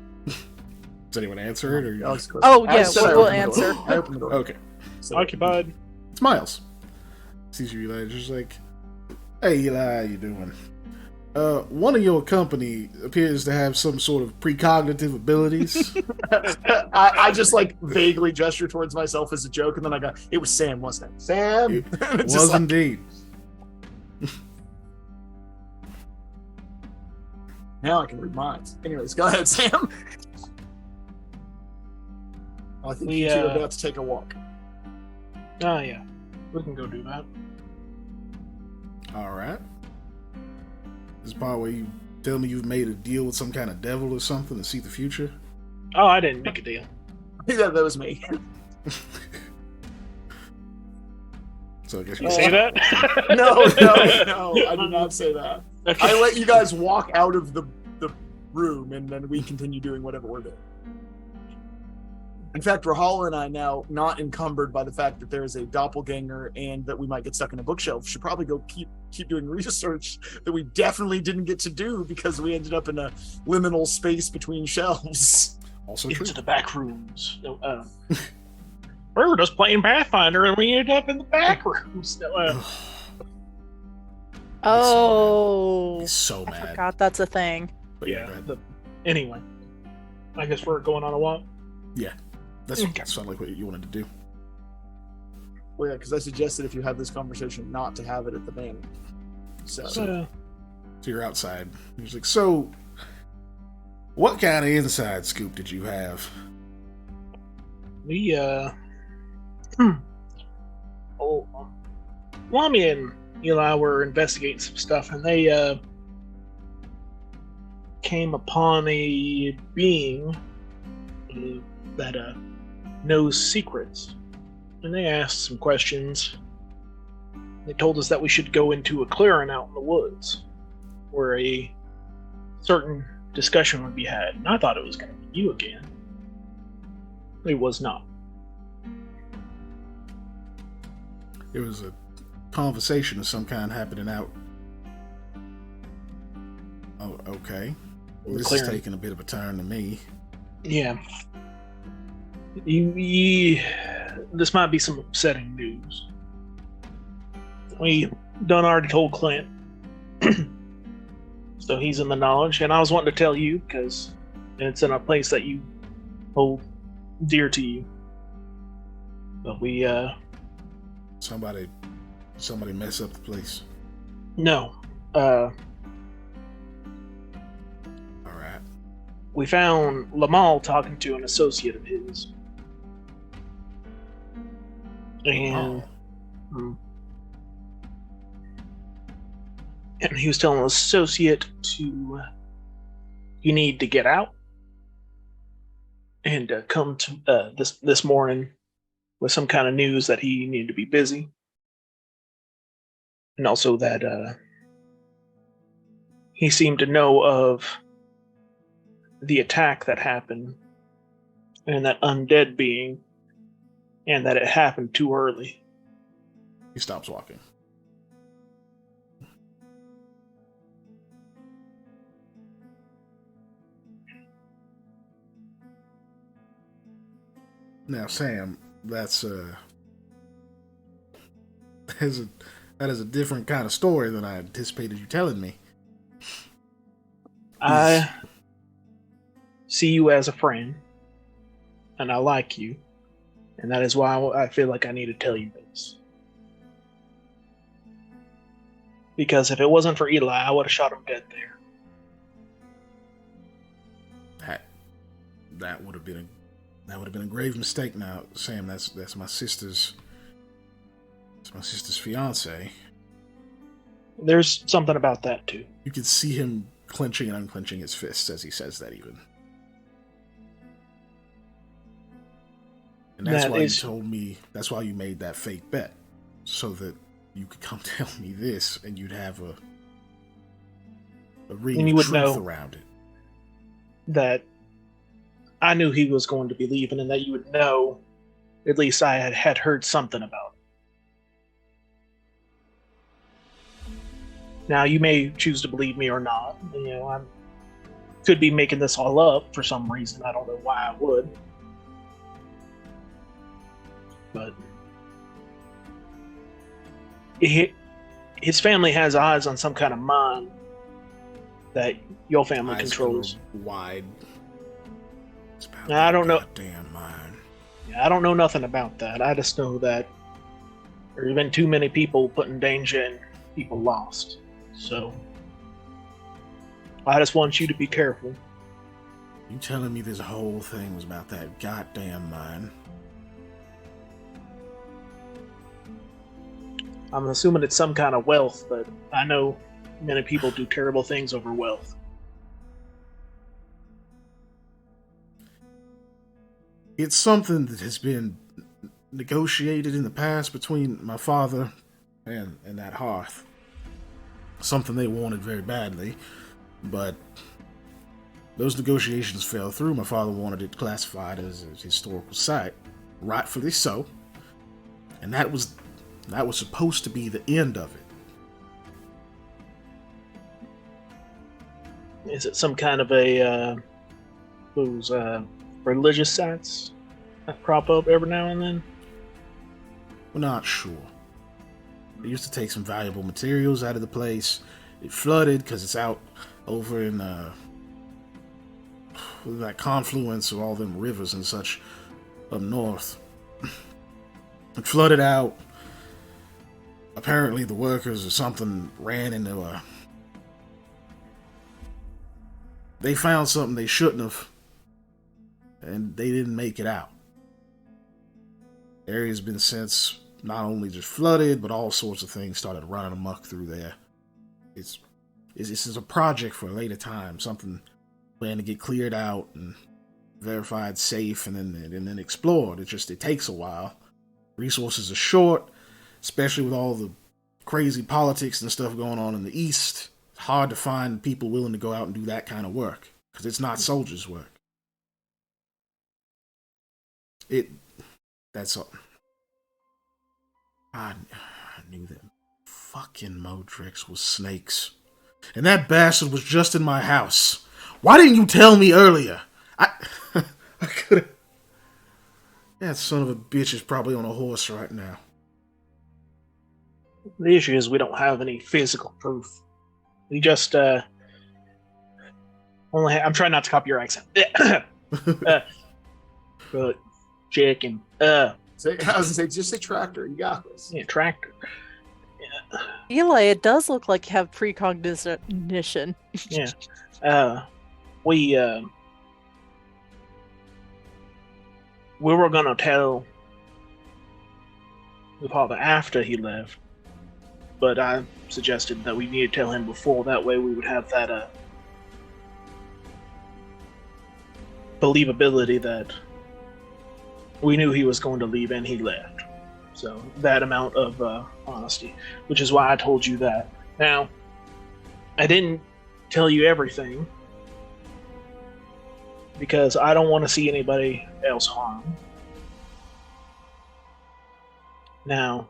Does anyone answer it? Or Oh, I yeah, said I we'll opened the door. answer. I opened the door. Okay. So, Occupied. It's Miles. Sees you, Eli. Just like, hey, Eli, how you doing? One of your company appears to have some sort of precognitive abilities. I just like vaguely gesture towards myself as a joke, and then I go, it was Sam, wasn't it? Sam? It Just was like- indeed. Now I can read minds. Anyways, go ahead, Sam. I think you two are about to take a walk. Oh, yeah. We can go do that. All right. This part where you tell me you've made a deal with some kind of devil or something to see the future. Oh, I didn't make a deal. Yeah, that was me. So I guess You say that? No, I did not say that. Okay. I let you guys walk out of the room, and then we continue doing whatever we're doing. In fact, Rahal and I, now not encumbered by the fact that there is a doppelganger and that we might get stuck in a bookshelf, should probably go keep doing research that we definitely didn't get to do because we ended up in a liminal space between shelves. also true. Into the back rooms. No, we were just playing Pathfinder and we ended up in the back rooms. No, Oh, He's so I mad. forgot that's a thing. But yeah. go ahead. Anyway, I guess we're going on a walk. That's Okay. sounded like what you wanted to do. Well, yeah, because I suggested if you have this conversation not to have it at the manor. So, So you're outside. He's like, so what kind of inside scoop did you have? We Lami and Eli were investigating some stuff, and they came upon a being that knows secrets, and they asked some questions. They told us that we should go into a clearing out in the woods, where a certain discussion would be had. And I thought it was going to be you again. It was not. It was a conversation of some kind happening out. Oh, okay. Well, this is Clearing. taking a bit of a turn to me. Yeah. This might be some upsetting news. We done already told Clint. So he's in the knowledge, and I was wanting to tell you because it's in a place that you hold dear to you. But we Somebody mess up the place. no. All right. We found Lamal talking to an associate of his. And and he was telling the associate to you need to get out and come to this morning with some kind of news that he needed to be busy, and also that he seemed to know of the attack that happened and that undead being, and that it happened too early. He stops walking. Now, Sam, that's that is a that is a different kind of story than I anticipated you telling me. I see you as a friend, and I like you, and that is why I feel like I need to tell you this. Because if it wasn't for Eli, I would have shot him dead there. That would have been a grave mistake. Now, Sam, that's my sister's. It's my sister's fiance. There's something about that too. You could see him clenching and unclenching his fists as he says that, even. And that's why you told me. That's why you made that fake bet, so that you could come tell me this, and you'd have a ring of truth around it. That I knew he was going to be leaving, and that you would know. At least I had heard something about it. Now you may choose to believe me or not. You know, I could be making this all up for some reason. I don't know why I would. But his family has eyes on some kind of mind that your family controls. Wide. Now, I don't know. Damn mind. Yeah, I don't know nothing about that. I just know that there's been too many people put in danger and people lost. So I just want you to be careful. You telling me this whole thing was about that goddamn mine? I'm assuming it's some kind of wealth, but I know many people do terrible things over wealth. It's something that has been negotiated in the past between my father and that hearth. Something they wanted very badly, but those negotiations fell through. My father wanted it classified as a historical site, rightfully so, and that was supposed to be the end of it. Is it some kind of a those religious sites that crop up every now and then? We're not sure. They used to take some valuable materials out of the place. It flooded because it's out over in that confluence of all them rivers and such up north. It flooded out. Apparently the workers or something ran into a... They found something they shouldn't have, and they didn't make it out. The area's been since not only just flooded, but all sorts of things started running amok through there. This is a project for a later time, something planned to get cleared out and verified safe and then explored. It takes a while. Resources are short, especially with all the crazy politics and stuff going on in the East. It's hard to find people willing to go out and do that kind of work, because it's not soldiers' work. That's all. I knew that fucking Modrix was snakes. And that bastard was just in my house. Why didn't you tell me earlier? I could have... That son of a bitch is probably on a horse right now. The issue is we don't have any physical proof. We just I'm trying not to copy your accent. But chicken. I was gonna say, just say tractor. You got this. Yeah, tractor. Yeah. Eli, it does look like you have precognition. Yeah. We were gonna tell the father after he left, but I suggested that we need to tell him before. That way we would have that believability that we knew he was going to leave and he left. So that amount of honesty, which is why I told you that. Now, I didn't tell you everything because I don't want to see anybody else harmed. Now,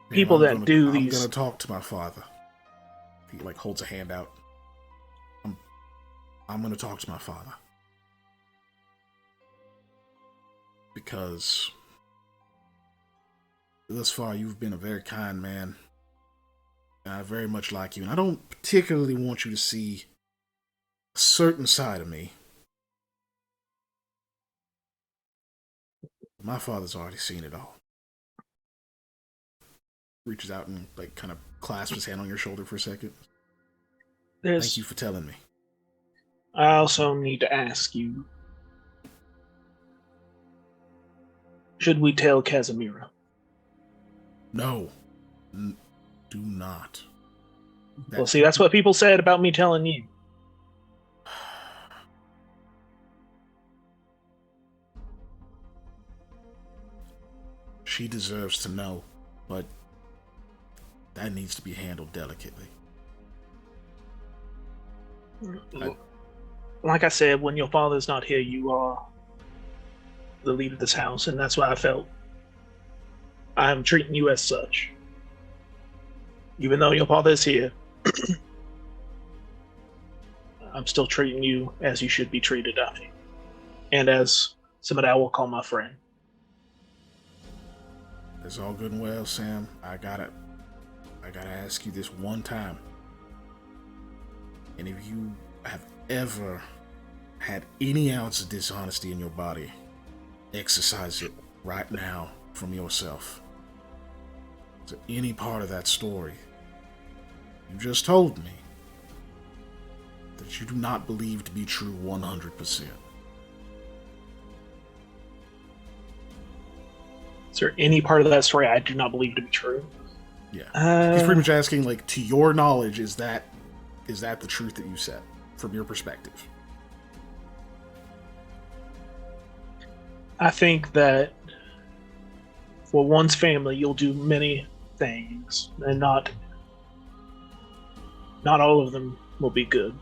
people that do these... I'm gonna talk to my father. He holds a hand out. I'm going to talk to my father. Because thus far you've been a very kind man. And I very much like you. And I don't particularly want you to see a certain side of me. My father's already seen it all. Reaches out and like kind of clasps his hand on your shoulder for a second. Thank you for telling me. I also need to ask you, should we tell Casimira? No. Do not. Well, see, that's what people said about me telling you. She deserves to know, but that needs to be handled delicately. Like I said, when your father's not here, you are the lead of this house, and that's why I felt I'm treating you as such. Even though your father is here, I'm still treating you as you should be treated, I think. And as somebody I will call my friend. It's all good and well, Sam. I gotta ask you this one time. And if you have ever had any ounce of dishonesty in your body, exercise it right now from yourself. To any part of that story you just told me that you do not believe to be true 100%. Is there any part of that story I do not believe to be true? Yeah. He's pretty much asking, like, to your knowledge, is that the truth that you said from your perspective? I think that for one's family, you'll do many things, and not all of them will be good.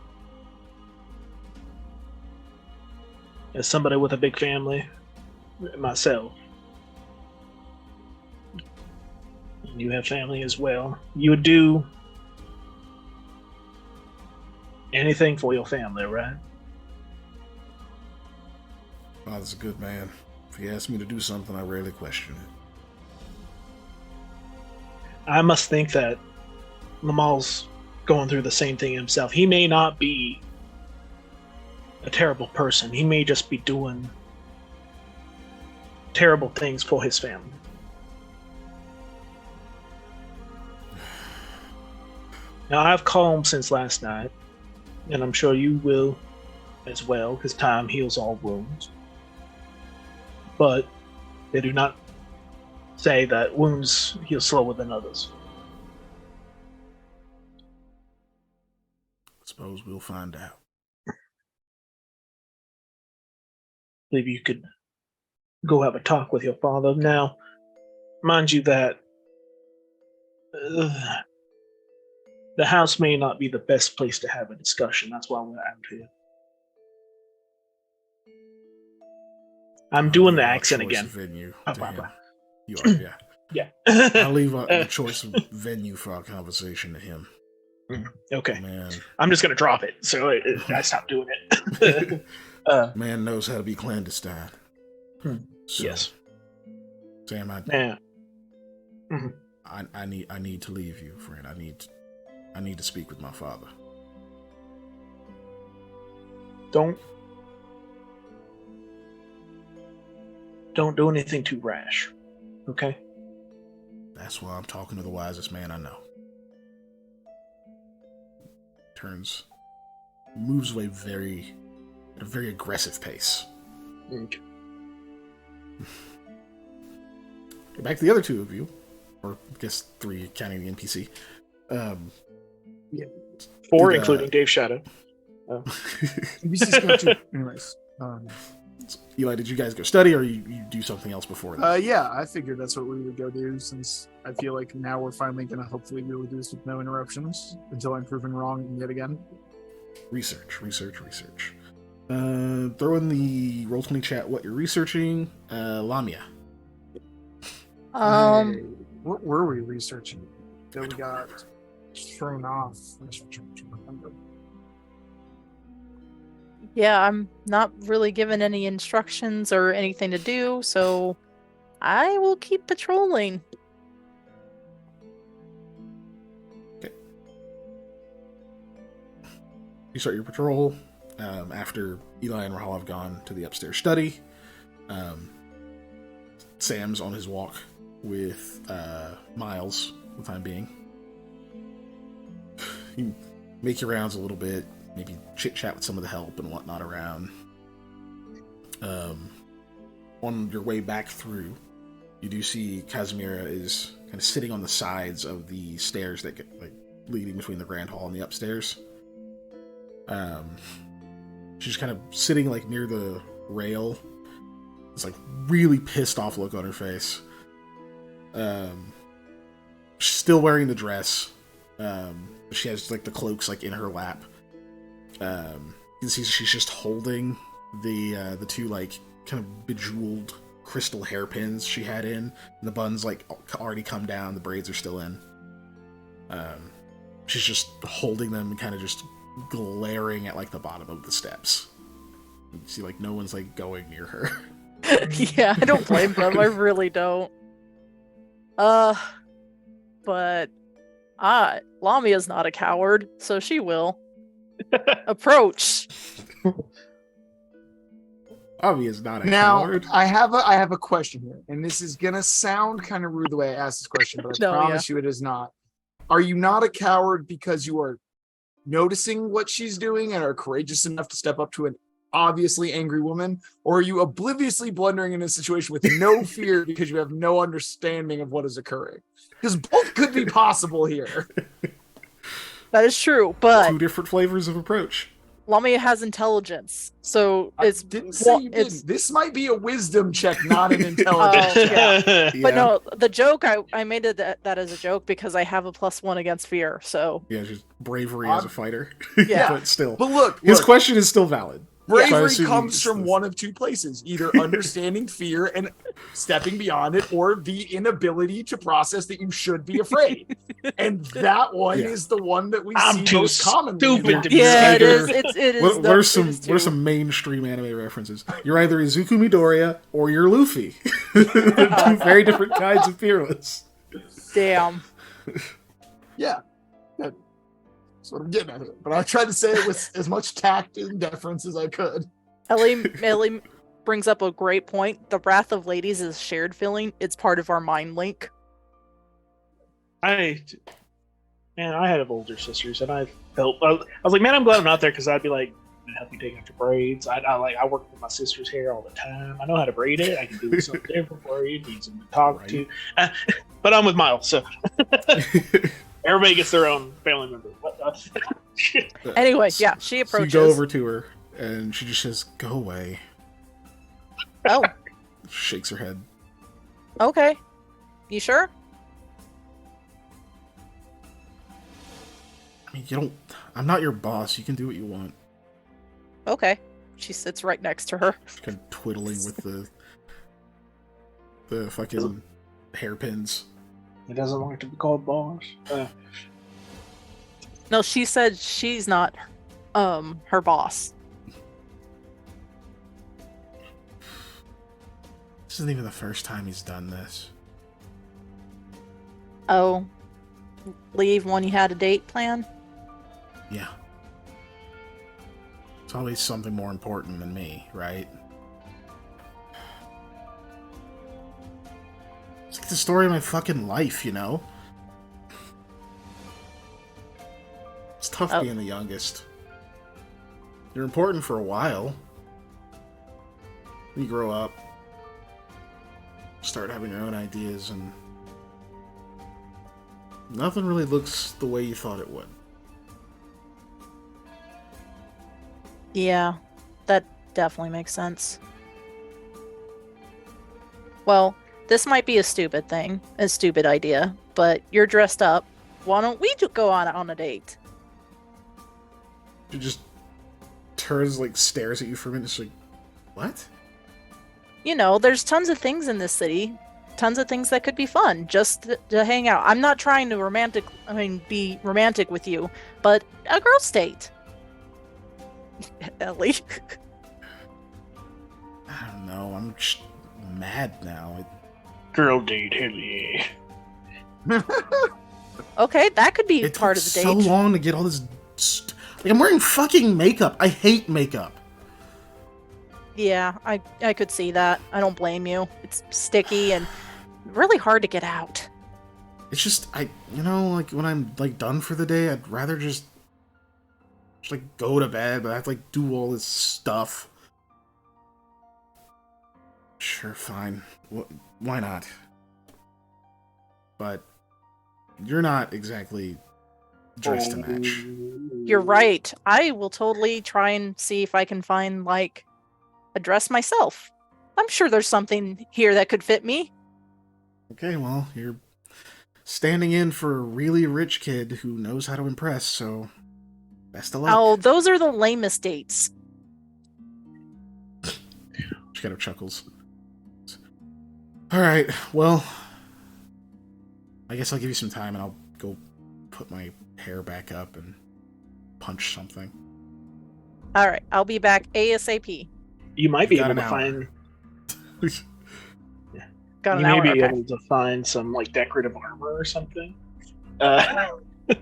As somebody with a big family, myself, and you have family as well, you would do anything for your family, right? Father's a good man. If he asks me to do something, I rarely question it. I must think that Lamal's going through the same thing himself. He may not be a terrible person. He may just be doing terrible things for his family. Now, I've calmed since last night, and I'm sure you will as well, because time heals all wounds. But they do not say that wounds heal slower than others. Suppose we'll find out. Maybe you could go have a talk with your father. Now, mind you that the house may not be the best place to have a discussion. That's why we're out here. I'm doing the accent again. Venue Oh, to blah, him. blah. You are, yeah. Yeah. I'll leave the choice of venue for our conversation to him. Okay. Man. I'm just going to drop it, so I stopped doing it. Man knows how to be clandestine. So, yes. Sam, Yeah. I need to leave you, friend. I need to speak with my father. Don't do anything too rash. Okay? That's why I'm talking to the wisest man I know. Moves away at a very aggressive pace. Okay. Back to the other two of you, or I guess three, counting the NPC. Yeah. Four, including Dave Shadow. NPC's going to. Anyways. Eli, did you guys go study, or you do something else before that? Yeah, I figured that's what we would go do, since I feel like now we're finally going to hopefully be able to do this with no interruptions until I'm proven wrong yet again. Research. Throw in the Roll20 chat what you're researching. Lamia. What were we researching that we got thrown off? I'm just trying to remember. Yeah, I'm not really given any instructions or anything to do, so I will keep patrolling. You start your patrol after Eli and Rahal have gone to the upstairs study. Sam's on his walk with Miles for the time being. You make your rounds a little bit, maybe chit-chat with some of the help and whatnot around. On your way back through, you do see Casimira is kind of sitting on the sides of the stairs that get like leading between the grand hall and the upstairs. She's kind of sitting like near the rail. It's like really pissed off look on her face. She's still wearing the dress. She has like the cloaks like in her lap. You can see she's just holding the two like kind of bejeweled crystal hairpins she had in. And the buns like already come down. The braids are still in. She's just holding them and kind of just glaring at like the bottom of the steps. You see like no one's like going near her. Yeah, I don't blame them. I really don't. But Lamia's not a coward, so she will approach. Avi is not a Now, coward. I have a question here, and this is gonna sound kind of rude the way I asked this question, but I No, promise you it is not. Are you not a coward because you are noticing what she's doing and are courageous enough to step up to an obviously angry woman, or are you obliviously blundering in a situation with no fear because you have no understanding of what is occurring? Because both could be possible here. That is true, but Two different flavors of approach. Lamia has intelligence, so I it's didn't say you it's didn't. This might be a wisdom check, not an intelligence Oh, check. yeah. Yeah. But no, the joke I made it that as a joke because I have a +1 against fear. So Yeah, just bravery as a fighter. Yeah. But still. But look, His question is still valid. So I bravery assume comes it's from this. one of two places: either understanding fear and stepping beyond it, or the inability to process that you should be afraid. And that one Yeah. is the one that we I'm see too most commonly. stupid to be yeah, it either- is. It is. What are some it is what are too. some mainstream anime references? You're either Izuku Midoriya or you're Luffy. They're two very different kinds of fearless. Damn. Yeah, that's what I'm getting at it. But I tried to say it with as much tact and deference as I could. Ellie brings up a great point. The wrath of ladies is shared feeling. It's part of our mind link. I have older sisters, and I was like, man, I'm glad I'm not there because I'd be like, help you take out your braids. I work with my sister's hair all the time. I know how to braid it. I can do something different for you. Need someone to talk to. But I'm with Miles, so everybody gets their own family member. Anyway, yeah, she So you approaches. go over to her and she just says, "Go away." Oh, Shakes her head. okay. You sure? I mean, you don't. I'm not your boss. You can do what you want. Okay. She sits right next to her. Kind of twiddling with the fucking hairpins. He doesn't like to be called boss. No, she said she's not her boss. This isn't even the first time he's done this. Oh. Leave when you had a date plan? Yeah. It's always something more important than me, right? It's like the story of my fucking life, you know? It's tough Oh. being the youngest. You're important for a while. You grow up, start having your own ideas, and nothing really looks the way you thought it would. Yeah, that definitely makes sense. Well, this might be a stupid thing, a stupid idea, but you're dressed up. Why don't we go on a date? She just turns, like, stares at you for a minute. She's like, what? You know, there's tons of things in this city, tons of things that could be fun just to hang out. I'm not trying to be romantic with you, but a girl's date. Ellie. I don't know. I'm just mad now. Girl date, Hilly. Okay, that could be It part took of the so date. long to get all this. Like, I'm wearing fucking makeup. I hate makeup. Yeah, I could see that. I don't blame you. It's sticky and really hard to get out. It's just like when I'm like done for the day, I'd rather just like go to bed, but I have to like do all this stuff. Sure, fine. Why not? But you're not exactly dressed to match. You're right. I will totally try and see if I can find like a dress myself. I'm sure there's something here that could fit me. Okay, well, you're standing in for a really rich kid who knows how to impress, so best of luck. Oh, those are the lamest dates. She kind of chuckles. Alright, well, I guess I'll give you some time and I'll go put my hair back up and punch something. All right, I'll be back ASAP. You might be Got able to an hour. find. Got an You hour. may be Okay. able to find some like decorative armor or something.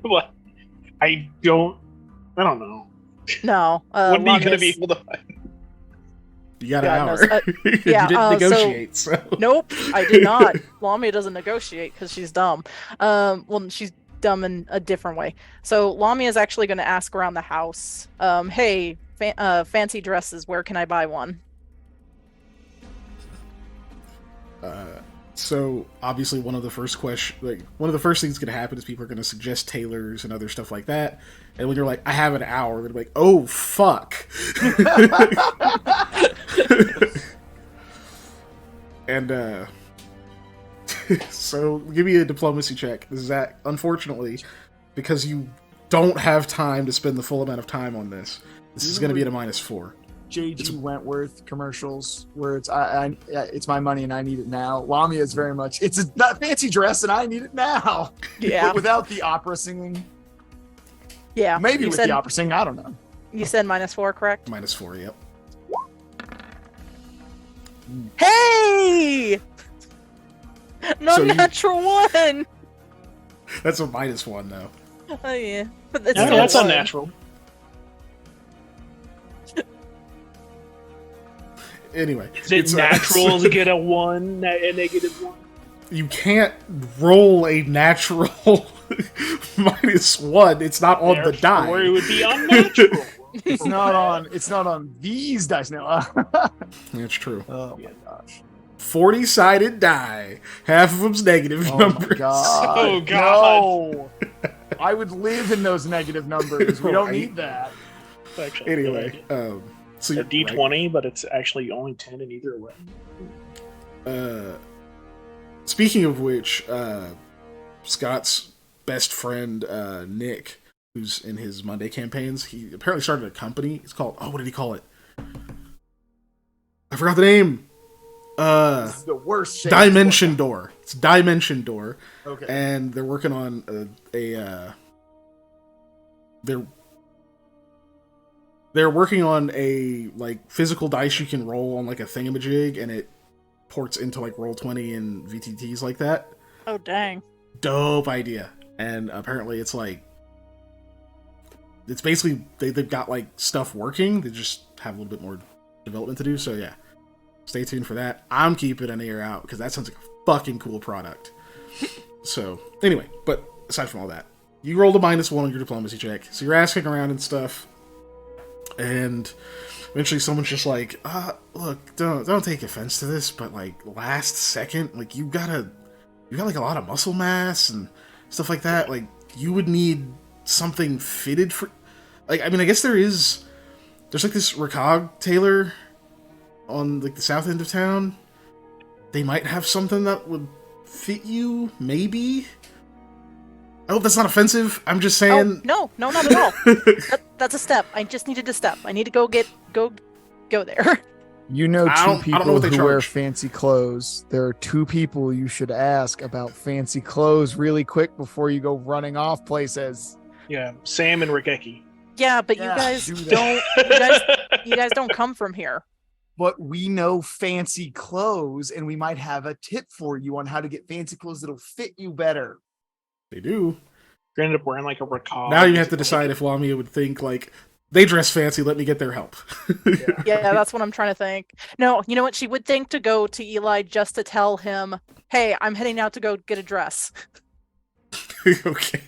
What? I don't know. No. What are you going to Lamia's- be able to find? You got God an knows. hour. Yeah, you didn't so- negotiate, so... Nope, I did not. Lamia doesn't negotiate because she's dumb. Well, she's dumb in a different way. So Lamia is actually going to ask around the house. Hey, fancy dresses. Where can I buy one? So obviously one of the first things going to happen is people are going to suggest tailors and other stuff like that. And when you're like, I have an hour, they're like, oh fuck. And so give me a diplomacy check. This is that, unfortunately, because you don't have time to spend the full amount of time on this. This is going to be at a -4. J.G. Wentworth commercials where it's my money and I need it now. Lamia is very much it's a fancy dress and I need it now. Yeah. But without the opera singing, Yeah. maybe you with said, the opera singing, I don't know. You said -4, correct? -4, yep. Hey! No So you- natural one. That's a -1 though. Oh yeah, but it's No, still that's one. unnatural. Anyway, Is it natural to get a -1? You can't roll a natural -1. It's not on the die. Or it would be unnatural. It's not on these dice now. That's true. Oh my gosh. 40-sided die. Half of them's negative Oh numbers. my god. Oh, God. No. I would live in those negative numbers. We don't need that. Actually, Anyway, so a you're D20, but it's actually only 10 in either way. Speaking of which, Scott's best friend, Nick, who's in his Monday campaigns, he apparently started a company. It's called, what did he call it? I forgot the name. This is the worst shape. Dimension Door. It's Dimension Door. Okay. And they're working on they're working on a like physical dice you can roll on like a thingamajig, and it ports into like Roll20 and VTTs like that. Oh dang. Dope idea. And apparently it's like it's basically they've got like stuff working. They just have a little bit more development to do. So yeah, stay tuned for that. I'm keeping an ear out because that sounds like a fucking cool product. So anyway, but aside from all that, you rolled a -1 on your diplomacy check. So you're asking around and stuff. And eventually someone's just like, look, don't take offense to this, but like last second, like you got like a lot of muscle mass and stuff like that. Like you would need something fitted for, like, I mean, I guess there's like this Recog tailor on like the south end of town. They might have something that would fit you, maybe. I hope that's not offensive. I'm just saying. Oh, no, not at all. That's a step. I just needed to step. I need to go there. You know, I two don't know people what they who wear charge. fancy clothes. There are two people you should ask about fancy clothes really quick before you go running off places. Yeah, Sam and Regeki. Yeah, but Yeah, you guys do that. don't. You guys don't come from here. But we know fancy clothes, and we might have a tip for you on how to get fancy clothes that'll fit you better. They do. You ended up wearing like a ricard. Now you have to decide if Lamia would think like they dress fancy. Let me get their help. Yeah, that's what I'm trying to think. No, you know what? She would think to go to Eli just to tell him, "Hey, I'm heading out to go get a dress." Okay.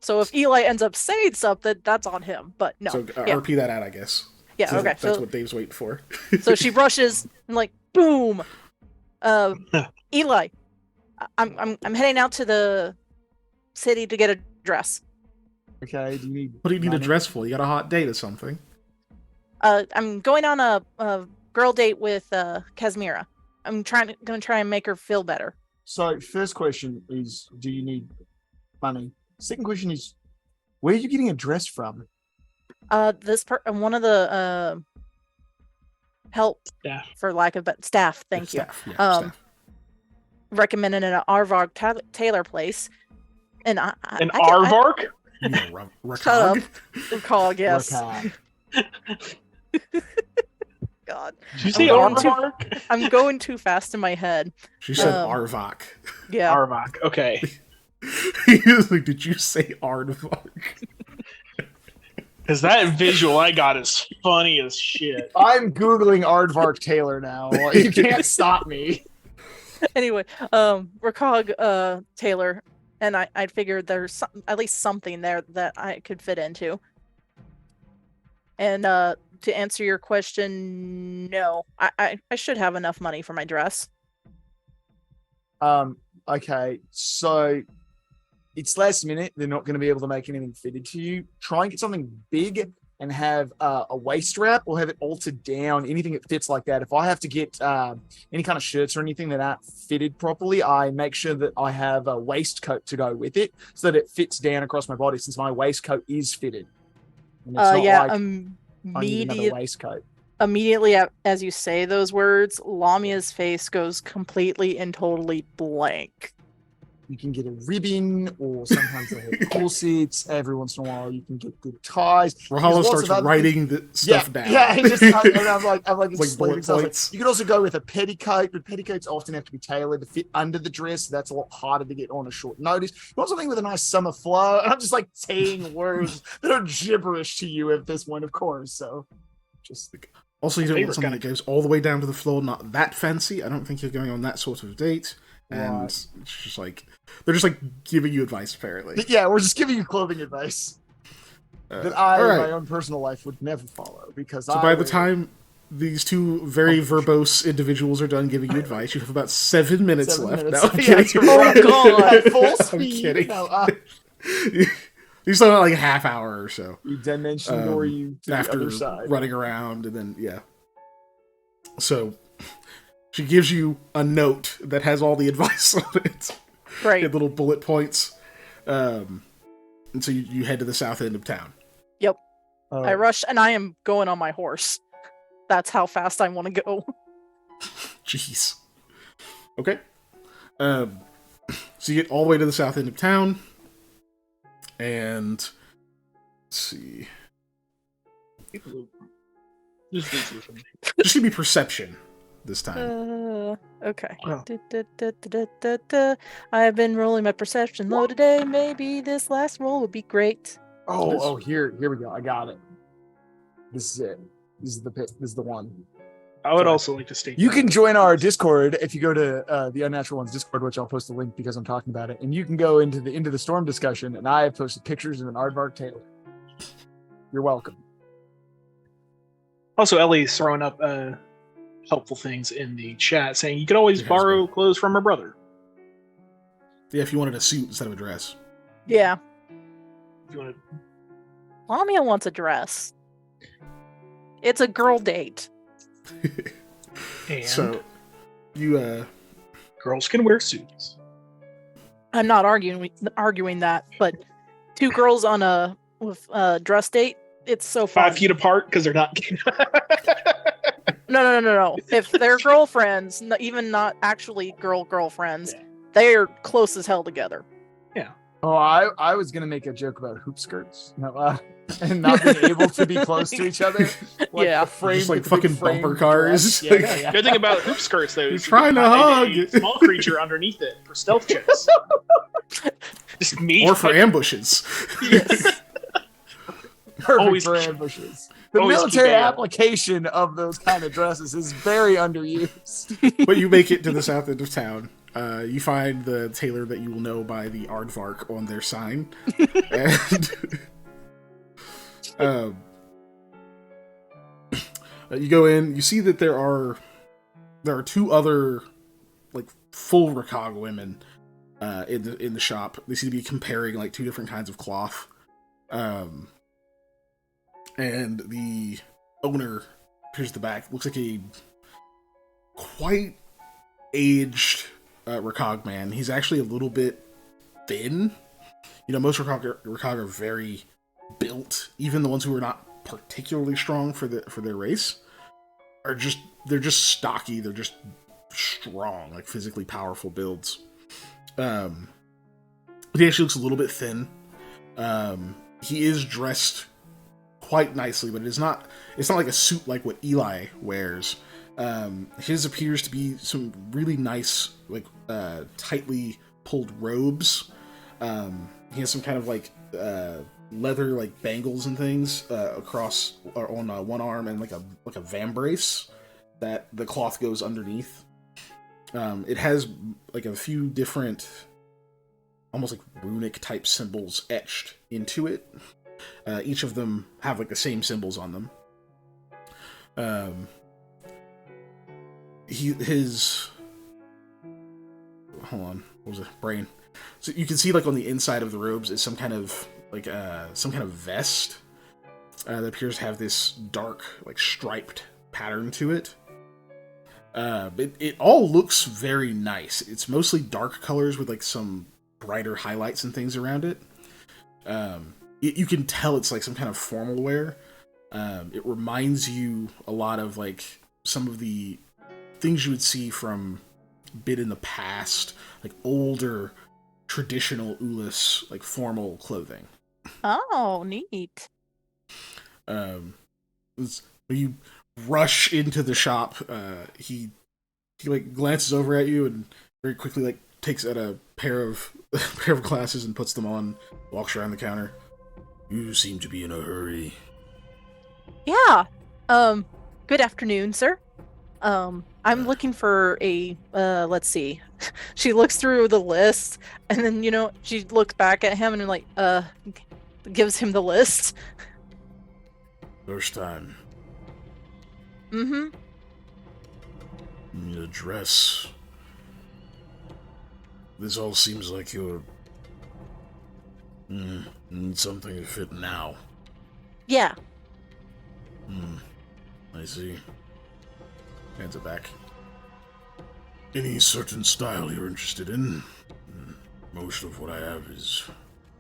So if Eli ends up saying something, that's on him. But no. So yeah. RP that out, I guess. Yeah, So okay. That's So, what Dave's waiting for. so she rushes and like boom. Eli, I'm heading out to the city to get a dress. Okay, do you need What do you need a money? dress for? You got a hot date or something? I'm going on a girl date with Kazmira. I'm gonna try and make her feel better. So, first question is, do you need money? Second question is, where are you getting a dress from? One of the help Yeah. for lack of but staff. Thank you. Staff. Yeah, staff. Recommended an Arvog tailor place, and An I Aardvark? You know, Shut up. Rakog? Call yes. Work God, Did you say going too- Aardvark? I'm going too fast in my head. She said Um, Arvok. Yeah. Aardvark. Okay. He was like, did you say Aardvark? Because that visual I got is funny as shit. I'm Googling Aardvark Taylor now. Well, you can't stop me. Anyway, Rakog Taylor, and I figured there's at least something there that I could fit into. And to answer your question, no, I should have enough money for my dress. Okay, so it's last minute. They're not going to be able to make anything fitted to you. Try and get something big and have a waist wrap or have it altered down. Anything that fits like that. If I have to get any kind of shirts or anything that aren't fitted properly, I make sure that I have a waistcoat to go with it so that it fits down across my body since my waistcoat is fitted. And it's not Yeah, like I need another waistcoat. immediately as you say those words, Lamia's face goes completely and totally blank. You can get a ribbon, or sometimes they have corsets. Every once in a while, you can get good ties. Rahala There's lots starts of other writing the stuff down. Yeah, and I'm like, Like explaining bullet stuff. Like, points. you can also go with a petticoat, but petticoats often have to be tailored to fit under the dress. So that's a lot harder to get on a short notice. You want something with a nice summer flow. And I'm just like saying words that are gibberish to you at this point, of course. So just Also, you don't Favorite want something kind that goes all the way down to the floor, not that fancy. I don't think you're going on that sort of date. And Right. it's just like, they're just like giving you advice, apparently. yeah, we're just giving you clothing advice that I, in my own personal life, would never follow because So by the time these two very verbose individuals are done giving you advice, you have about 7 minutes 7 left. minutes. No, I'm Yeah, kidding. to run God. at full I'm speed. kidding. No, You still got like a half hour or so you dimension or you to the after other side. running around, and then yeah. So she gives you a note that has all the advice on it. Right. Little bullet points. And so you head to the south end of town. Yep. Oh, I rush, and I am going on my horse. That's how fast I want to go. Jeez. Okay. So you get all the way to the south end of town. And let's see. Just easy for me. Just give me perception this time. Okay. Oh. I have been rolling my perception low today. Maybe this last roll would be great. here we go. I got it. This is it. This is the one. I would Sorry. also like to state You that- can join our Discord if you go to the Unnatural Ones Discord, which I'll post a link because I'm talking about it, and you can go into the storm discussion. And I have posted pictures of an Aardvark Taylor. You're welcome. Also, Ellie's throwing up helpful things in the chat, saying you could always It has borrow clothes from her brother. Yeah, if you wanted a suit instead of a dress. Yeah. If you want to. Lamia wants a dress. It's a girl date. And So you girls can wear suits. I'm not arguing that, but two girls on a dress date, it's so fun. 5 feet apart because they're not. No. If they're girlfriends, even not actually girlfriends, Yeah. they're close as hell together. Oh, I was gonna make a joke about hoop skirts, no, and not being able to be close to each other. Like Yeah. the frame, Just like with the big fucking frame bumper cars. dress. Yeah, yeah. Good thing about hoop skirts, though, You're is you trying can to hide hug. a small creature underneath it for stealth checks. Just me. Or for ambushes. Yes. Perfect Always for keep- ambushes. The always military keep a- application of those kind of dresses is very underused. But you make it to the south end of town. You find the tailor that you will know by the aardvark on their sign. And you go in, you see that there are two other like full Rakag women in the shop. They seem to be comparing like two different kinds of cloth. And the owner appears at the back, looks like a quite aged Rakag man. He's actually a little bit thin. You know, most Rakag are very built. Even the ones who are not particularly strong for their race they're just stocky. They're just strong, like physically powerful builds. He actually looks a little bit thin. He is dressed quite nicely, but it's not like a suit like what Eli wears. His appears to be some really nice, like tightly pulled robes. He has some kind of like leather like bangles and things across or on one arm, and like a vambrace that the cloth goes underneath. It has like a few different, almost like runic type symbols etched into it. Each of them have like the same symbols on them. Hold on, what was it? Brain. So you can see like on the inside of the robes is some kind of vest that appears to have this dark like striped pattern to it. It all looks very nice. It's mostly dark colors with like some brighter highlights and things around it. You can tell it's like some kind of formal wear. It reminds you a lot of like some of the things you would see from Bit in the past, like older traditional Ulis like formal clothing. Oh, neat. When you rush into the shop, he like glances over at you and very quickly like takes out a pair of glasses and puts them on, walks around the counter. You seem to be in a hurry. Yeah. Good afternoon, sir. I'm looking for a let's see. She looks through the list and then, she looks back at him and like gives him the list. First time. Mm-hmm. Need a dress. This all seems like you're need something to fit now. Yeah. I see. Hands it back. Any certain style you're interested in? Most of what I have is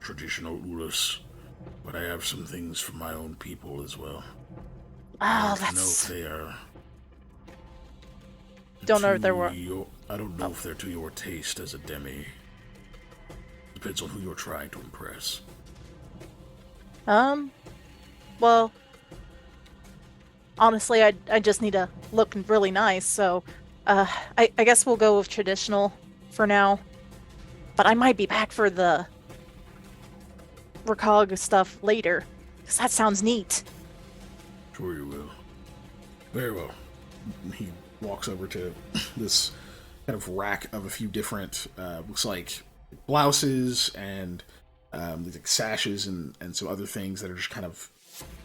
traditional Ulis, but I have some things from my own people as well. Oh, I don't know if they are. Don't know if there were. I don't know if they're to your taste as a demi. Depends on who you're trying to impress. Well, honestly, I just need to look really nice, so I guess we'll go with traditional for now. But I might be back for the Rakag stuff later, because that sounds neat. Sure you will. Very well. He walks over to this kind of rack of a few different, looks like blouses and like sashes and some other things that are just kind of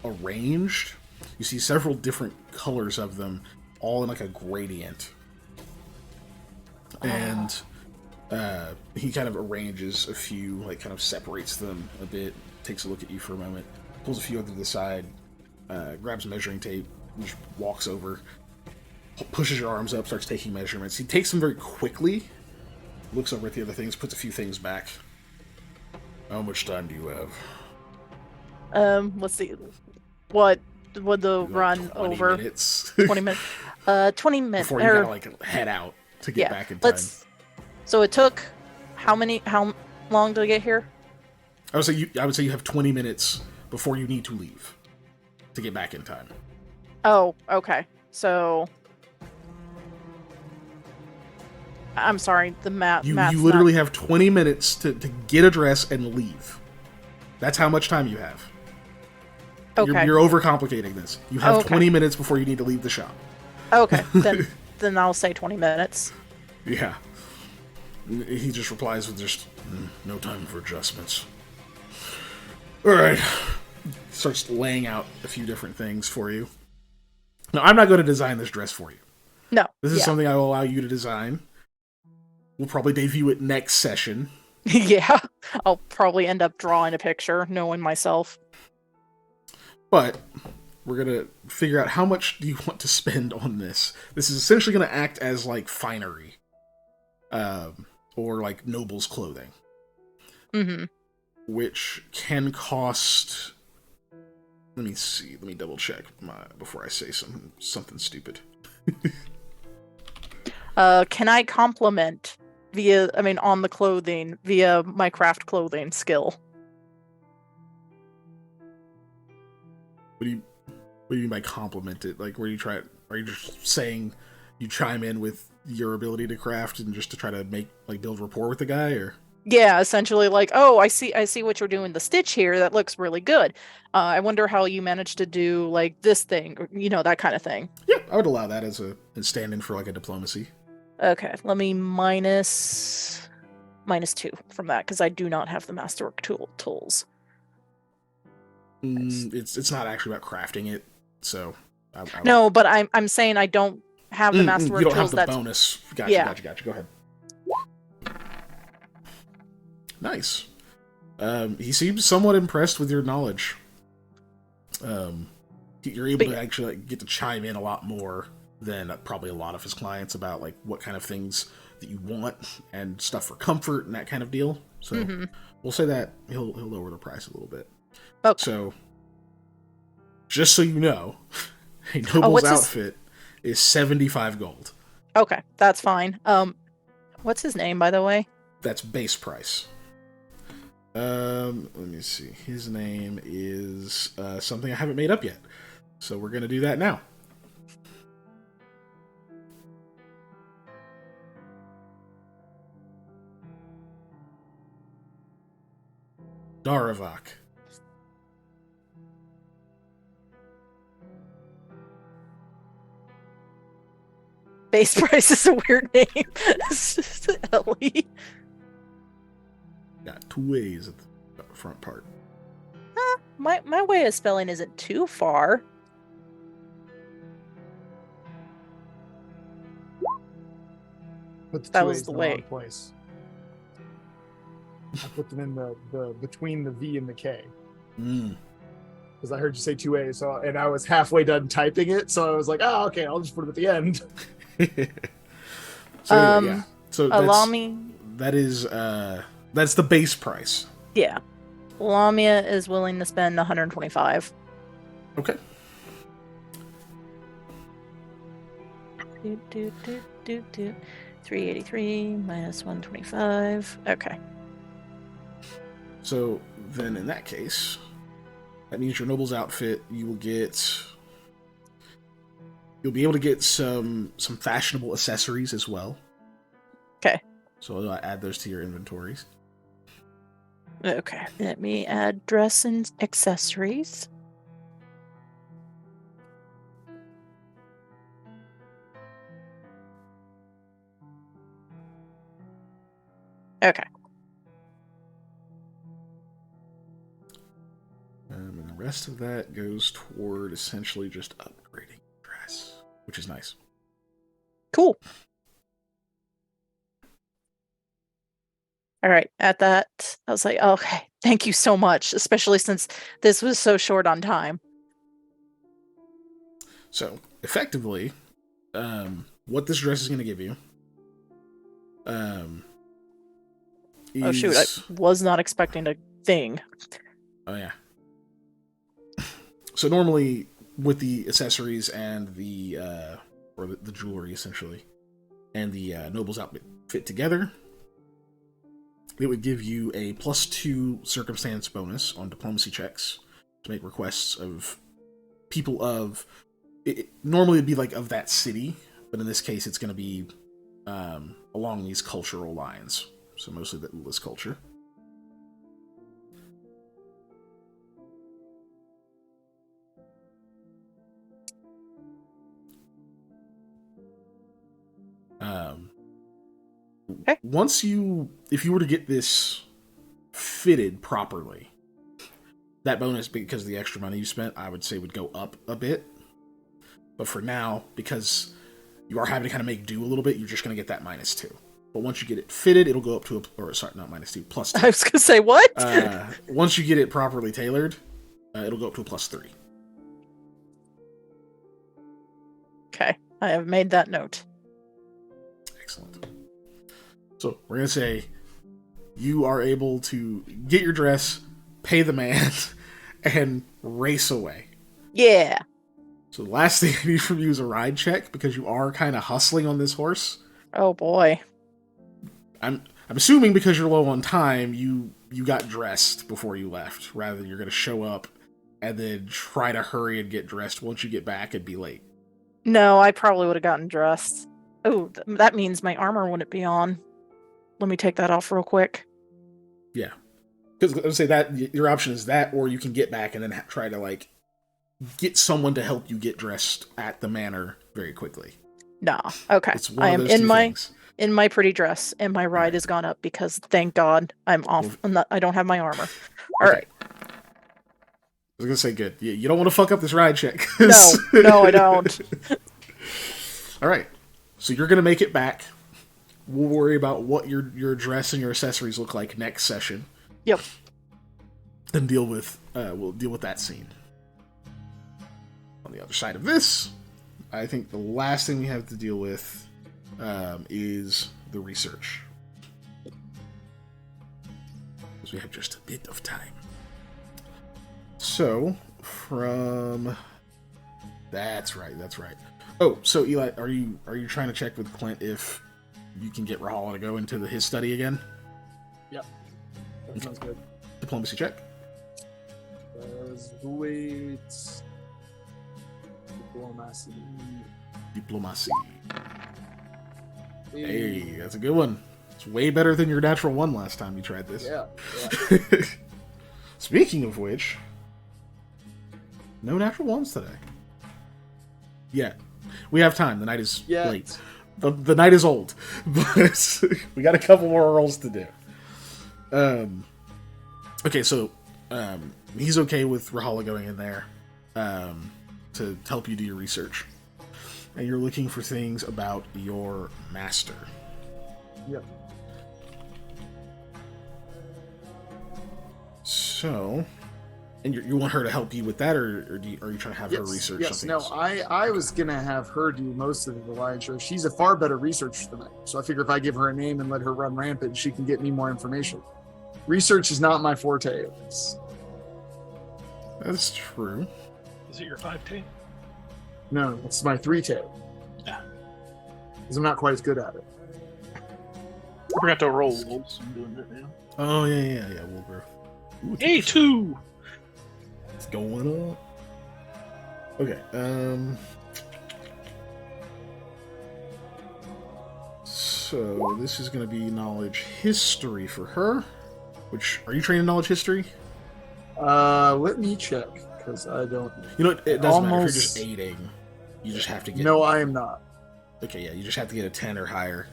arranged. You see several different colors of them, all in like a gradient. And he kind of arranges a few, like kind of separates them a bit, takes a look at you for a moment, pulls a few other to the side, grabs measuring tape, just walks over, pushes your arms up, starts taking measurements. He takes them very quickly, looks over at the other things, puts a few things back. How much time do you have? Let's see. What would the run 20 over? minutes. 20 minutes. 20 minutes. Before you gotta like head out to get back in time. So it took how long to get here? I would say you have 20 minutes before you need to leave to get back in time. Oh, okay. So I'm sorry, the math's You literally have 20 minutes to get a dress and leave. That's how much time you have. Okay. You're overcomplicating this. You have Okay. 20 minutes before you need to leave the shop. Okay, then I'll say 20 minutes. Yeah. He just replies with just, no time for adjustments. Alright. Starts laying out a few different things for you. Now, I'm not going to design this dress for you. No. This is something I will allow you to design. We'll probably debut it next session. Yeah. I'll probably end up drawing a picture, knowing myself. But we're going to figure out how much do you want to spend on this. This is essentially going to act as like finery. Or like noble's clothing. Mm-hmm. Which can cost... Let me see. Let me double check before I say something stupid. Can I compliment on the clothing via my craft clothing skill? What do you mean by compliment it? Like, where you try? Are you just saying you chime in with your ability to craft and just to try to build rapport with the guy, or? Yeah, essentially like, oh, I see what you're doing the stitch here. That looks really good. I wonder how you managed to do like this thing, or, that kind of thing. Yeah, I would allow that as a stand-in for like a diplomacy. Okay, let me minus 2 from that because I do not have the masterwork tools. It's not actually about crafting it, so. No, but I'm saying I don't have the masterwork you don't tools. have the bonus. Gotcha, Yeah. Gotcha. Go ahead. Nice. He seems somewhat impressed with your knowledge. You're able to actually get to chime in a lot more than probably a lot of his clients about like what kind of things that you want and stuff for comfort and that kind of deal. So we'll say that he'll lower the price a little bit. Okay. So just so you know, a noble's outfit is 75 gold. Okay, that's fine. What's his name, by the way? That's base price. Let me see. His name is something I haven't made up yet. So we're going to do that now. Daravak. Base price is a weird name. Ellie. Got 2 A's at the front part. My way of spelling isn't too far. Put the That two was A's the in way. wrong place. I put them in the between the V and the K. Because I heard you say 2 A's, and I was halfway done typing it, so I was like, oh, okay, I'll just put them at the end. So anyway, yeah. So allow me. That's the base price. Yeah. Lamia is willing to spend 125. Okay. Do. 383 minus 125. Okay. So then in that case, that means your noble's outfit, you'll be able to get some fashionable accessories as well. Okay. So I'll add those to your inventories. Okay. Let me add dress and accessories. Okay. And the rest of that goes toward essentially just upgrading the dress, which is nice. Cool. All right. At that, I was like, okay, thank you so much, especially since this was so short on time. So, effectively, what this dress is going to give you Oh, shoot. I was not expecting a thing. Oh, yeah. So normally, with the accessories and the jewelry, essentially, and the noble's outfit fit together, it would give you a +2 circumstance bonus on diplomacy checks to make requests of people of. Normally it'd be like of that city, but in this case it's going to be along these cultural lines. So mostly the Ulis culture. Okay. If you were to get this fitted properly, that bonus, because of the extra money you spent, I would say would go up a bit. But for now, because you are having to kind of make do a little bit, you're just going to get that -2. But once you get it fitted, it'll go up to not -2, +2. I was gonna say what? Once you get it properly tailored, it'll go up to a +3. Okay, I have made that note. Excellent. So we're going to say you are able to get your dress, pay the man, and race away. Yeah. So the last thing I need from you is a ride check, because you are kind of hustling on this horse. Oh boy. I'm assuming because you're low on time, you got dressed before you left, rather than you're going to show up and then try to hurry and get dressed. Once you get back, it'd be late. No, I probably would have gotten dressed. Oh, that means my armor wouldn't be on. Let me take that off real quick. Yeah. Because I would say that your option is that, or you can get back and then try to, like, get someone to help you get dressed at the manor very quickly. Nah. Okay. It's one I of am those two things. in my pretty dress, and my ride has gone up because, thank God, I'm off. I don't have my armor. All right. I was gonna say good. You don't want to fuck up this ride check. No, I don't. All right. So you're gonna make it back. We'll worry about what your dress and your accessories look like next session. Yep. And we'll deal with that scene. On the other side of this, I think the last thing we have to deal with is the research. Because we have just a bit of time. So, That's right. Oh, so Eli, are you trying to check with Clint if you can get Rahala to go into his study again? Yep. That sounds good. Diplomacy check. Wait. Diplomacy. Hey, that's a good one. It's way better than your natural 1 last time you tried this. Yeah. Speaking of which, no natural 1s today. Yeah. We have time. The night is late. The night is old. But we got a couple more rolls to do. Okay, so he's okay with Rahala going in there to help you do your research. And you're looking for things about your master. Yep. So, and you want her to help you with that, or are you trying to have her research something else? I was going to have her do most of the lion's share. She's a far better researcher than I am. So I figure if I give her a name and let her run rampant, she can get me more information. Research is not my forte. That's true. Is it your 5T? No, it's my 3-tail. Yeah. Because I'm not quite as good at it. I forgot to roll wolves. I'm doing that now. Oh, yeah, Wilbur. A2! What's going on? Okay, so this is going to be knowledge history for her. Which, are you trained in knowledge history? Let me check, because I don't... You know, it doesn't matter if you're just aiding. You just have to get... No, I am not. Okay, yeah, you just have to get a 10 or higher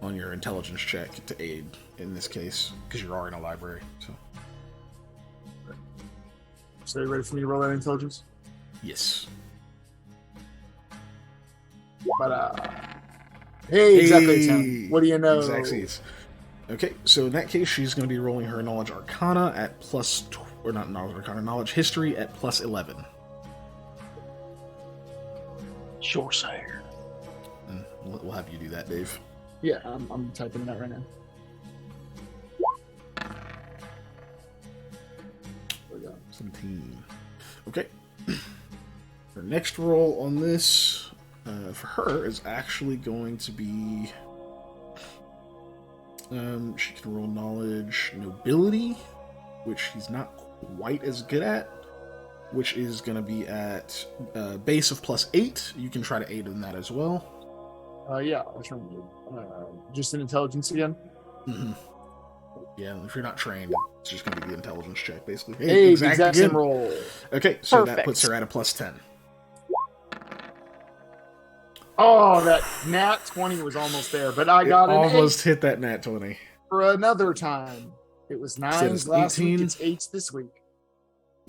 on your intelligence check to aid, in this case, because you are in a library, so... So, are you ready for me to roll that intelligence? Yes. But, hey, exactly 10. What do you know? Exactly. Okay, so in that case, she's going to be rolling her knowledge arcana at knowledge history at +11. Sure, sire. And we'll have you do that, Dave. Yeah, I'm typing that right now. There we go. 17. Okay. Her next roll on this, for her, is actually going to be She can roll knowledge nobility, which she's not quite as good at, which is going to be at base of +8. You can try to aid in that as well. Yeah, I'll try and do just an intelligence again. Mm-hmm. Yeah, if you're not trained, it's just going to be the intelligence check, basically. Hey, exact same roll. Okay, so Perfect. that puts her at a +10. Oh, that nat 20 was almost there, but I got it an almost 8 hit that nat 20. for another time. It was 9s last 18. week. It's 8s this week.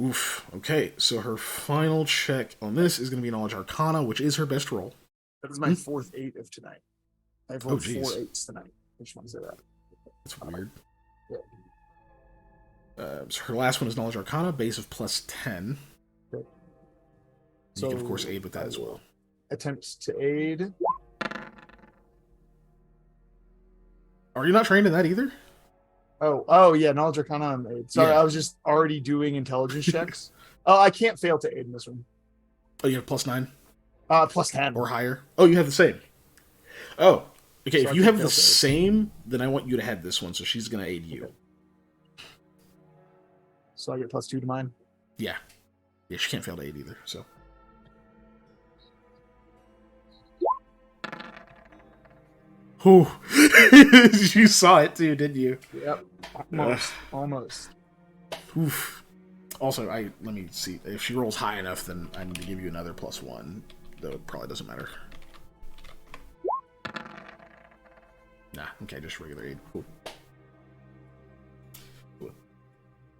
Oof. Okay, so her final check on this is going to be Knowledge Arcana, which is her best roll. That was my 4th 8 of tonight. I've rolled 4 geez. 8s tonight. I just want to say that. That's weird. Yeah. So her last one is Knowledge Arcana, base of +10. Okay. You can, of course, aid with that as well. Attempt to aid. Are you not trained in that either? Oh yeah, knowledge arcana and aid. Sorry, Yeah. I was just already doing intelligence checks. Oh, I can't fail to aid in this one. Oh, you have +9? +10. Or higher? Oh, you have the same. Oh, okay. So if I you can have fail the to aid. same, then I want you to have this one, so she's going to aid you. Okay. So I get +2 to mine. Yeah. Yeah, she can't fail to aid either, so. Whew. You saw it too, didn't you? Yep. Almost. Oof. Also, let me see. If she rolls high enough, then I need to give you another +1. Though it probably doesn't matter. Nah, okay, just regular aid. Cool.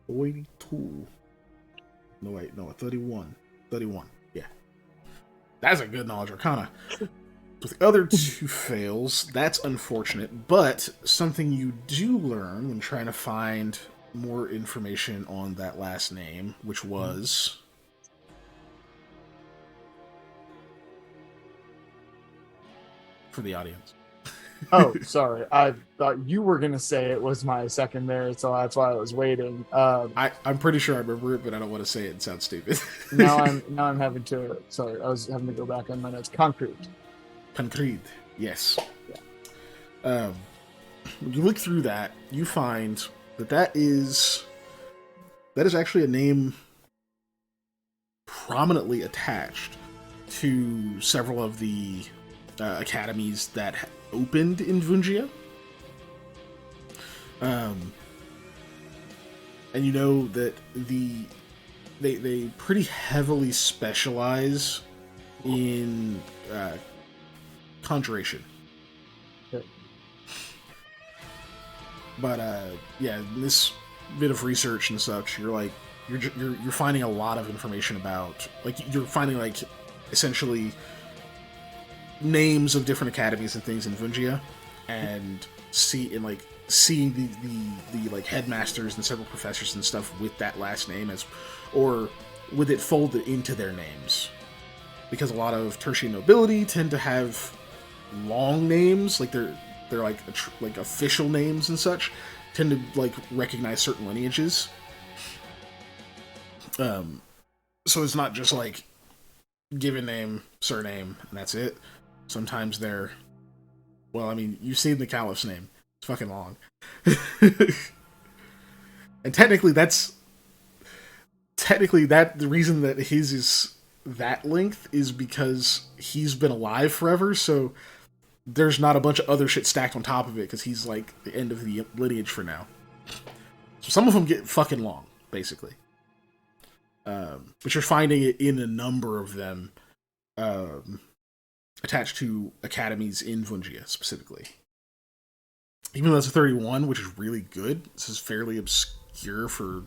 42. No, wait, no, 31. 31, yeah. That's a good knowledge arcana. With the other 2 fails, that's unfortunate, but something you do learn when trying to find more information on that last name, which was... for the audience. Oh, sorry. I thought you were gonna say it was my second there, so that's why I was waiting. I'm pretty sure I remember it, but I don't want to say it and sound stupid. now I'm having to. Sorry, I was having to go back on my notes. Concrete. Concrete, yes. When you look through that, you find that is actually a name prominently attached to several of the academies that opened in Vungia. And you know that they pretty heavily specialize in conjuration. Okay. But yeah, in this bit of research and such, you're finding a lot of information about, like, you're finding, like, essentially names of different academies and things in Vungia, and seeing the like headmasters and several professors and stuff with that last name or with it folded into their names, because a lot of tertiary nobility tend to have long names, like they're like official names and such, tend to like recognize certain lineages. So it's not just like given name, surname, and that's it. Sometimes they're, well, I mean, you've seen the Caliph's name. It's fucking long. And technically that the reason that his is that length is because he's been alive forever, so there's not a bunch of other shit stacked on top of it, because he's like the end of the lineage for now. So some of them get fucking long, basically. But you're finding it in a number of them attached to academies in Vungia, specifically. Even though it's a 31, which is really good, this is fairly obscure for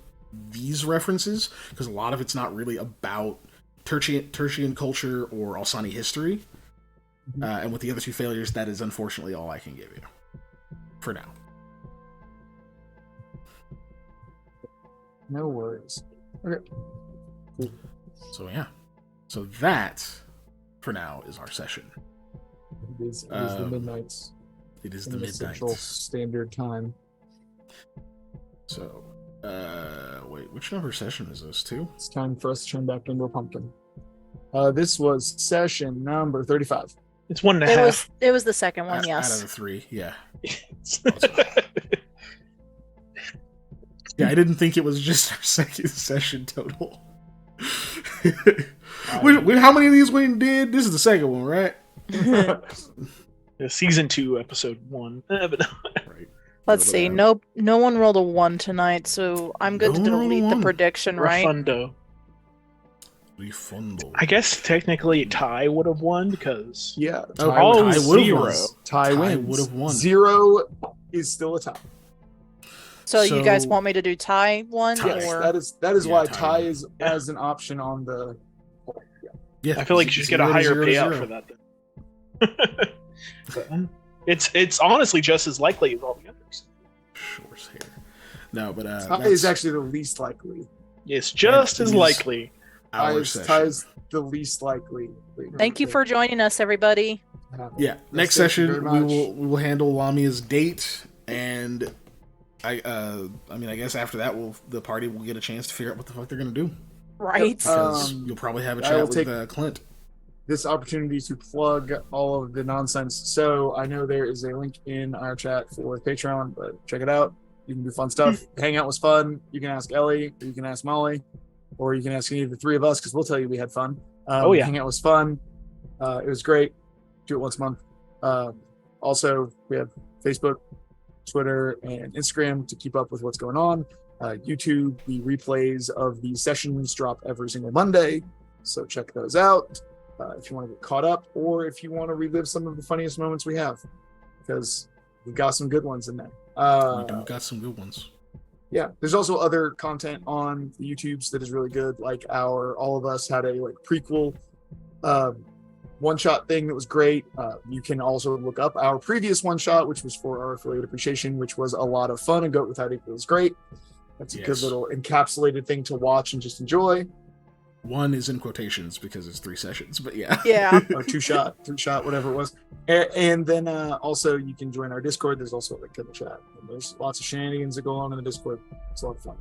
these references, because a lot of it's not really about Tertian culture or Alsani history. And with the other 2 failures, that is unfortunately all I can give you. For now. No worries. Okay. So yeah. So that, for now, is our session. It is the midnights. It is in the the midnight. Central Standard Time. So, wait, which number session is this, 2? It's time for us to turn back into a pumpkin. This was session number 35. It's 1.5. It was the second one, Out yes. of the 3, yeah. Yeah, I didn't think it was just our second session total. How many of these we did? This is the second one, right? Season 2, episode 1. But Right. Let's see. No one rolled a 1 tonight, so I'm good to No one rolled a delete the 1. prediction, right? Refundo. Refundo. I guess technically Ty would have won because Yeah. Oh, Ty all Ty wins. would've zero. won. Ty Ty wins. would have won. 0 is still a tie. So you guys So- want me to do tie one Ties. or That is Yeah, why Ty tie wins. is as an option on the. Yeah, I feel like you should get a 0 to higher 0 to payout 0. for that then. It's honestly just as likely as all the others. Sure as hair. No, but Tie that's is actually the least likely. It's just That as is- likely. our Tie session. is the least likely. Thank you for joining us, everybody. Yeah, next thank you session very we much. will handle Lamia's date, and I mean I guess after that the party will get a chance to figure out what the fuck they're gonna do. Right. Because you'll probably have a I chat will with take- Clint. This opportunity to plug all of the nonsense. So I know there is a link in our chat for Patreon, but check it out. You can do fun stuff. Hangout was fun. You can ask Ellie, or you can ask Molly, or you can ask any of the three of us because we'll tell you we had fun. Oh, yeah. Hangout was fun. It was great. Do it once a month. Also, we have Facebook, Twitter, and Instagram to keep up with what's going on. YouTube, the replays of the sessions drop every single Monday, so check those out if you want to get caught up, or if you want to relive some of the funniest moments we have, because we've got some good ones in there. We've got some good ones. Yeah, there's also other content on the YouTubes that is really good. Like all of us had a prequel one shot thing that was great. You can also look up our previous one shot, which was for our affiliate appreciation, which was a lot of fun, and Goat Without Equal is great. That's a good Yes. little encapsulated thing to watch and just enjoy. One is in quotations because it's 3 sessions, but yeah. Yeah. Or two shot, whatever it was. And then also you can join our Discord. There's also a link in the chat. And there's lots of shenanigans that go on in the Discord. It's a lot of fun.